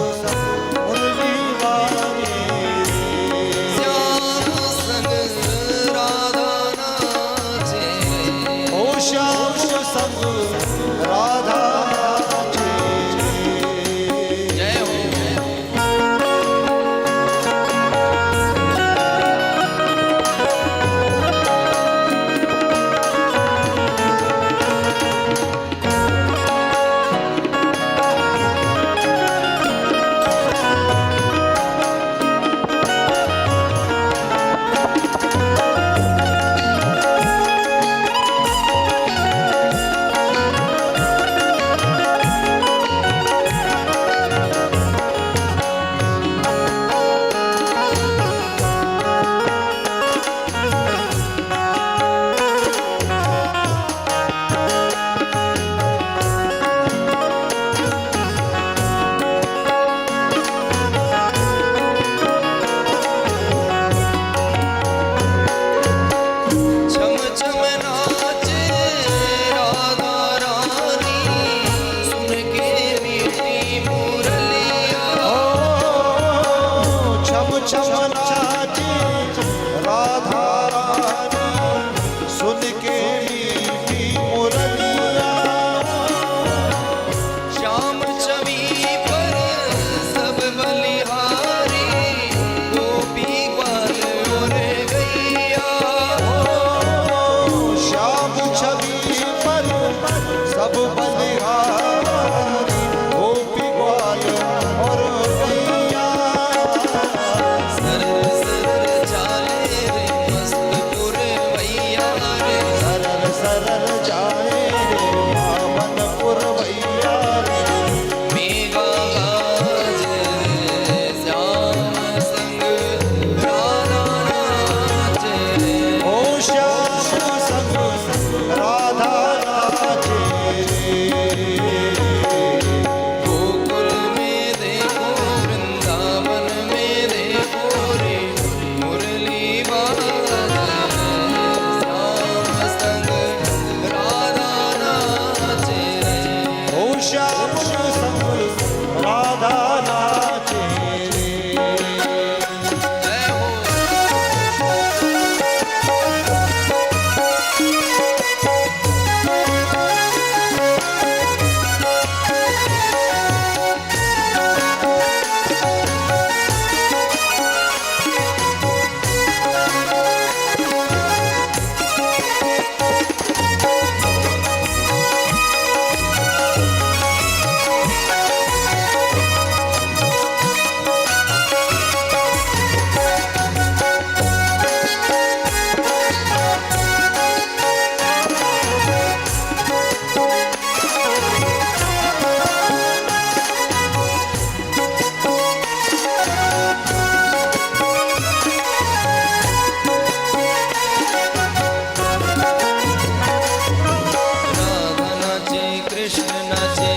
मुरली बाजे रे, श्याम संग राधा नाचे रे। ओ श्याम संग राधा छम नाचे राधा रानी सुन के मीठी मुरलिया श्याम छवि पर सब बलिहारी गोपी ग्वाल और गैया श्याम छवि पर सब बलिहारी गोपी ग्वाल और गैया सर सर चाले रे मस्त पुरवैया रे सरल सरल जाए रे पावन पुरवैया रे मेघा गाज रे श्याम संग राधा नाचे रे ओ श्याम संग राधा नाचे रे गोकुल में देखो वृंदावन में देखो रे मुरली बाजे श्याम संग राधा नाचे रे ओ श्याम संग राधा नाचे रे जय हो राधा नाचे कृष्ण नाचे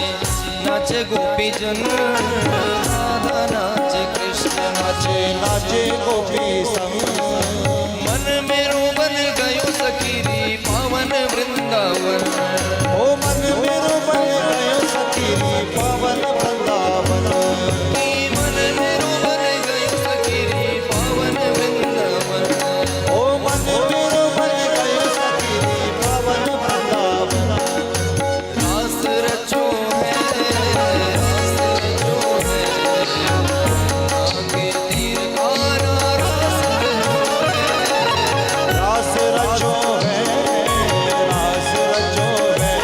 नाचे गोपी जन राधा नाचे कृष्ण नाचे नाचे गोपी संग मन मेरो बन गयो सखीरी पावन वृंदावन ओ मन मेरो बन गयो सखीरी पावन वृंदावन मन मेरो बन गयो सखीरी पावन वृंदावन ओ मन मेरो बन गयो सखीरी पावन वृंदावन रास रचो है रास रचो है आगे तीर खाना रास रचो है रास रचो है रास रचो है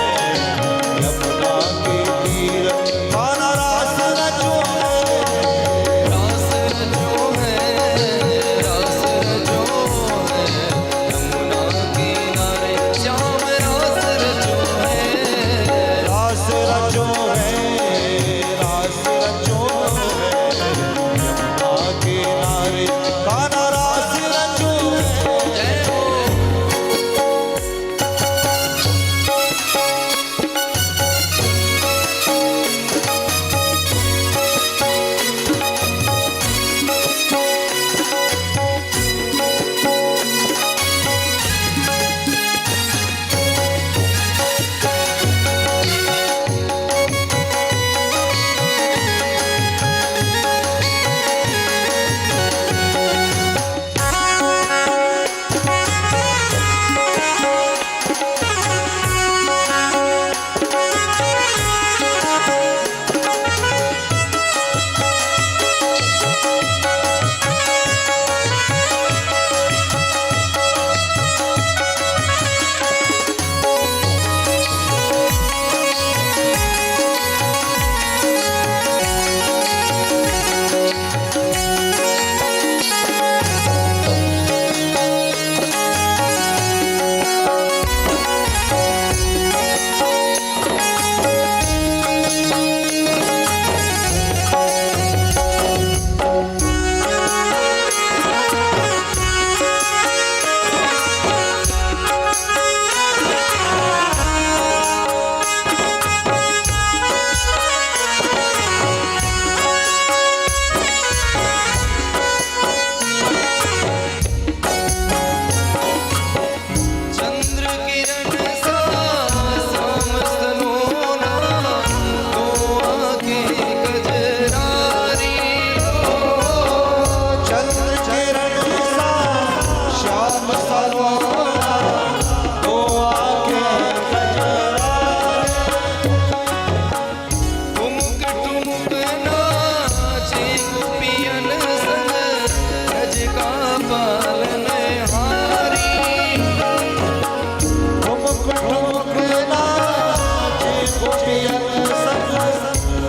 जन संग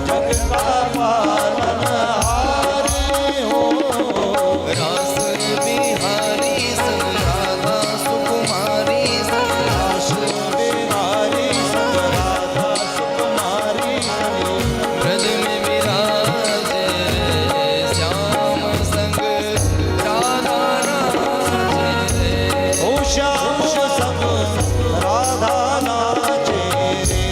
जग का पालनहारे हो। रास बिहारी संग राधा सुकुमारी संग रास बिहारी संग राधा सुकुमारी संग ब्रज में विराजे श्याम संग राधा नाचे ओ श्याम संग राधा नाचे रे।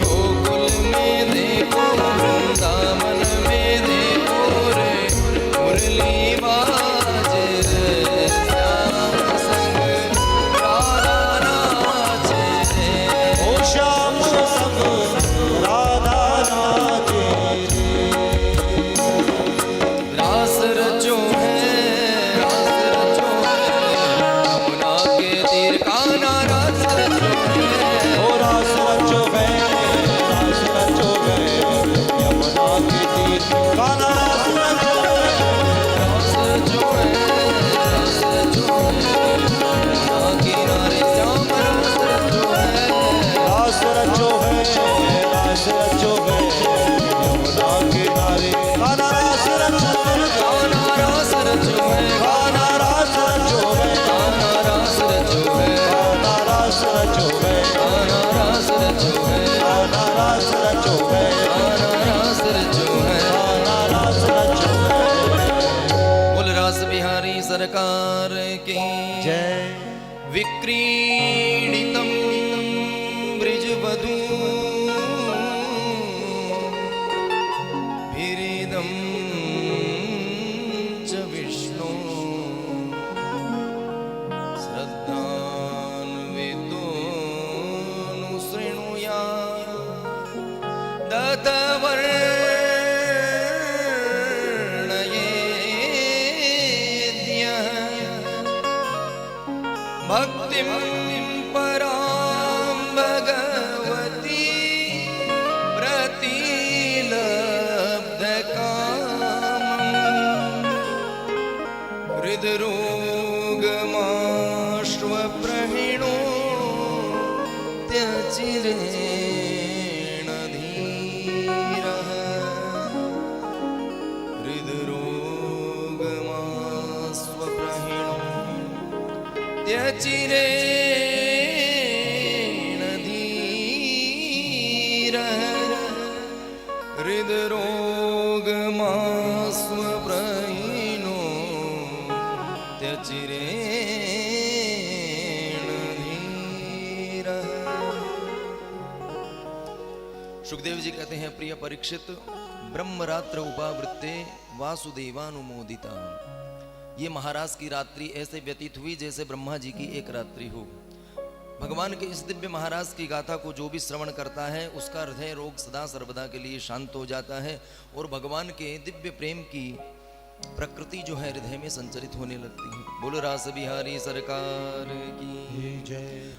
गोकुल में देखो वृंदावन में देखो रे मुरली बाजे रे श्याम संग राधा नाचे रे ओ श्याम संग राधा नाचे रे। रास रचो है यमुना के तीर कान्हा रास रचो है ओ रास रचो है यमुना के तीर कान्हा रास रचो है। रास रचो है यमुना किनारे श्याम रास रचो है रास रचो है यमुना किनारे कान्हा रास रचो है। कान्हा रास रचो है कान्हा रास रचो है कान्हा रास रचो है कान्हा रास रचो है कान्हा रास रचो है कान्हा रास रचो है कान्हा रास रचो है कान्हा रास रचो है। बोल रास बिहारी सरकार की जय विक्रीडितं ब्रिजवधू भिरिदं च विष्णु श्रद्धान्वितो नु शृणुया दत्तवर्णयेद्यः भक्तिं परां भगवती प्रतिलब्धकामम् हृद्रोगमाश्वप्रहिणो त्यचिरेण धीरः हृद्रोगमाश्वप्रहिणो त्यचिरेण धीरः हृद्रोगमास्वप्रहीनो त्यचिरेण धीरः। सुखदेव जी कहते हैं प्रिय परीक्षित ब्रह्मरात्र उपावृत्ते वासुदेवानुमोदिता। ये महाराज की रात्रि ऐसे व्यतीत हुई जैसे ब्रह्मा जी की एक रात्रि हो। भगवान के इस दिव्य महाराज की गाथा को जो भी श्रवण करता है उसका हृदय रोग सदा सर्वदा के लिए शांत हो जाता है और भगवान के दिव्य प्रेम की प्रकृति जो है हृदय में संचरित होने लगती है। बोलो रास बिहारी सरकार की जय।